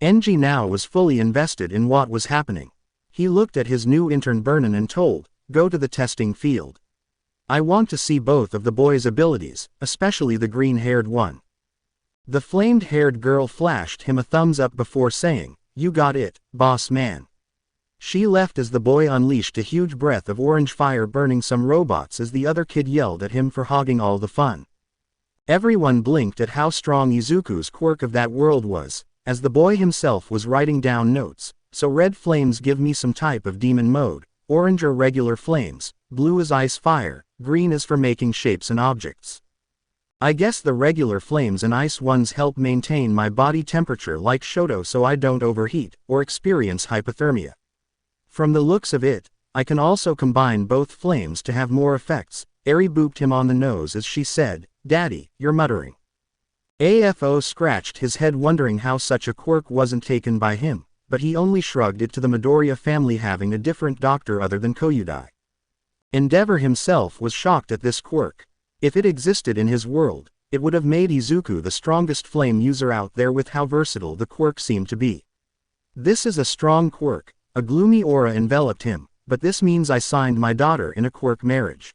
Enji now was fully invested in what was happening. He looked at his new intern Burnin and told, "Go to the testing field. I want to see both of the boy's abilities, especially the green-haired one." The flamed-haired girl flashed him a thumbs up before saying, "You got it, boss man." She left as the boy unleashed a huge breath of orange fire, burning some robots as the other kid yelled at him for hogging all the fun. Everyone blinked at how strong Izuku's quirk of that world was, as the boy himself was writing down notes. "So red flames give me some type of demon mode, orange are regular flames, blue is ice fire, green is for making shapes and objects. I guess the regular flames and ice ones help maintain my body temperature like Shoto so I don't overheat or experience hypothermia. From the looks of it, I can also combine both flames to have more effects." Eri booped him on the nose as she said, "Daddy, you're muttering." AFO scratched his head wondering how such a quirk wasn't taken by him, but he only shrugged it to the Midoriya family having a different doctor other than Koyudai. Endeavor himself was shocked at this quirk. If it existed in his world, it would have made Izuku the strongest flame user out there with how versatile the quirk seemed to be. "This is a strong quirk." A gloomy aura enveloped him, "but this means I signed my daughter in a quirk marriage.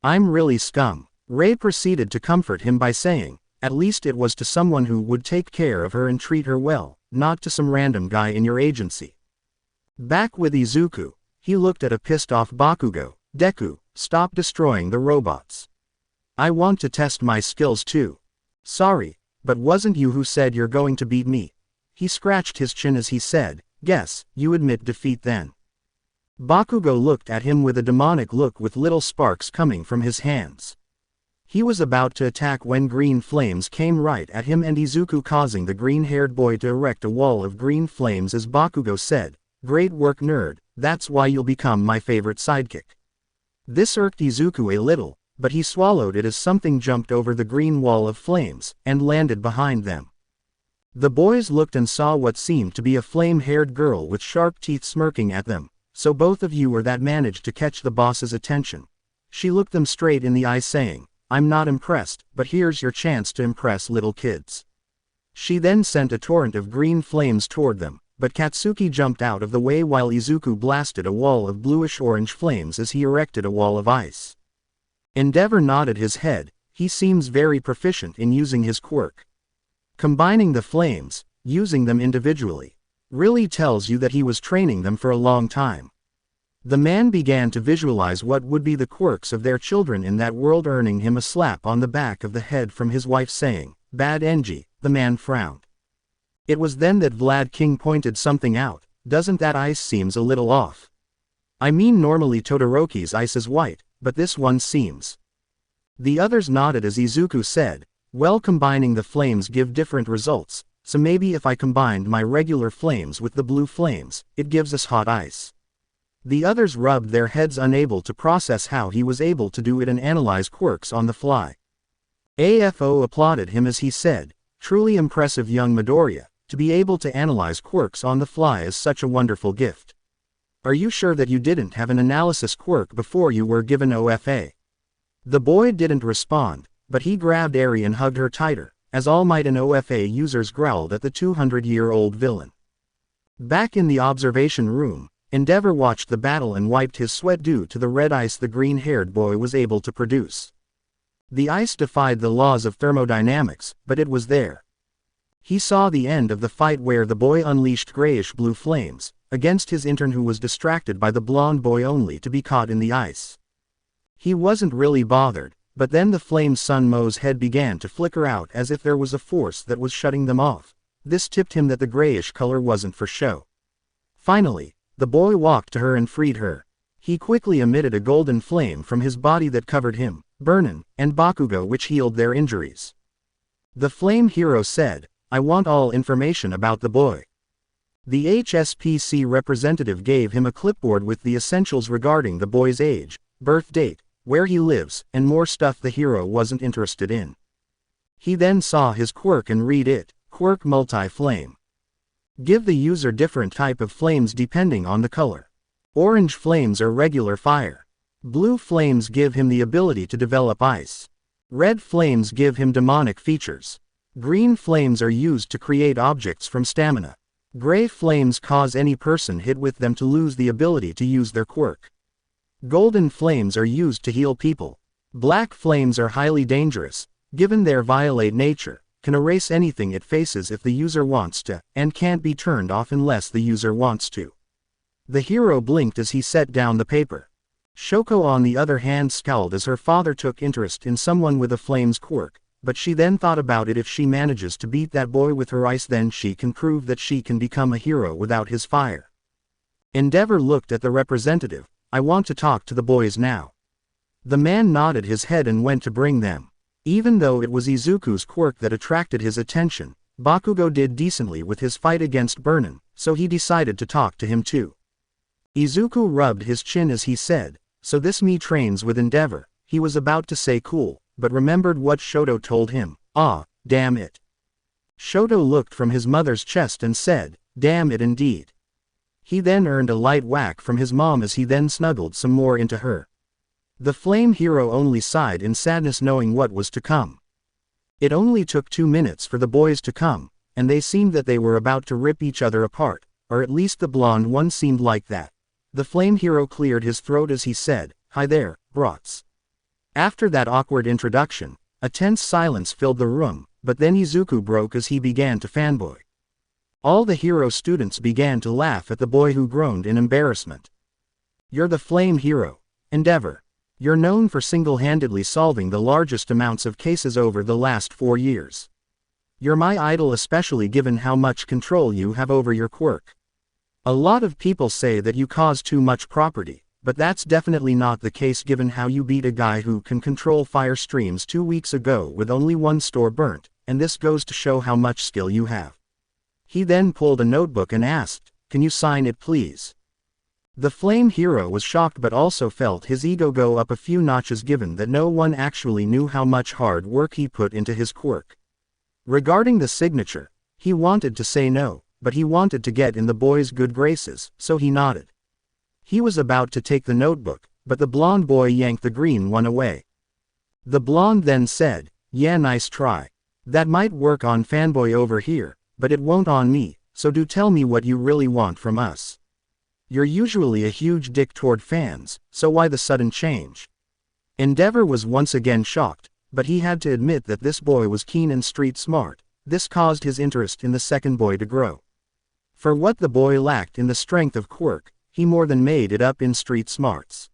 I'm really scum." Ray proceeded to comfort him by saying, "At least it was to someone who would take care of her and treat her well, not to some random guy in your agency." Back with Izuku, he looked at a pissed-off Bakugo. Deku, stop destroying the robots. I want to test my skills too. Sorry, but wasn't you who said you're going to beat me? He scratched his chin as he said, guess, you admit defeat then. Bakugo looked at him with a demonic look with little sparks coming from his hands. He was about to attack when green flames came right at him and Izuku causing the green-haired boy to erect a wall of green flames as Bakugo said, great work nerd, that's why you'll become my favorite sidekick. This irked Izuku a little, but he swallowed it as something jumped over the green wall of flames, and landed behind them. The boys looked and saw what seemed to be a flame-haired girl with sharp teeth smirking at them, so both of you were that managed to catch the boss's attention. She looked them straight in the eye saying, I'm not impressed, but here's your chance to impress little kids. She then sent a torrent of green flames toward them, but Katsuki jumped out of the way while Izuku blasted a wall of bluish-orange flames as he erected a wall of ice. Endeavor nodded his head, he seems very proficient in using his quirk. Combining the flames, using them individually, really tells you that he was training them for a long time. The man began to visualize what would be the quirks of their children in that world, earning him a slap on the back of the head from his wife saying, bad Enji. The man frowned. It was then that Vlad King pointed something out, doesn't that ice seems a little off? I mean normally Todoroki's ice is white, but this one seems. The others nodded as Izuku said, well, combining the flames give different results, so maybe if I combined my regular flames with the blue flames, it gives us hot ice. The others rubbed their heads unable to process how he was able to do it and analyze quirks on the fly. AFO applauded him as he said, truly impressive young Midoriya, to be able to analyze quirks on the fly is such a wonderful gift. Are you sure that you didn't have an analysis quirk before you were given OFA? The boy didn't respond, but he grabbed Eri and hugged her tighter, as All Might and OFA users growled at the 200-year-old villain. Back in the observation room, Endeavor watched the battle and wiped his sweat due to the red ice the green-haired boy was able to produce. The ice defied the laws of thermodynamics, but it was there. He saw the end of the fight where the boy unleashed grayish-blue flames, against his intern who was distracted by the blonde boy only to be caught in the ice. He wasn't really bothered, but then the flames Sun Mo's head began to flicker out as if there was a force that was shutting them off. This tipped him that the grayish color wasn't for show. Finally, the boy walked to her and freed her. He quickly emitted a golden flame from his body that covered him, Burnin, and Bakugo, which healed their injuries. The flame hero said, I want all information about the boy. The HSPC representative gave him a clipboard with the essentials regarding the boy's age, birth date, where he lives, and more stuff the hero wasn't interested in. He then saw his quirk and read it, quirk multi-flame. Give the user different type of flames depending on the color. Orange flames are regular fire. Blue flames give him the ability to develop ice. Red flames give him demonic features. Green flames are used to create objects from stamina. Gray flames cause any person hit with them to lose the ability to use their quirk. Golden flames are used to heal people. Black flames are highly dangerous, given their violate nature, can erase anything it faces if the user wants to, and can't be turned off unless the user wants to. The hero blinked as he set down the paper. Shoko on the other hand scowled as her father took interest in someone with a flames quirk, but she then thought about it, if she manages to beat that boy with her ice then she can prove that she can become a hero without his fire. Endeavor looked at the representative, I want to talk to the boys now. The man nodded his head and went to bring them. Even though it was Izuku's quirk that attracted his attention, Bakugo did decently with his fight against Burnin, so he decided to talk to him too. Izuku rubbed his chin as he said, so this me trains with Endeavor. He was about to say cool, but remembered what Shoto told him, damn it. Shoto looked from his mother's chest and said, damn it indeed. He then earned a light whack from his mom as he then snuggled some more into her. The flame hero only sighed in sadness knowing what was to come. It only took 2 minutes for the boys to come, and they seemed that they were about to rip each other apart, or at least the blonde one seemed like that. The flame hero cleared his throat as he said, hi there, brats. After that awkward introduction, a tense silence filled the room, but then Izuku broke as he began to fanboy. All the hero students began to laugh at the boy who groaned in embarrassment. You're the flame hero. Endeavor. You're known for single-handedly solving the largest amounts of cases over the last 4 years. You're my idol, especially given how much control you have over your quirk. A lot of people say that you cause too much property, but that's definitely not the case given how you beat a guy who can control fire streams 2 weeks ago with only one store burnt, and this goes to show how much skill you have. He then pulled a notebook and asked, "Can you sign it please?" The flame hero was shocked but also felt his ego go up a few notches given that no one actually knew how much hard work he put into his quirk. Regarding the signature, he wanted to say no, but he wanted to get in the boy's good graces, so he nodded. He was about to take the notebook, but the blonde boy yanked the green one away. The blonde then said, "Yeah, nice try. That might work on fanboy over here, but it won't on me, so do tell me what you really want from us. You're usually a huge dick toward fans, so why the sudden change?" Endeavor was once again shocked, but he had to admit that this boy was keen and street smart. This caused his interest in the second boy to grow. For what the boy lacked in the strength of quirk, he more than made it up in street smarts.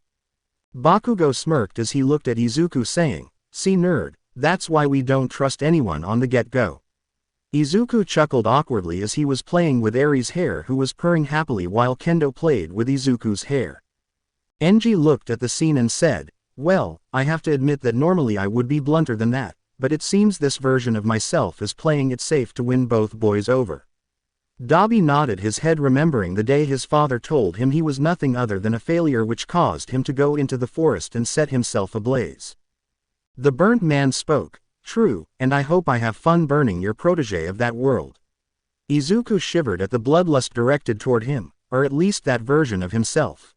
Bakugo smirked as he looked at Izuku saying, "See nerd, that's why we don't trust anyone on the get-go." Izuku chuckled awkwardly as he was playing with Eri's hair, who was purring happily while Kendo played with Izuku's hair. Enji looked at the scene and said, "Well, I have to admit that normally I would be blunter than that, but it seems this version of myself is playing it safe to win both boys over." Dabi nodded his head, remembering the day his father told him he was nothing other than a failure, which caused him to go into the forest and set himself ablaze. The burnt man spoke, "True, and I hope I have fun burning your protege of that world." Izuku shivered at the bloodlust directed toward him, or at least that version of himself.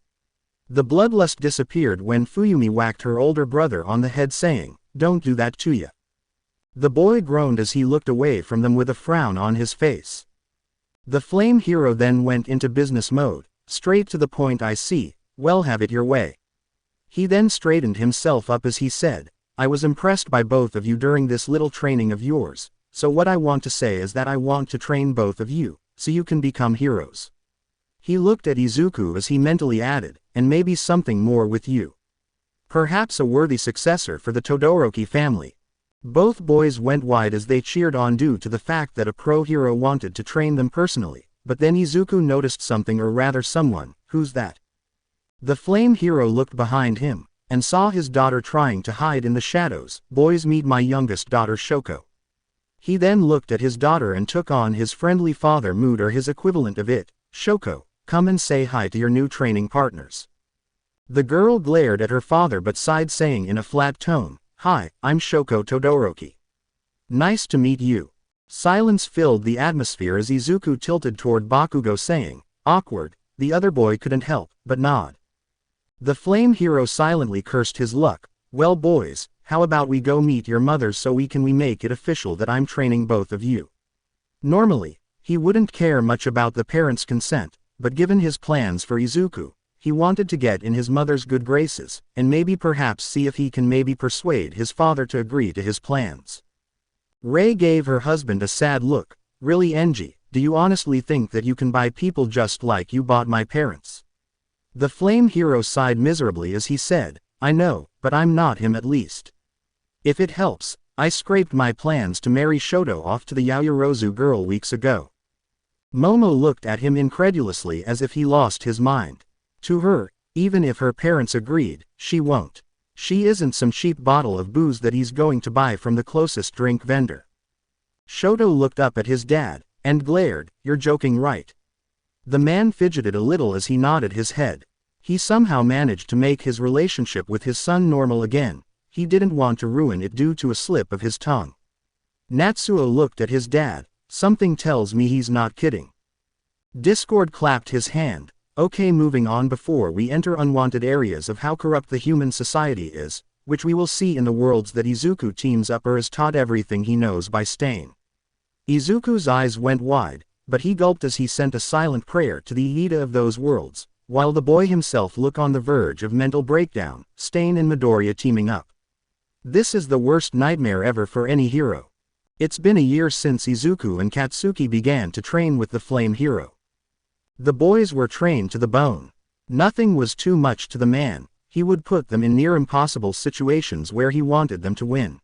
The bloodlust disappeared when Fuyumi whacked her older brother on the head saying, "Don't do that to ya." The boy groaned as he looked away from them with a frown on his face. The flame hero then went into business mode, "Straight to the point, I see, well, have it your way." He then straightened himself up as he said, "I was impressed by both of you during this little training of yours, so what I want to say is that I want to train both of you, so you can become heroes." He looked at Izuku as he mentally added, "And maybe something more with you. Perhaps a worthy successor for the Todoroki family." Both boys went wide as they cheered on due to the fact that a pro hero wanted to train them personally, but then Izuku noticed something, or rather someone. "Who's that?" The flame hero looked behind him, and saw his daughter trying to hide in the shadows. "Boys, meet my youngest daughter Shoko." He then looked at his daughter and took on his friendly father mood, or his equivalent of it. "Shoko, come and say hi to your new training partners." The girl glared at her father but sighed, saying in a flat tone, "Hi, I'm Shoko Todoroki. Nice to meet you." Silence filled the atmosphere as Izuku tilted toward Bakugo saying, "Awkward." The other boy couldn't help but nod. The flame hero silently cursed his luck. "Well boys, how about we go meet your mothers so we make it official that I'm training both of you." Normally, he wouldn't care much about the parents' consent, but given his plans for Izuku, he wanted to get in his mother's good graces, and perhaps see if he can persuade his father to agree to his plans. Rei gave her husband a sad look. "Really, Enji, do you honestly think that you can buy people just like you bought my parents?" The flame hero sighed miserably as he said, "I know, but I'm not him at least. If it helps, I scraped my plans to marry Shoto off to the Yaoyorozu girl weeks ago." Momo looked at him incredulously as if he lost his mind. To her, even if her parents agreed, she won't. She isn't some cheap bottle of booze that he's going to buy from the closest drink vendor. Shoto looked up at his dad, and glared, "You're joking, right?" The man fidgeted a little as he nodded his head. He somehow managed to make his relationship with his son normal again. He didn't want to ruin it due to a slip of his tongue. Natsuo looked at his dad. "Something tells me he's not kidding." Discord clapped his hand. "Okay, moving on before we enter unwanted areas of how corrupt the human society is, which we will see in the worlds that Izuku teams up or is taught everything he knows by Stain." Izuku's eyes went wide, but he gulped as he sent a silent prayer to the Iida of those worlds, while the boy himself looked on the verge of mental breakdown. Stain and Midoriya teaming up. This is the worst nightmare ever for any hero. It's been a year since Izuku and Katsuki began to train with the flame hero. The boys were trained to the bone. Nothing was too much to the man. he would put them in near impossible situations where he wanted them to win.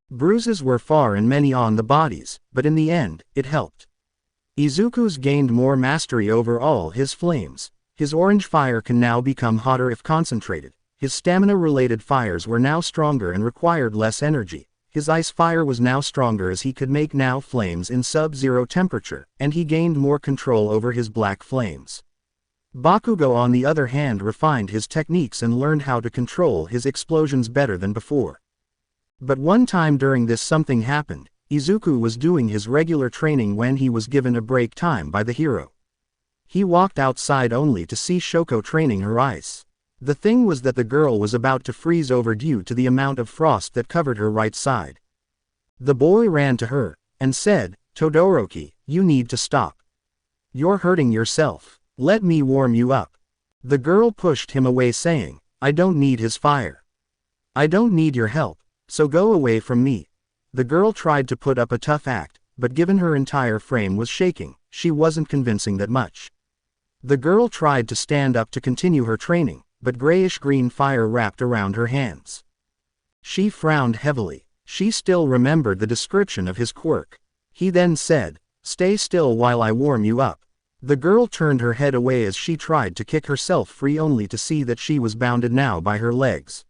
Bruises were far and many on the bodies, but in the end, it helped. Izuku's gained more mastery over all his flames. His orange fire can now become hotter if concentrated. His stamina-related fires were now stronger and required less energy. His ice fire was now stronger as he could make now flames in sub-zero temperature, and he gained more control over his black flames. Bakugo on the other hand refined his techniques and learned how to control his explosions better than before. But one time during this something happened. Izuku was doing his regular training when he was given a break time by the hero. He walked outside only to see Shoko training her ice. The thing was that the girl was about to freeze over due to the amount of frost that covered her right side. The boy ran to her, and said, "Todoroki, you need to stop. You're hurting yourself. Let me warm you up." The girl pushed him away saying, "I don't need his fire. I don't need your help, so go away from me." The girl tried to put up a tough act, but given her entire frame was shaking, she wasn't convincing that much. The girl tried to stand up to continue her training, but grayish-green fire wrapped around her hands. She frowned heavily. She still remembered the description of his quirk. He then said, "Stay still while I warm you up." The girl turned her head away as she tried to kick herself free only to see that she was bounded now by her legs.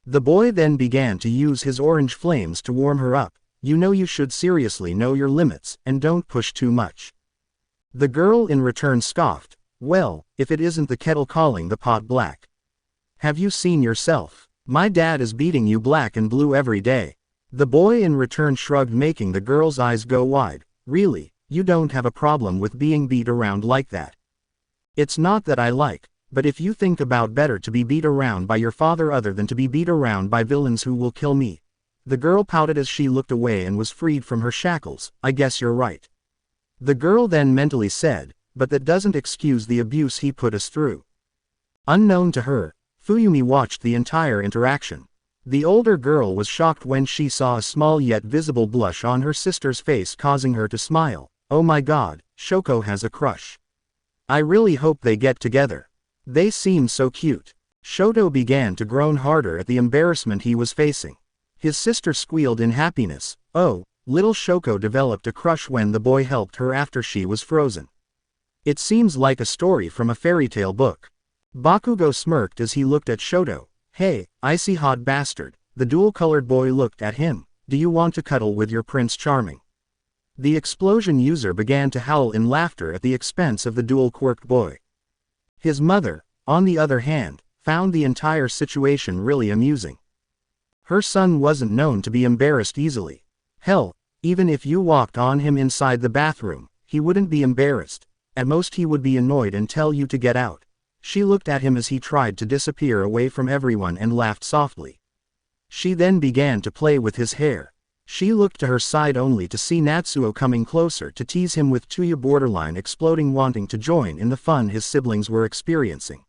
The boy then began to use his orange flames to warm her up. "You know you should seriously know your limits, and don't push too much." The girl in return scoffed, "Well, if it isn't the kettle calling the pot black. Have you seen yourself? My dad is beating you black and blue every day." The boy in return shrugged, making the girl's eyes go wide. "Really, you don't have a problem with being beat around like that? It's not that I like, but if you think about better to be beat around by your father other than to be beat around by villains who will kill me." The girl pouted as she looked away and was freed from her shackles. "I guess you're right." The girl then mentally said, "But that doesn't excuse the abuse he put us through." Unknown to her, Fuyumi watched the entire interaction. The older girl was shocked when she saw a small yet visible blush on her sister's face, causing her to smile. "Oh my god, Shoko has a crush. I really hope they get together. They seem so cute." Shoto began to groan harder at the embarrassment he was facing. His sister squealed in happiness. Oh, little Shoko developed a crush when the boy helped her after she was frozen. It seems like a story from a fairy tale book. Bakugo smirked as he looked at Shoto. "Hey, icy hot bastard." The dual-colored boy looked at him. "Do you want to cuddle with your Prince Charming?" The explosion user began to howl in laughter at the expense of the dual-quirked boy. His mother, on the other hand, found the entire situation really amusing. Her son wasn't known to be embarrassed easily. Hell, even if you walked on him inside the bathroom, he wouldn't be embarrassed. At most he would be annoyed and tell you to get out. She looked at him as he tried to disappear away from everyone and laughed softly. She then began to play with his hair. She looked to her side only to see Natsuo coming closer to tease him with Tuya, borderline exploding, wanting to join in the fun his siblings were experiencing.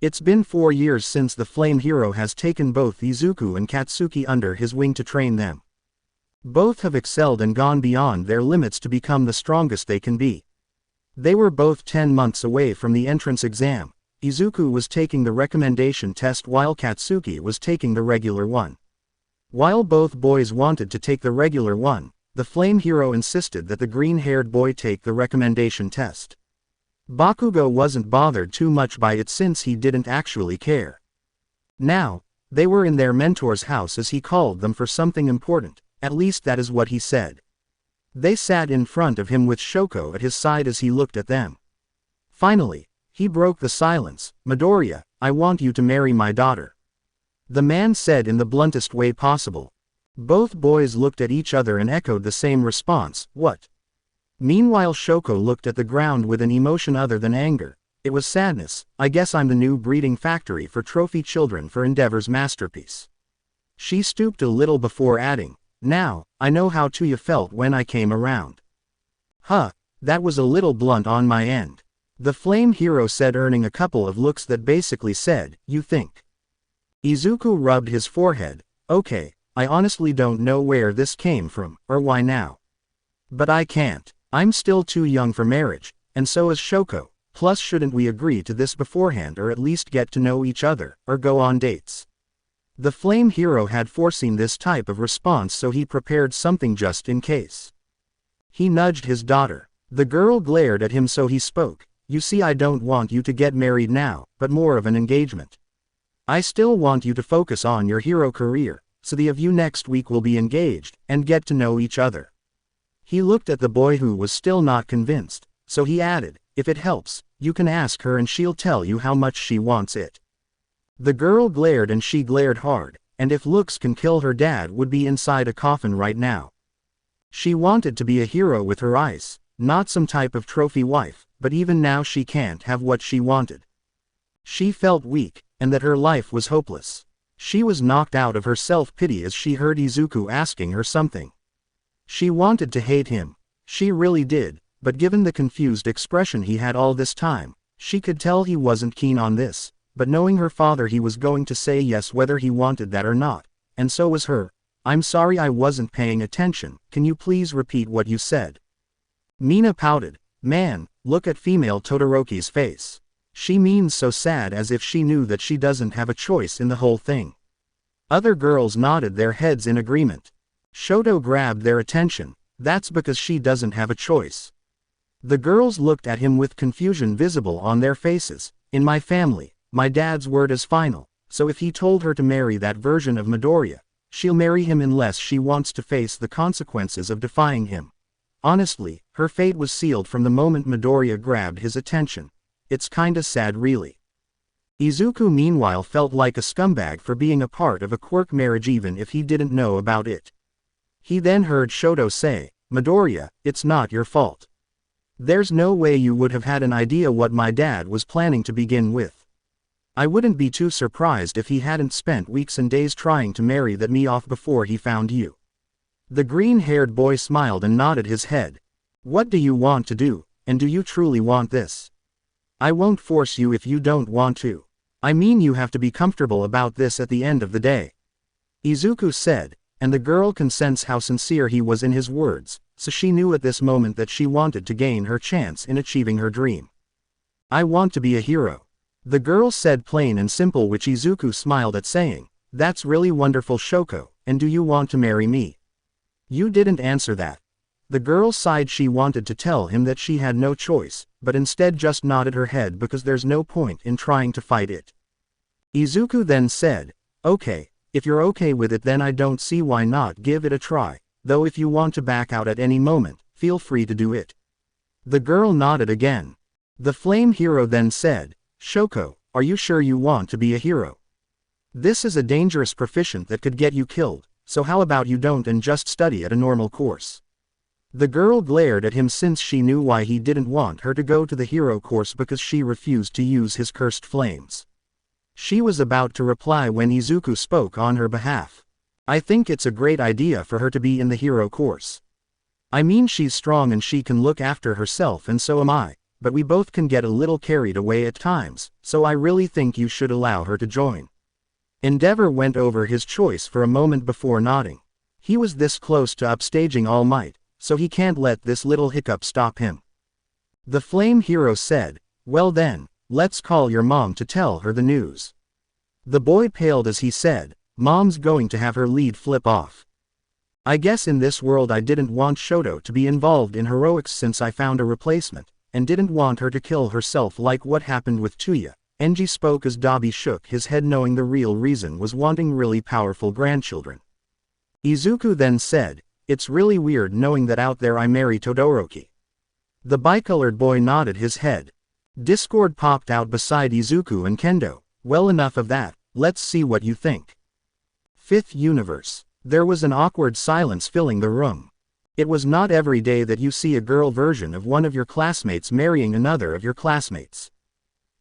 It's been 4 years since the Flame Hero has taken both Izuku and Katsuki under his wing to train them. Both have excelled and gone beyond their limits to become the strongest they can be. They were both 10 months away from the entrance exam. Izuku was taking the recommendation test while Katsuki was taking the regular one. While both boys wanted to take the regular one, the Flame Hero insisted that the green-haired boy take the recommendation test. Bakugo wasn't bothered too much by it since he didn't actually care. Now, they were in their mentor's house as he called them for something important, at least that is what he said. They sat in front of him with Shoko at his side as he looked at them. Finally, he broke the silence. "Midoriya, I want you to marry my daughter," the man said in the bluntest way possible. Both boys looked at each other and echoed the same response, "What?" Meanwhile Shoko looked at the ground with an emotion other than anger. It was sadness. "I guess I'm the new breeding factory for trophy children for Endeavor's masterpiece." She stooped a little before adding, "Now, I know how Tuya felt when I came around." "Huh, that was a little blunt on my end," the Flame Hero said, earning a couple of looks that basically said, "You think?" Izuku rubbed his forehead. "Okay, I honestly don't know where this came from, or why now. But I can't. I'm still too young for marriage, and so is Shoko. Plus shouldn't we agree to this beforehand or at least get to know each other, or go on dates? The flame hero had foreseen this type of response, so he prepared something just in case. He nudged his daughter. The girl glared at him, so he spoke. You see, I don't want you to get married now, but more of an engagement. I still want you to focus on your hero career, so the of you next week will be engaged, and get to know each other. He looked at the boy who was still not convinced, so he added, if it helps, you can ask her and she'll tell you how much she wants it. The girl glared and she glared hard, and if looks can kill, her dad would be inside a coffin right now. She wanted to be a hero with her eyes, not some type of trophy wife, but even now she can't have what she wanted. She felt weak, and that her life was hopeless. She was knocked out of her self-pity as she heard Izuku asking her something. She wanted to hate him. She really did, but given the confused expression he had all this time, she could tell he wasn't keen on this, but knowing her father, he was going to say yes whether he wanted that or not, and so was her. I'm sorry, I wasn't paying attention, can you please repeat what you said? Mina pouted. Man, look at female Todoroki's face. She means so sad, as if she knew that she doesn't have a choice in the whole thing. Other girls nodded their heads in agreement. Shoto grabbed their attention. That's because she doesn't have a choice. The girls looked at him with confusion visible on their faces. In my family, my dad's word is final, so if he told her to marry that version of Midoriya, she'll marry him unless she wants to face the consequences of defying him. Honestly, her fate was sealed from the moment Midoriya grabbed his attention. It's kinda sad, really. Izuku meanwhile felt like a scumbag for being a part of a Quirk marriage even if he didn't know about it. He then heard Shoto say, Midoriya, it's not your fault. There's no way you would have had an idea what my dad was planning to begin with. I wouldn't be too surprised if he hadn't spent weeks and days trying to marry that me off before he found you. The green-haired boy smiled and nodded his head. What do you want to do, and do you truly want this? I won't force you if you don't want to. I mean, you have to be comfortable about this at the end of the day. Izuku said, and the girl could sense how sincere he was in his words, so she knew at this moment that she wanted to gain her chance in achieving her dream. I want to be a hero. The girl said plain and simple, which Izuku smiled at, saying, that's really wonderful, Shoko, and do you want to marry me? You didn't answer that. The girl sighed. She wanted to tell him that she had no choice, but instead just nodded her head because there's no point in trying to fight it. Izuku then said, okay, if you're okay with it then I don't see why not give it a try, though if you want to back out at any moment, feel free to do it. The girl nodded again. The flame hero then said, Shoko, are you sure you want to be a hero? This is a dangerous profession that could get you killed, so how about you don't and just study at a normal course? The girl glared at him since she knew why he didn't want her to go to the hero course, because she refused to use his cursed flames. She was about to reply when Izuku spoke on her behalf. I think it's a great idea for her to be in the hero course. I mean, she's strong and she can look after herself, and so am I, but we both can get a little carried away at times, so I really think you should allow her to join. Endeavor went over his choice for a moment before nodding. He was this close to upstaging All Might, so he can't let this little hiccup stop him. The flame hero said, well then, let's call your mom to tell her the news. The boy paled as he said, Mom's going to have her lead flip off. I guess in this world I didn't want Shoto to be involved in heroics since I found a replacement, and didn't want her to kill herself like what happened with Tuya. Enji spoke as Dabi shook his head, knowing the real reason was wanting really powerful grandchildren. Izuku then said, it's really weird knowing that out there I marry Todoroki. The bicolored boy nodded his head. Discord popped out beside Izuku and Kendo. Well, enough of that, let's see what you think. Fifth universe. There was an awkward silence filling the room. It was not every day that you see a girl version of one of your classmates marrying another of your classmates.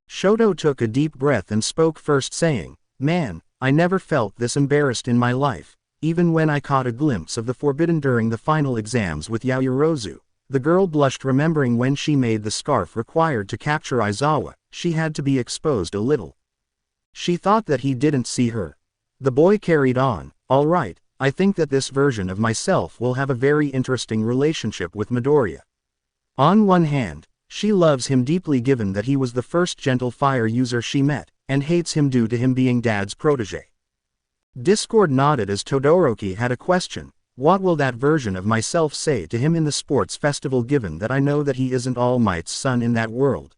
Shoto took a deep breath and spoke first, saying, man, I never felt this embarrassed in my life. Even when I caught a glimpse of the forbidden during the final exams with Yaoyorozu, the girl blushed, remembering when she made the scarf required to capture Aizawa, she had to be exposed a little. She thought that he didn't see her. The boy carried on, all right, I think that this version of myself will have a very interesting relationship with Midoriya. On one hand, She loves him deeply given that he was the first gentle fire user she met, and hates him due to him being Dad's protege. Discord nodded as Todoroki had a question. What will that version of myself say to him in the sports festival given that I know that he isn't All Might's son in that world?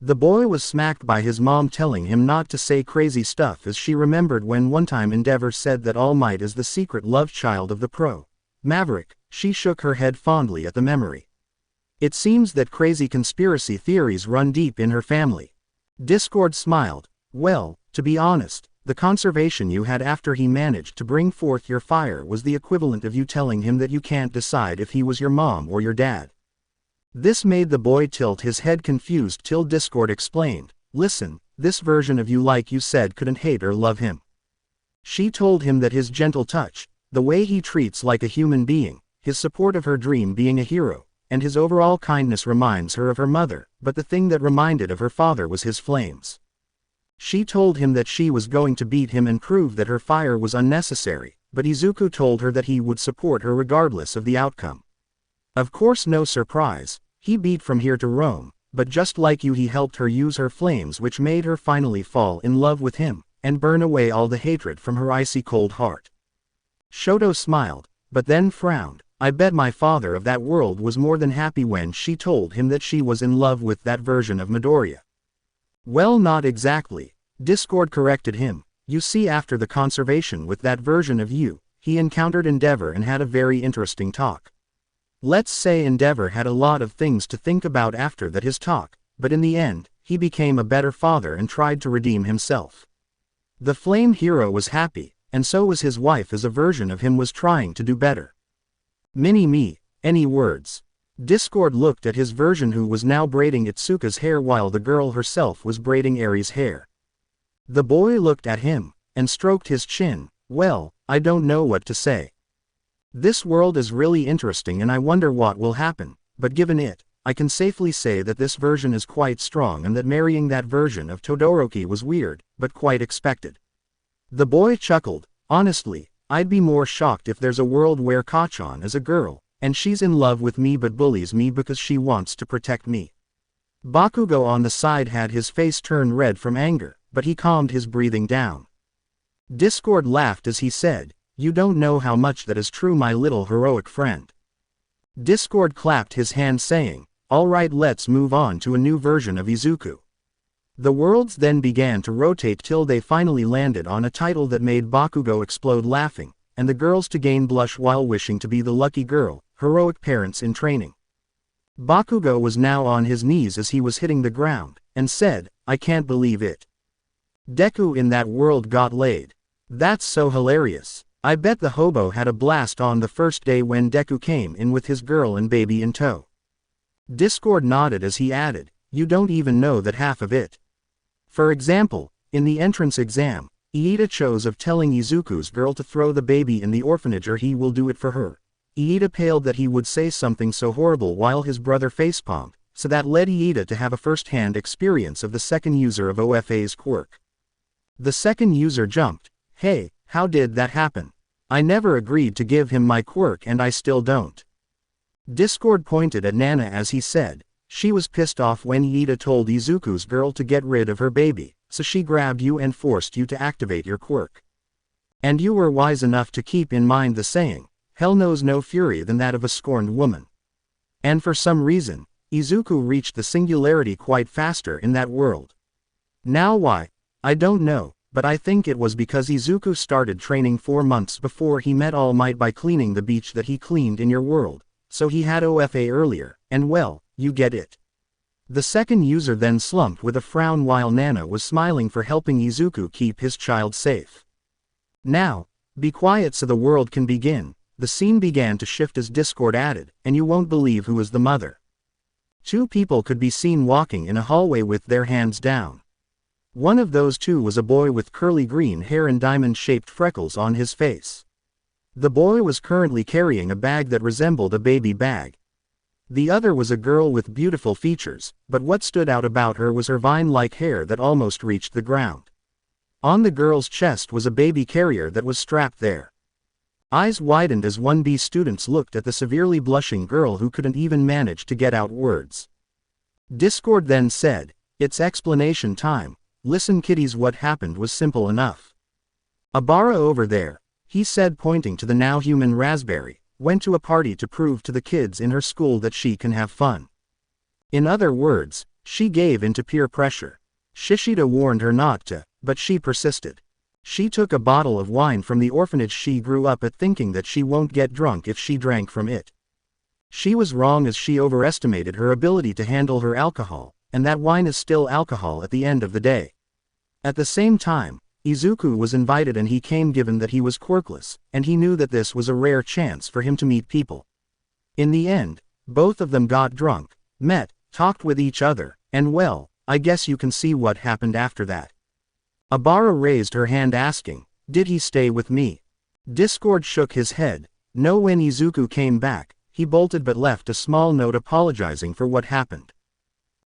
The boy was smacked by his mom telling him not to say crazy stuff as she remembered when one time Endeavor said that All Might is the secret love child of the pro. Maverick. She shook her head fondly at the memory. It seems that crazy conspiracy theories run deep in her family. Discord smiled. Well, to be honest, the conservation you had after he managed to bring forth your fire was the equivalent of you telling him that you can't decide if he was your mom or your dad. This made the boy tilt his head confused till Discord explained, listen, this version of you like you said couldn't hate or love him. She told him that his gentle touch, the way he treats like a human being, his support of her dream being a hero, and his overall kindness reminds her of her mother, but the thing that reminded of her father was his flames. She told him that she was going to beat him and prove that her fire was unnecessary, but Izuku told her that he would support her regardless of the outcome. Of course, no surprise, he beat from here to Rome, but just like you he helped her use her flames which made her finally fall in love with him, and burn away all the hatred from her icy cold heart. Shoto smiled, but then frowned. I bet my father of that world was more than happy when she told him that she was in love with that version of Midoriya. Well, not exactly. Discord corrected him. You see, after the conservation with that version of you, he encountered Endeavor and had a very interesting talk. Let's say Endeavor had a lot of things to think about after that his talk, but in the end, he became a better father and tried to redeem himself. The flame hero was happy, and so was his wife as a version of him was trying to do better. Mini-me, any words? Discord looked at his version who was now braiding Itsuka's hair while the girl herself was braiding Eri's hair. The boy looked at him, and stroked his chin. Well, I don't know what to say. This world is really interesting and I wonder what will happen, but given it, I can safely say that this version is quite strong and that marrying that version of Todoroki was weird, but quite expected. The boy chuckled. Honestly, I'd be more shocked if there's a world where Kachan is a girl, and she's in love with me but bullies me because she wants to protect me. Bakugo on the side had his face turn red from anger, but he calmed his breathing down. Discord laughed as he said, you don't know how much that is true, my little heroic friend. Discord clapped his hand saying, alright, let's move on to a new version of Izuku. The worlds then began to rotate till they finally landed on a title that made Bakugo explode laughing, and the girls to gain blush while wishing to be the lucky girl, heroic parents in training. Bakugo was now on his knees as he was hitting the ground, and said, I can't believe it. Deku in that world got laid. That's so hilarious. I bet the hobo had a blast on the first day when Deku came in with his girl and baby in tow. Discord nodded as he added, you don't even know that half of it. For example, in the entrance exam, Iida chose of telling Izuku's girl to throw the baby in the orphanage or he will do it for her. Iida paled that he would say something so horrible while his brother facepalmed, so that led Iida to have a first-hand experience of the second user of OFA's quirk. The second user jumped. Hey, how did that happen? I never agreed to give him my quirk and I still don't. Discord pointed at Nana as he said, she was pissed off when Iida told Izuku's girl to get rid of her baby, so she grabbed you and forced you to activate your quirk. And you were wise enough to keep in mind the saying, hell knows no fury than that of a scorned woman. And for some reason, Izuku reached the singularity quite faster in that world. Now why? I don't know, but I think it was because Izuku started training 4 months before he met All Might by cleaning the beach that he cleaned in your world, so he had OFA earlier, and well, you get it. The second user then slumped with a frown while Nana was smiling for helping Izuku keep his child safe. Now, be quiet so the world can begin. The scene began to shift as Discord added, and you won't believe who is the mother. 2 people could be seen walking in a hallway with their hands down. One of those 2 was a boy with curly green hair and diamond-shaped freckles on his face. The boy was currently carrying a bag that resembled a baby bag. The other was a girl with beautiful features, but what stood out about her was her vine-like hair that almost reached the ground. On the girl's chest was a baby carrier that was strapped there. Eyes widened as 1B students looked at the severely blushing girl who couldn't even manage to get out words. Discord then said, "It's explanation time. Listen kiddies, what happened was simple enough. Abara over there," he said pointing to the now human Raspberry, "went to a party to prove to the kids in her school that she can have fun. In other words, she gave in to peer pressure. Shishida warned her not to, but she persisted. She took a bottle of wine from the orphanage she grew up at thinking that she won't get drunk if she drank from it. She was wrong as she overestimated her ability to handle her alcohol, and that wine is still alcohol at the end of the day. At the same time, Izuku was invited and he came given that he was quirkless, and he knew that this was a rare chance for him to meet people. In the end, both of them got drunk, met, talked with each other, and well, I guess you can see what happened after that." Abara raised her hand asking, "Did he stay with me?" Discord shook his head. No, when Izuku came back, he bolted but left a small note apologizing for what happened.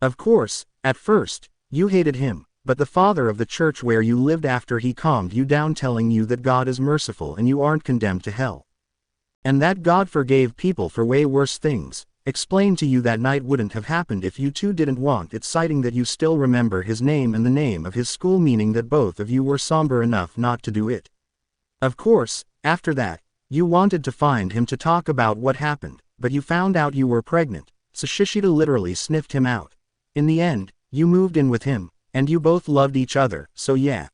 "Of course, at first, you hated him, but the father of the church where you lived after he calmed you down telling you that God is merciful and you aren't condemned to hell. And that God forgave people for way worse things, explained to you that night wouldn't have happened if you two didn't want it, citing that you still remember his name and the name of his school, meaning that both of you were somber enough not to do it. Of course, after that, you wanted to find him to talk about what happened, but you found out you were pregnant, so Shishida literally sniffed him out. In the end, you moved in with him, and you both loved each other, so yeah."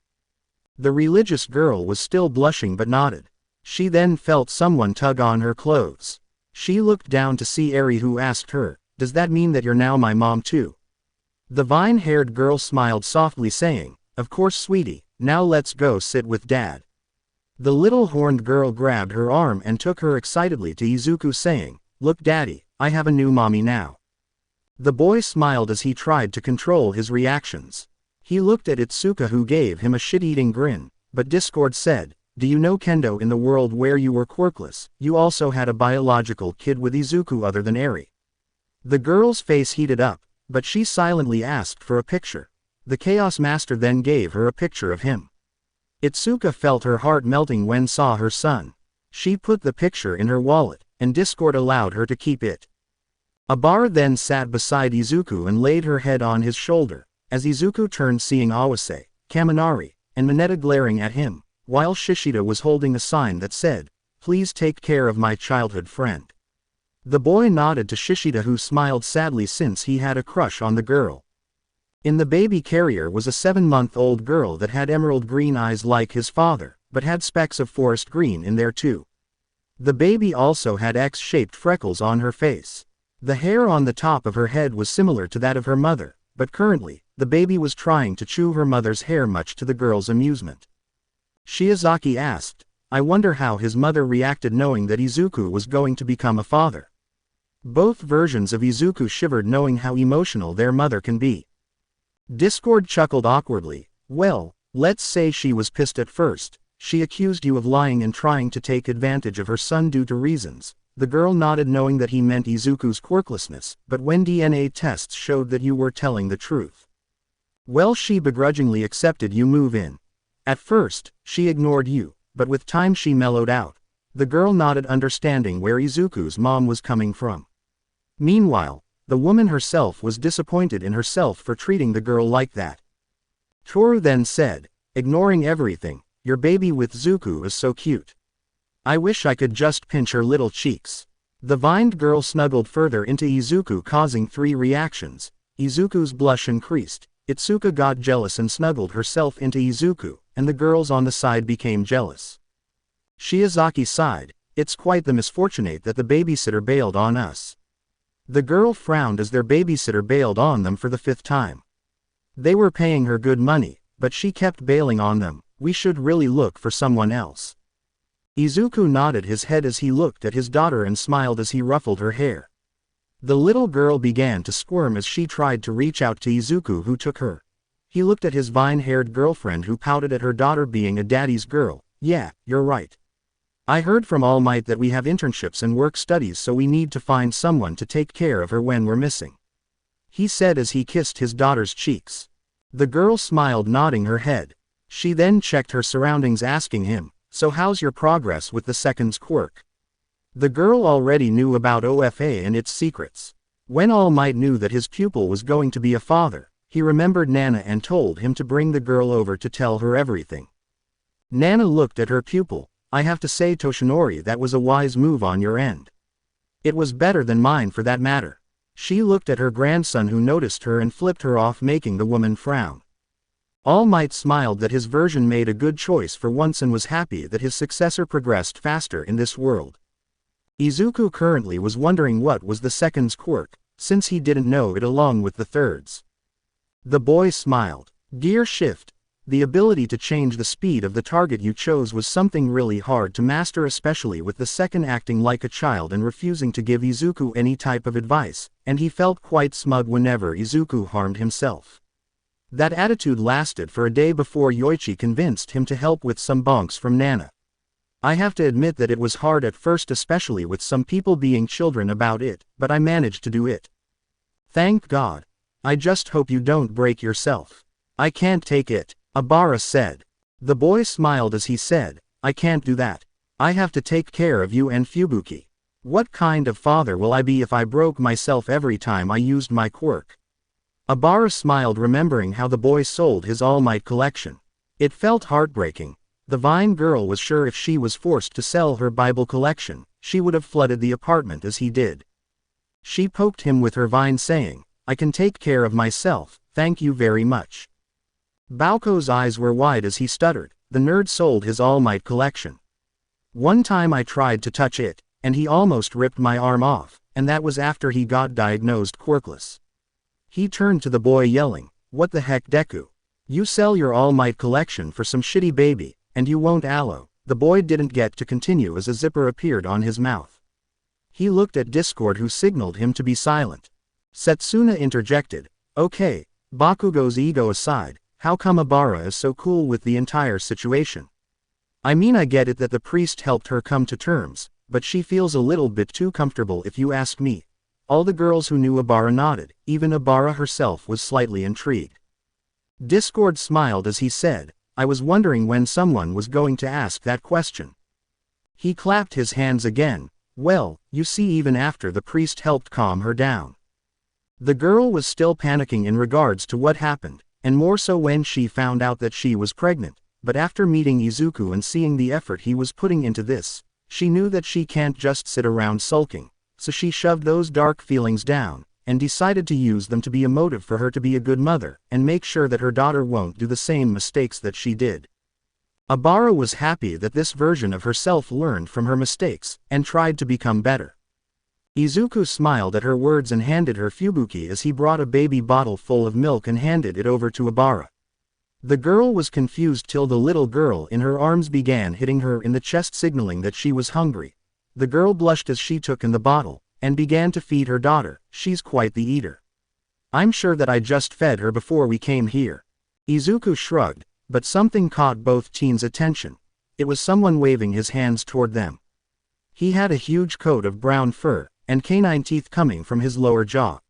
The religious girl was still blushing but nodded. She then felt someone tug on her clothes. She looked down to see Eri, who asked her, "Does that mean that you're now my mom too?" The vine-haired girl smiled softly saying, "Of course sweetie, now let's go sit with dad." The little horned girl grabbed her arm and took her excitedly to Izuku saying, "Look daddy, I have a new mommy now." The boy smiled as he tried to control his reactions. He looked at Itsuka, who gave him a shit-eating grin, but Discord said, "Do you know Kendo, in the world where you were quirkless, you also had a biological kid with Izuku other than Eri?" The girl's face heated up, but she silently asked for a picture. The Chaos Master then gave her a picture of him. Itsuka felt her heart melting when saw her son. She put the picture in her wallet, and Discord allowed her to keep it. Abara then sat beside Izuku and laid her head on his shoulder, as Izuku turned, seeing Awase, Kaminari, and Mineta glaring at him, while Shishida was holding a sign that said, "Please take care of my childhood friend." The boy nodded to Shishida, who smiled sadly since he had a crush on the girl. In the baby carrier was a 7-month-old girl that had emerald green eyes like his father, but had specks of forest green in there too. The baby also had X-shaped freckles on her face. The hair on the top of her head was similar to that of her mother, but currently, the baby was trying to chew her mother's hair, much to the girl's amusement. Shiozaki asked, "I wonder how his mother reacted knowing that Izuku was going to become a father." Both versions of Izuku shivered knowing how emotional their mother can be. Discord chuckled awkwardly. "Well, let's say she was pissed at first. She accused you of lying and trying to take advantage of her son due to reasons." The girl nodded knowing that he meant Izuku's quirklessness, "but when DNA tests showed that you were telling the truth. Well, she begrudgingly accepted you move in. At first, she ignored you, but with time she mellowed out." The girl nodded, understanding where Izuku's mom was coming from. Meanwhile, the woman herself was disappointed in herself for treating the girl like that. Toru then said, ignoring everything, "Your baby with Zuku is so cute. I wish I could just pinch her little cheeks." The vined girl snuggled further into Izuku, causing 3 reactions. Izuku's blush increased, Itsuka got jealous and snuggled herself into Izuku, and the girls on the side became jealous. Shiozaki sighed, "It's quite the misfortunate that the babysitter bailed on us." The girl frowned as their babysitter bailed on them for the 5th time. They were paying her good money, but she kept bailing on them. "We should really look for someone else." Izuku nodded his head as he looked at his daughter and smiled as he ruffled her hair. The little girl began to squirm as she tried to reach out to Izuku, who took her. He looked at his vine-haired girlfriend, who pouted at her daughter being a daddy's girl. "Yeah, you're right. I heard from All Might that we have internships and work studies, so we need to find someone to take care of her when we're missing," he said as he kissed his daughter's cheeks. The girl smiled, nodding her head. She then checked her surroundings, asking him, "So how's your progress with the second's quirk?" The girl already knew about OFA and its secrets. When All Might knew that his pupil was going to be a father, he remembered Nana and told him to bring the girl over to tell her everything. Nana looked at her pupil. I have to say, Toshinori, that was a wise move on your end. It was better than mine for that matter. She looked at her grandson, who noticed her and flipped her off, making the woman frown. All Might smiled that his version made a good choice for once and was happy that his successor progressed faster in this world. Izuku currently was wondering what was the second's quirk, since he didn't know it along with the third's. The boy smiled. Gear shift. The ability to change the speed of the target you chose was something really hard to master, especially with the second acting like a child and refusing to give Izuku any type of advice, and he felt quite smug whenever Izuku harmed himself. That attitude lasted for a day before Yoichi convinced him to help with some bonks from Nana. I have to admit that it was hard at first, especially with some people being children about it, but I managed to do it. Thank God. I just hope you don't break yourself. I can't take it, Abara said. The boy smiled as he said, I can't do that. I have to take care of you and Fubuki. What kind of father will I be if I broke myself every time I used my quirk? Abara smiled, remembering how the boy sold his All Might collection. It felt heartbreaking. The Vine girl was sure if she was forced to sell her Bible collection, she would have flooded the apartment as he did. She poked him with her vine, saying, I can take care of myself, thank you very much. Baoko's eyes were wide as he stuttered, the nerd sold his All Might collection. One time I tried to touch it, and he almost ripped my arm off, and that was after he got diagnosed quirkless. He turned to the boy yelling, what the heck, Deku? You sell your All Might collection for some shitty baby, and you won't allow. The boy didn't get to continue as a zipper appeared on his mouth. He looked at Discord, who signaled him to be silent. Setsuna interjected, okay, Bakugo's ego aside, how come Abara is so cool with the entire situation? I mean, I get it that the priest helped her come to terms, but she feels a little bit too comfortable if you ask me. All the girls who knew Abara nodded, even Abara herself was slightly intrigued. Discord smiled as he said, I was wondering when someone was going to ask that question. He clapped his hands again. Well, you see, even after the priest helped calm her down. The girl was still panicking in regards to what happened, and more so when she found out that she was pregnant, but after meeting Izuku and seeing the effort he was putting into this, she knew that she can't just sit around sulking, so she shoved those dark feelings down, and decided to use them to be a motive for her to be a good mother, and make sure that her daughter won't do the same mistakes that she did. Abara was happy that this version of herself learned from her mistakes, and tried to become better. Izuku smiled at her words and handed her Fubuki as he brought a baby bottle full of milk and handed it over to Abara. The girl was confused till the little girl in her arms began hitting her in the chest, signaling that she was hungry. The girl blushed as she took in the bottle, and began to feed her daughter. She's quite the eater. I'm sure that I just fed her before we came here. Izuku shrugged, but something caught both teens' attention. It was someone waving his hands toward them. He had a huge coat of brown fur, and canine teeth coming from his lower jaw.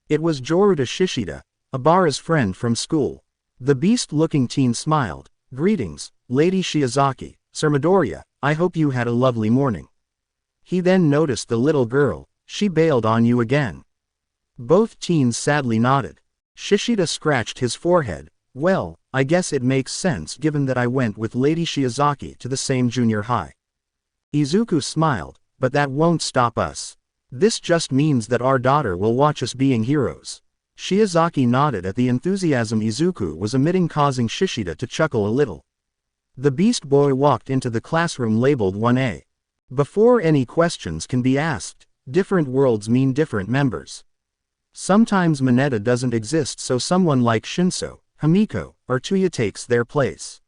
It was Joruta Shishida, Abara's friend from school. The beast-looking teen smiled. Greetings, Lady Shiozaki, Sir Midoriya, I hope you had a lovely morning. He then noticed the little girl. She bailed on you again. Both teens sadly nodded. Shishida scratched his forehead. Well, I guess it makes sense given that I went with Lady Shiozaki to the same junior high. Izuku smiled, but that won't stop us. This just means that our daughter will watch us being heroes. Shiozaki nodded at the enthusiasm Izuku was emitting, causing Shishida to chuckle a little. The Beast Boy walked into the classroom labeled 1A. Before any questions can be asked, different worlds mean different members. Sometimes Mineta doesn't exist, so someone like Shinso, Hamiko, or Tuya takes their place.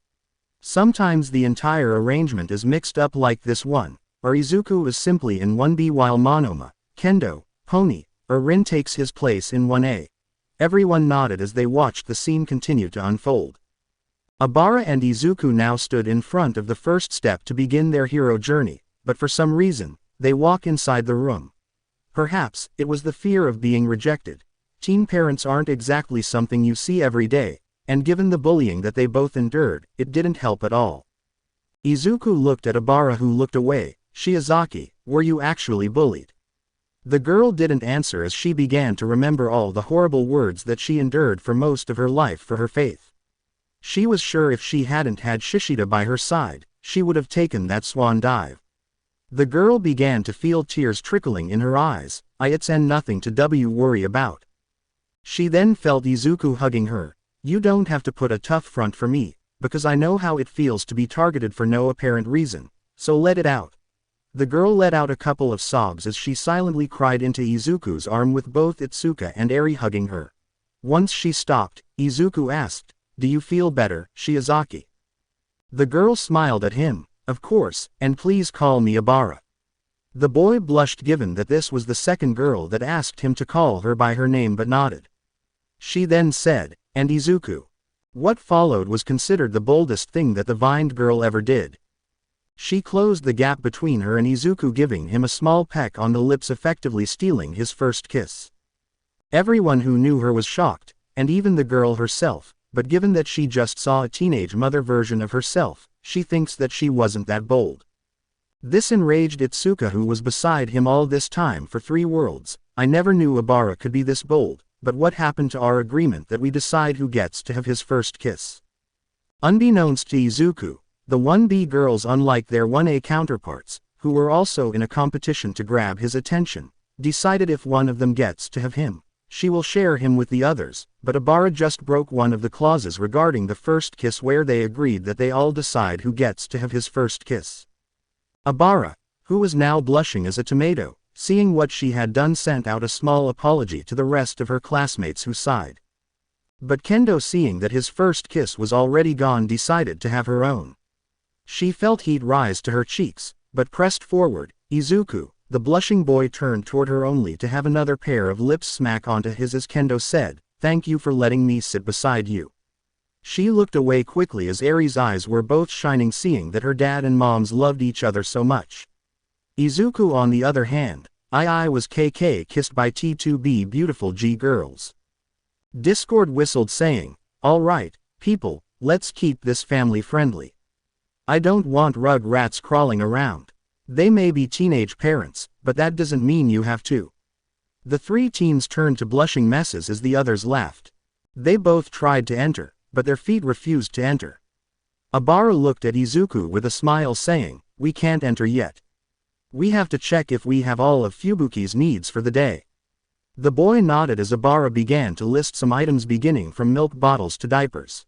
Sometimes the entire arrangement is mixed up like this one, or Izuku is simply in 1B while Monoma, Kendo, Pony, or Rin takes his place in 1A. Everyone nodded as they watched the scene continue to unfold. Abara and Izuku now stood in front of the first step to begin their hero journey, but for some reason, they walk inside the room. Perhaps, it was the fear of being rejected. Teen parents aren't exactly something you see every day, and given the bullying that they both endured, it didn't help at all. Izuku looked at Abara, who looked away. Shiozaki, were you actually bullied? The girl didn't answer as she began to remember all the horrible words that she endured for most of her life for her faith. She was sure if she hadn't had Shishida by her side, she would have taken that swan dive. The girl began to feel tears trickling in her eyes. It's nothing to worry about. She then felt Izuku hugging her. You don't have to put a tough front for me, because I know how it feels to be targeted for no apparent reason, so let it out. The girl let out a couple of sobs as she silently cried into Izuku's arm with both Itsuka and Eri hugging her. Once she stopped, Izuku asked, "Do you feel better, Shiozaki?" The girl smiled at him. "Of course, and please call me Abara." The boy blushed given that this was the second girl that asked him to call her by her name but nodded. She then said, "And Izuku." What followed was considered the boldest thing that the Vined girl ever did. She closed the gap between her and Izuku, giving him a small peck on the lips, effectively stealing his first kiss. Everyone who knew her was shocked, and even the girl herself, but given that she just saw a teenage mother version of herself, she thinks that she wasn't that bold. This enraged Itsuka, who was beside him all this time for 3 worlds. "I never knew Abara could be this bold, but what happened to our agreement that we decide who gets to have his first kiss?" Unbeknownst to Izuku, the 1B girls, unlike their 1A counterparts, who were also in a competition to grab his attention, decided if one of them gets to have him, she will share him with the others, but Abara just broke one of the clauses regarding the first kiss, where they agreed that they all decide who gets to have his first kiss. Abara, who was now blushing as a tomato, seeing what she had done, sent out a small apology to the rest of her classmates, who sighed. But Kendo, seeing that his first kiss was already gone, decided to have her own. She felt heat rise to her cheeks, but pressed forward. Izuku, the blushing boy, turned toward her only to have another pair of lips smack onto his as Kendo said, "Thank you for letting me sit beside you." She looked away quickly as Eri's eyes were both shining, seeing that her dad and moms loved each other so much. Izuku, on the other hand, I was KK kissed by T2B beautiful G girls. Discord whistled, saying, "All right, people, let's keep this family friendly. I don't want rug rats crawling around. They may be teenage parents, but that doesn't mean you have to." The 3 teens turned to blushing messes as the others laughed. They both tried to enter, but their feet refused to enter. Abara looked at Izuku with a smile, saying, "We can't enter yet. We have to check if we have all of Fubuki's needs for the day." The boy nodded as Abara began to list some items, beginning from milk bottles to diapers.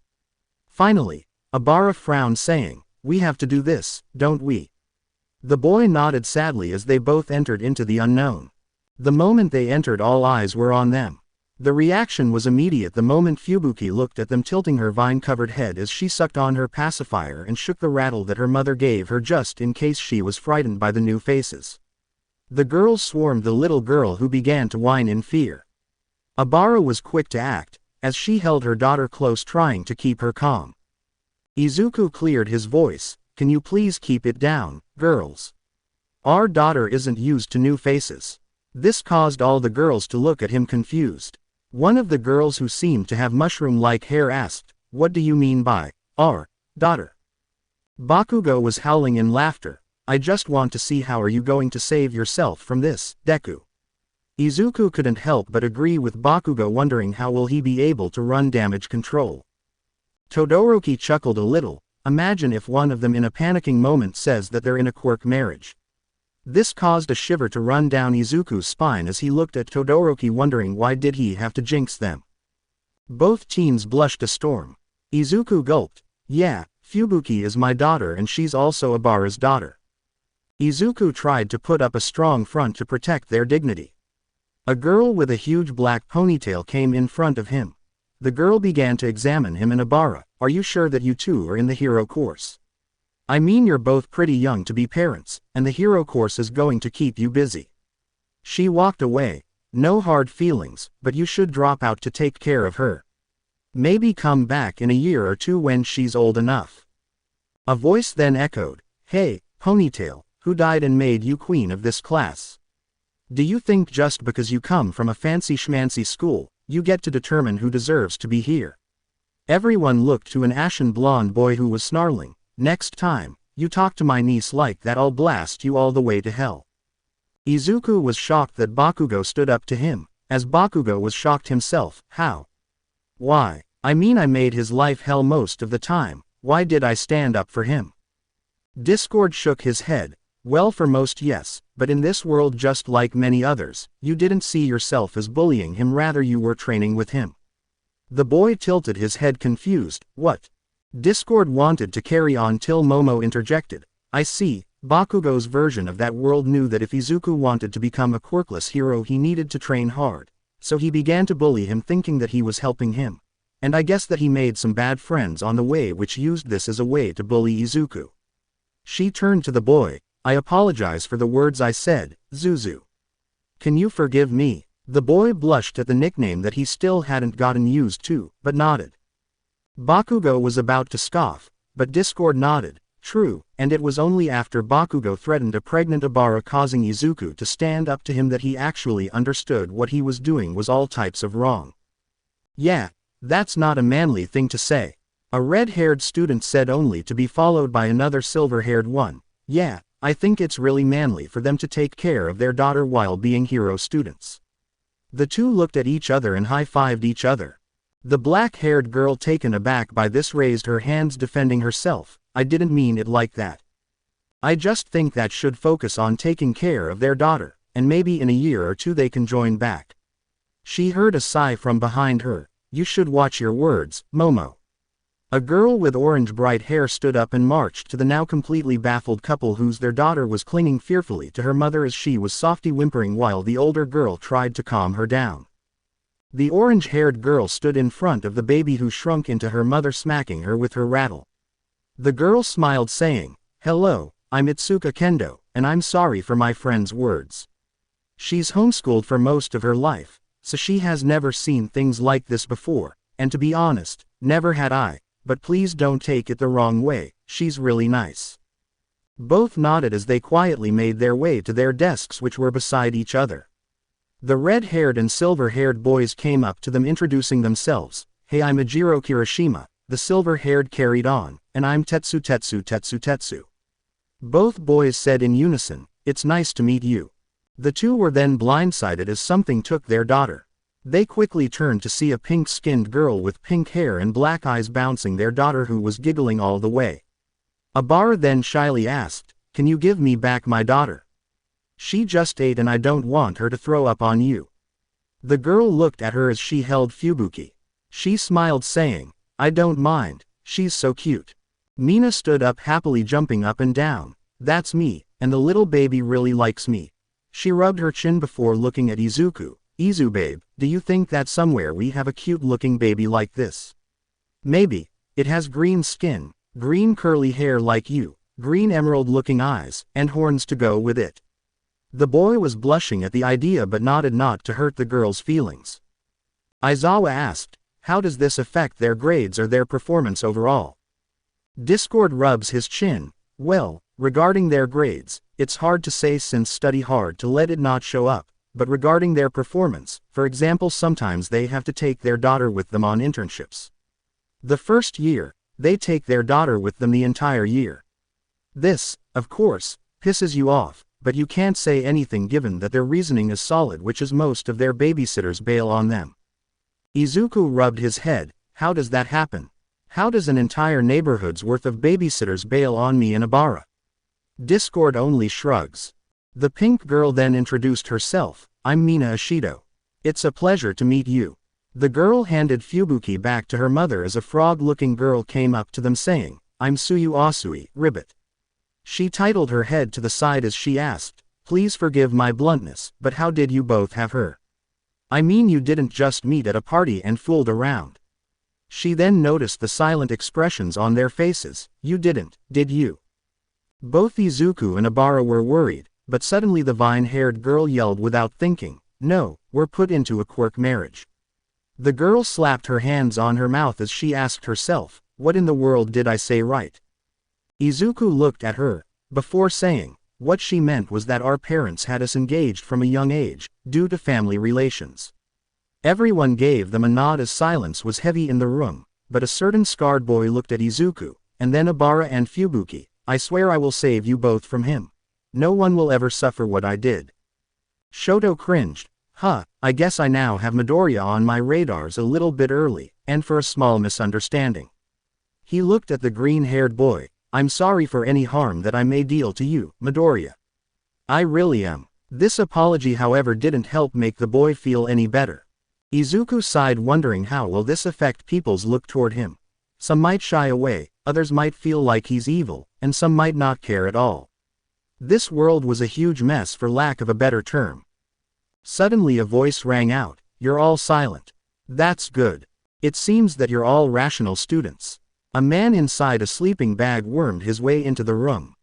Finally, Abara frowned, saying, "We have to do this, don't we?" The boy nodded sadly as they both entered into the unknown. The moment they entered, all eyes were on them. The reaction was immediate the moment Fubuki looked at them, tilting her vine-covered head as she sucked on her pacifier and shook the rattle that her mother gave her just in case she was frightened by the new faces. The girls swarmed the little girl, who began to whine in fear. Abara was quick to act, as she held her daughter close, trying to keep her calm. Izuku cleared his voice, "Can you please keep it down, girls? Our daughter isn't used to new faces." This caused all the girls to look at him confused. One of the girls, who seemed to have mushroom-like hair, asked, "What do you mean by our daughter?" Bakugo was howling in laughter. "I just want to see how are you going to save yourself from this, Deku." Izuku couldn't help but agree with Bakugo, wondering how will he be able to run damage control. Todoroki chuckled a little. Imagine if one of them in a panicking moment says that they're in a Quirk marriage. This caused a shiver to run down Izuku's spine as he looked at Todoroki, wondering why did he have to jinx them. Both teens blushed a storm. Izuku gulped. "Yeah, Fubuki is my daughter and she's also Abara's daughter." Izuku tried to put up a strong front to protect their dignity. A girl with a huge black ponytail came in front of him. The girl began to examine him and Abara. "Are you sure that you two are in the hero course? I mean, you're both pretty young to be parents, and the hero course is going to keep you busy." She walked away. "No hard feelings, but you should drop out to take care of her. Maybe come back in a year or 2 when she's old enough." A voice then echoed, "Hey, Ponytail, who died and made you queen of this class? Do you think just because you come from a fancy schmancy school, you get to determine who deserves to be here?" Everyone looked to an ashen blonde boy who was snarling, "Next time you talk to my niece like that, I'll blast you all the way to hell." Izuku was shocked that Bakugo stood up to him, as Bakugo was shocked himself. How? Why? I mean, I made his life hell most of the time, why did I stand up for him? Discord shook his head. Well, for most yes, but in this world, just like many others, you didn't see yourself as bullying him, rather you were training with him. The boy tilted his head confused. What? Discord wanted to carry on till Momo interjected. I see. Bakugo's version of that world knew that if Izuku wanted to become a quirkless hero he needed to train hard, so he began to bully him thinking that he was helping him. And I guess that he made some bad friends on the way which used this as a way to bully Izuku. She turned to the boy. I apologize for the words I said, Zuzu. Can you forgive me? The boy blushed at the nickname that he still hadn't gotten used to, but nodded. Bakugo was about to scoff, but Discord nodded. True, and it was only after Bakugo threatened a pregnant Obara causing Izuku to stand up to him that he actually understood what he was doing was all types of wrong. Yeah, that's not a manly thing to say. A red-haired student said, only to be followed by another silver-haired one. Yeah, I think it's really manly for them to take care of their daughter while being hero students. The two looked at each other and high-fived each other. The black-haired girl, taken aback by this, raised her hands defending herself. I didn't mean it like that. I just think that should focus on taking care of their daughter, and maybe in a year or two they can join back. She heard a sigh from behind her. You should watch your words, Momo. A girl with orange bright hair stood up and marched to the now completely baffled couple whose their daughter was clinging fearfully to her mother as she was softly whimpering while the older girl tried to calm her down. The orange-haired girl stood in front of the baby who shrunk into her mother, smacking her with her rattle. The girl smiled, saying, Hello, I'm Itsuka Kendo, and I'm sorry for my friend's words. She's homeschooled for most of her life, so she has never seen things like this before, and to be honest, never had I. But please don't take it the wrong way, she's really nice. Both nodded as they quietly made their way to their desks, which were beside each other. The red-haired and silver-haired boys came up to them introducing themselves. Hey, I'm Ejiro Kirishima, the silver-haired carried on, and I'm Tetsu. Both boys said in unison, It's nice to meet you. The two were then blindsided as something took their daughter. They quickly turned to see a pink-skinned girl with pink hair and black eyes bouncing their daughter, who was giggling all the way. Obara then shyly asked, Can you give me back my daughter? She just ate and I don't want her to throw up on you. The girl looked at her as she held Fubuki. She smiled, saying, I don't mind, she's so cute. Mina stood up happily, jumping up and down. That's me, and the little baby really likes me. She rubbed her chin before looking at Izuku. Izu babe, do you think that somewhere we have a cute-looking baby like this? Maybe. It has green skin, green curly hair like you, green emerald-looking eyes, and horns to go with it. The boy was blushing at the idea but nodded, not to hurt the girl's feelings. Aizawa asked, How does this affect their grades or their performance overall? Discord rubs his chin. Well, regarding their grades, it's hard to say since study hard to let it not show up. But regarding their performance, for example, sometimes they have to take their daughter with them on internships. The first year, they take their daughter with them the entire year. This, of course, pisses you off, but you can't say anything given that their reasoning is solid, which is most of their babysitters bail on them. Izuku rubbed his head. How does that happen? How does an entire neighborhood's worth of babysitters bail on me and Obara? Discord only shrugs. The pink girl then introduced herself. I'm Mina Ashido. It's a pleasure to meet you. The girl handed Fubuki back to her mother as a frog-looking girl came up to them saying, I'm Suyu Asui, Ribbit. She titled her head to the side as she asked, Please forgive my bluntness, but how did you both have her? I mean, you didn't just meet at a party and fooled around. She then noticed the silent expressions on their faces. You didn't, did you? Both Izuku and Obara were worried. But suddenly the vine-haired girl yelled without thinking, No, we're put into a quirk marriage. The girl slapped her hands on her mouth as she asked herself, What in the world did I say right? Izuku looked at her, before saying, What she meant was that our parents had us engaged from a young age, due to family relations. Everyone gave them a nod as silence was heavy in the room, but a certain scarred boy looked at Izuku, and then Obara and Fubuki. I swear I will save you both from him. No one will ever suffer what I did. Shoto cringed. I guess I now have Midoriya on my radars a little bit early, and for a small misunderstanding. He looked at the green-haired boy. I'm sorry for any harm that I may deal to you, Midoriya. I really am. This apology however didn't help make the boy feel any better. Izuku sighed, wondering how will this affect people's look toward him. Some might shy away, others might feel like he's evil, and some might not care at all. This world was a huge mess for lack of a better term. Suddenly a voice rang out, "You're all silent. That's good. It seems that you're all rational students." A man inside a sleeping bag wormed his way into the room.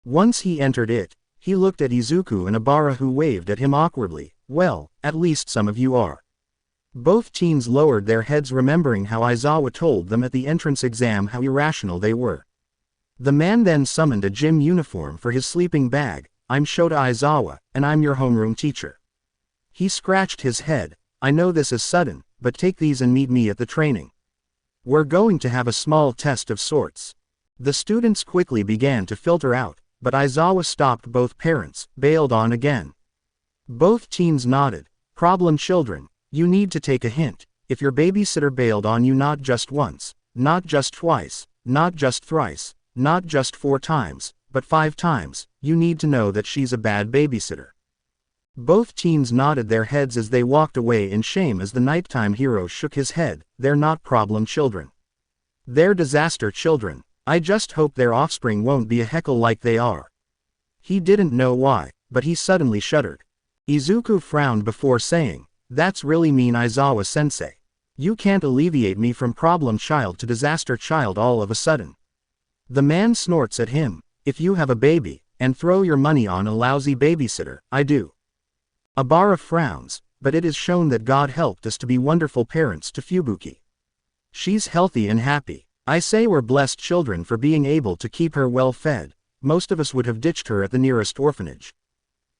Once he entered it, he looked at Izuku and Obara, who waved at him awkwardly. "Well, at least some of you are." Both teens lowered their heads, remembering how Aizawa told them at the entrance exam how irrational they were. The man then summoned a gym uniform for his sleeping bag. "I'm Shota Aizawa, and I'm your homeroom teacher." He scratched his head. "I know this is sudden, but take these and meet me at the training. We're going to have a small test of sorts." The students quickly began to filter out, but Aizawa stopped both parents, bailed on again. Both teens nodded. "Problem children, you need to take a hint. If your babysitter bailed on you not just once, not just twice, not just thrice, not just 4 times, but 5 times, you need to know that she's a bad babysitter." Both teens nodded their heads as they walked away in shame as the nighttime hero shook his head. "They're not problem children. They're disaster children. I just hope their offspring won't be a heckle like they are." He didn't know why, but he suddenly shuddered. Izuku frowned before saying, "That's really mean, Aizawa-sensei. You can't alleviate me from problem child to disaster child all of a sudden." The man snorts at him. "If you have a baby, and throw your money on a lousy babysitter, I do." Obara frowns, "But it is shown that God helped us to be wonderful parents to Fubuki. She's healthy and happy. I say we're blessed children for being able to keep her well fed. Most of us would have ditched her at the nearest orphanage."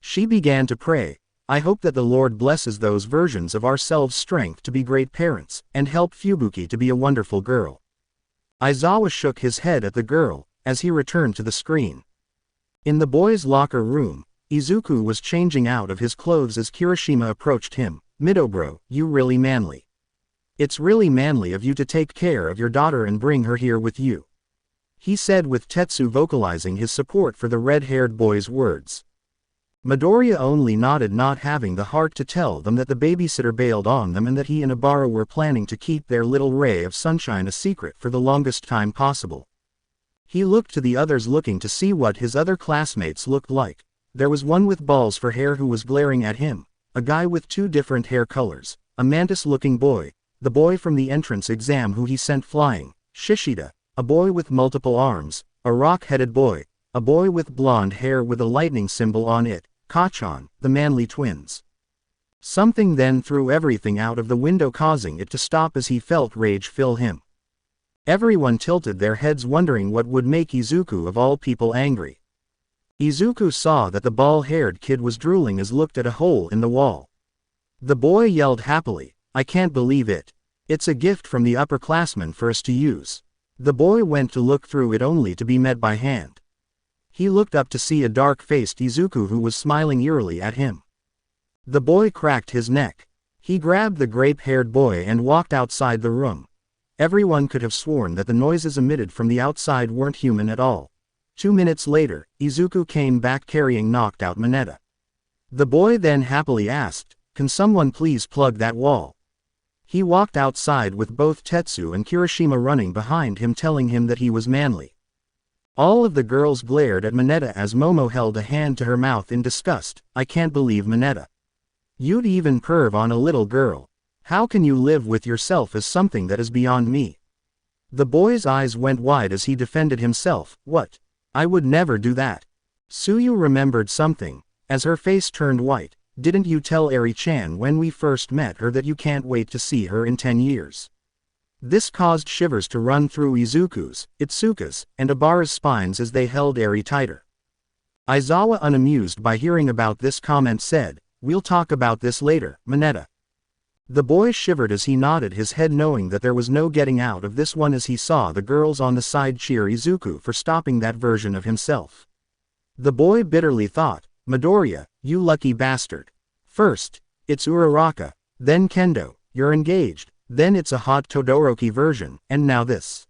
She began to pray. "I hope that the Lord blesses those versions of ourselves' strength to be great parents, and help Fubuki to be a wonderful girl." Aizawa shook his head at the girl, as he returned to the screen. In the boys' locker room, Izuku was changing out of his clothes as Kirishima approached him. "Midobro, you really manly. It's really manly of you to take care of your daughter and bring her here with you," he said, with Tetsu vocalizing his support for the red-haired boy's words. Midoriya only nodded, not having the heart to tell them that the babysitter bailed on them and that he and Obara were planning to keep their little ray of sunshine a secret for the longest time possible. He looked to the others, looking to see what his other classmates looked like. There was one with balls for hair who was glaring at him, a guy with 2 different hair colors, a mantis-looking boy, the boy from the entrance exam who he sent flying, Shishida, a boy with multiple arms, a rock-headed boy, a boy with blonde hair with a lightning symbol on it, Kachan, the manly twins. Something then threw everything out of the window, causing it to stop as he felt rage fill him. Everyone tilted their heads, wondering what would make Izuku of all people angry. Izuku saw that the bald-haired kid was drooling as looked at a hole in the wall. The boy yelled happily, "I can't believe it. It's a gift from the upperclassmen for us to use." The boy went to look through it only to be met by hand. He looked up to see a dark-faced Izuku who was smiling eerily at him. The boy cracked his neck. He grabbed the grape-haired boy and walked outside the room. Everyone could have sworn that the noises emitted from the outside weren't human at all. 2 minutes later, Izuku came back carrying knocked-out Mineta. The boy then happily asked, "Can someone please plug that wall?" He walked outside with both Tetsu and Kirishima running behind him, telling him that he was manly. All of the girls glared at Mineta as Momo held a hand to her mouth in disgust. "I can't believe Mineta. You'd even perv on a little girl. How can you live with yourself as something that is beyond me?" The boy's eyes went wide as he defended himself. "What? I would never do that." Suyu remembered something, as her face turned white. "Didn't you tell Eri-chan when we first met her that you can't wait to see her in 10 years? This caused shivers to run through Izuku's, Itsuka's, and Obara's spines as they held Eri tighter. Aizawa, unamused by hearing about this comment, said, "We'll talk about this later, Mineta." The boy shivered as he nodded his head, knowing that there was no getting out of this one, as he saw the girls on the side cheer Izuku for stopping that version of himself. The boy bitterly thought, "Midoriya, You lucky bastard. First, it's Uraraka, then Kendo, you're engaged, then it's a hot Todoroki version, and now this.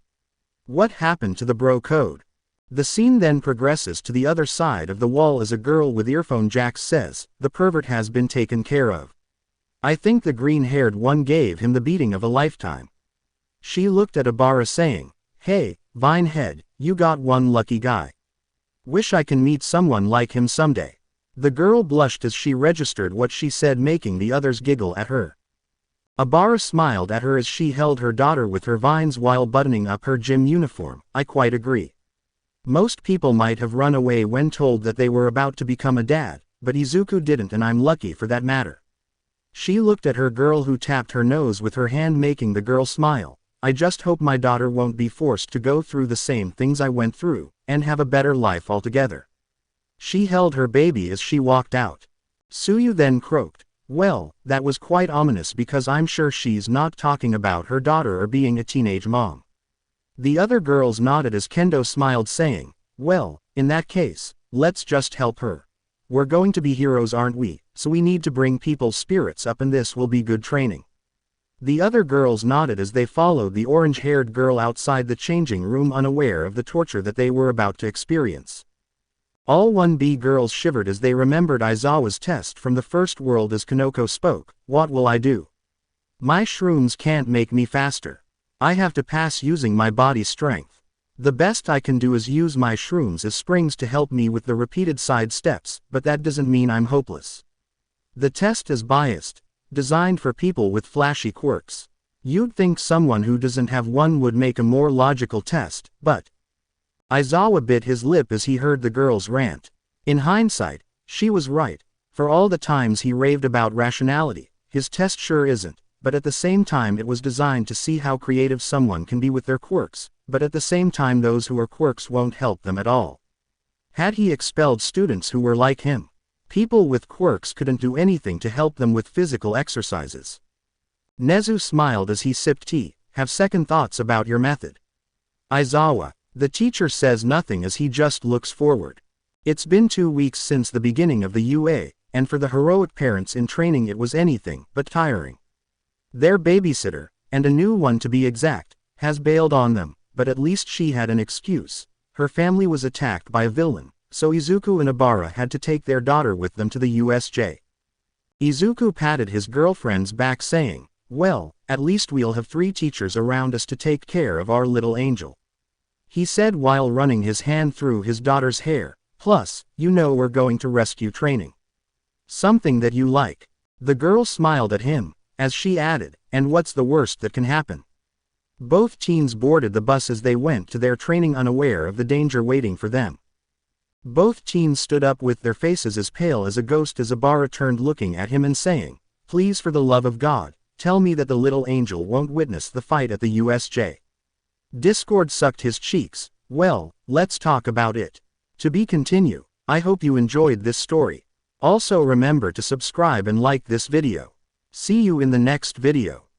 What happened to the bro code? The scene then progresses to the other side of the wall as a girl with earphone jacks says, the pervert has been taken care of. I think the green-haired one gave him the beating of a lifetime. She looked at Ibara saying, hey, Vinehead, you got one lucky guy. Wish I can meet someone like him someday. The girl blushed as she registered what she said, making the others giggle at her. Ibara smiled at her as she held her daughter with her vines while buttoning up her gym uniform. I quite agree. Most people might have run away when told that they were about to become a dad, but Izuku didn't, and I'm lucky for that matter. She looked at her girl who tapped her nose with her hand, making the girl smile. I just hope my daughter won't be forced to go through the same things I went through, and have a better life altogether. She held her baby as she walked out. Suyu then croaked, well, that was quite ominous because I'm sure she's not talking about her daughter or being a teenage mom. The other girls nodded as Kendo smiled, saying, well, in that case, let's just help her. We're going to be heroes, aren't we, so we need to bring people's spirits up, and this will be good training. The other girls nodded as they followed the orange-haired girl outside the changing room, unaware of the torture that they were about to experience. All 1B girls shivered as they remembered Aizawa's test from the first world as Kanoko spoke, what will I do? My shrooms can't make me faster. I have to pass using my body strength. The best I can do is use my shrooms as springs to help me with the repeated side steps, but that doesn't mean I'm hopeless. The test is biased, designed for people with flashy quirks. You'd think someone who doesn't have one would make a more logical test, but... Aizawa bit his lip as he heard the girl's rant. In hindsight, she was right. For all the times he raved about rationality, his test sure isn't. But at the same time it was designed to see how creative someone can be with their quirks, but at the same time those who are quirks won't help them at all. Had he expelled students who were like him? People with quirks couldn't do anything to help them with physical exercises. Nezu smiled as he sipped tea. Have second thoughts about your method. Aizawa. The teacher says nothing as he just looks forward. It's been 2 weeks since the beginning of the UA, and for the heroic parents in training it was anything but tiring. Their babysitter, and a new one to be exact, has bailed on them, but at least she had an excuse. Her family was attacked by a villain, so Izuku and Ibara had to take their daughter with them to the USJ. Izuku patted his girlfriend's back, saying, well, at least we'll have 3 teachers around us to take care of our little angel. He said while running his hand through his daughter's hair, plus, you know we're going to rescue training. Something that you like. The girl smiled at him, as she added, and what's the worst that can happen? Both teens boarded the bus as they went to their training, unaware of the danger waiting for them. Both teens stood up with their faces as pale as a ghost as Ibara turned, looking at him and saying, please, for the love of God, tell me that the little angel won't witness the fight at the USJ. Discord sucked his cheeks. Well, let's talk about it. To be continued. I hope you enjoyed this story. Also remember to subscribe and like this video. See you in the next video.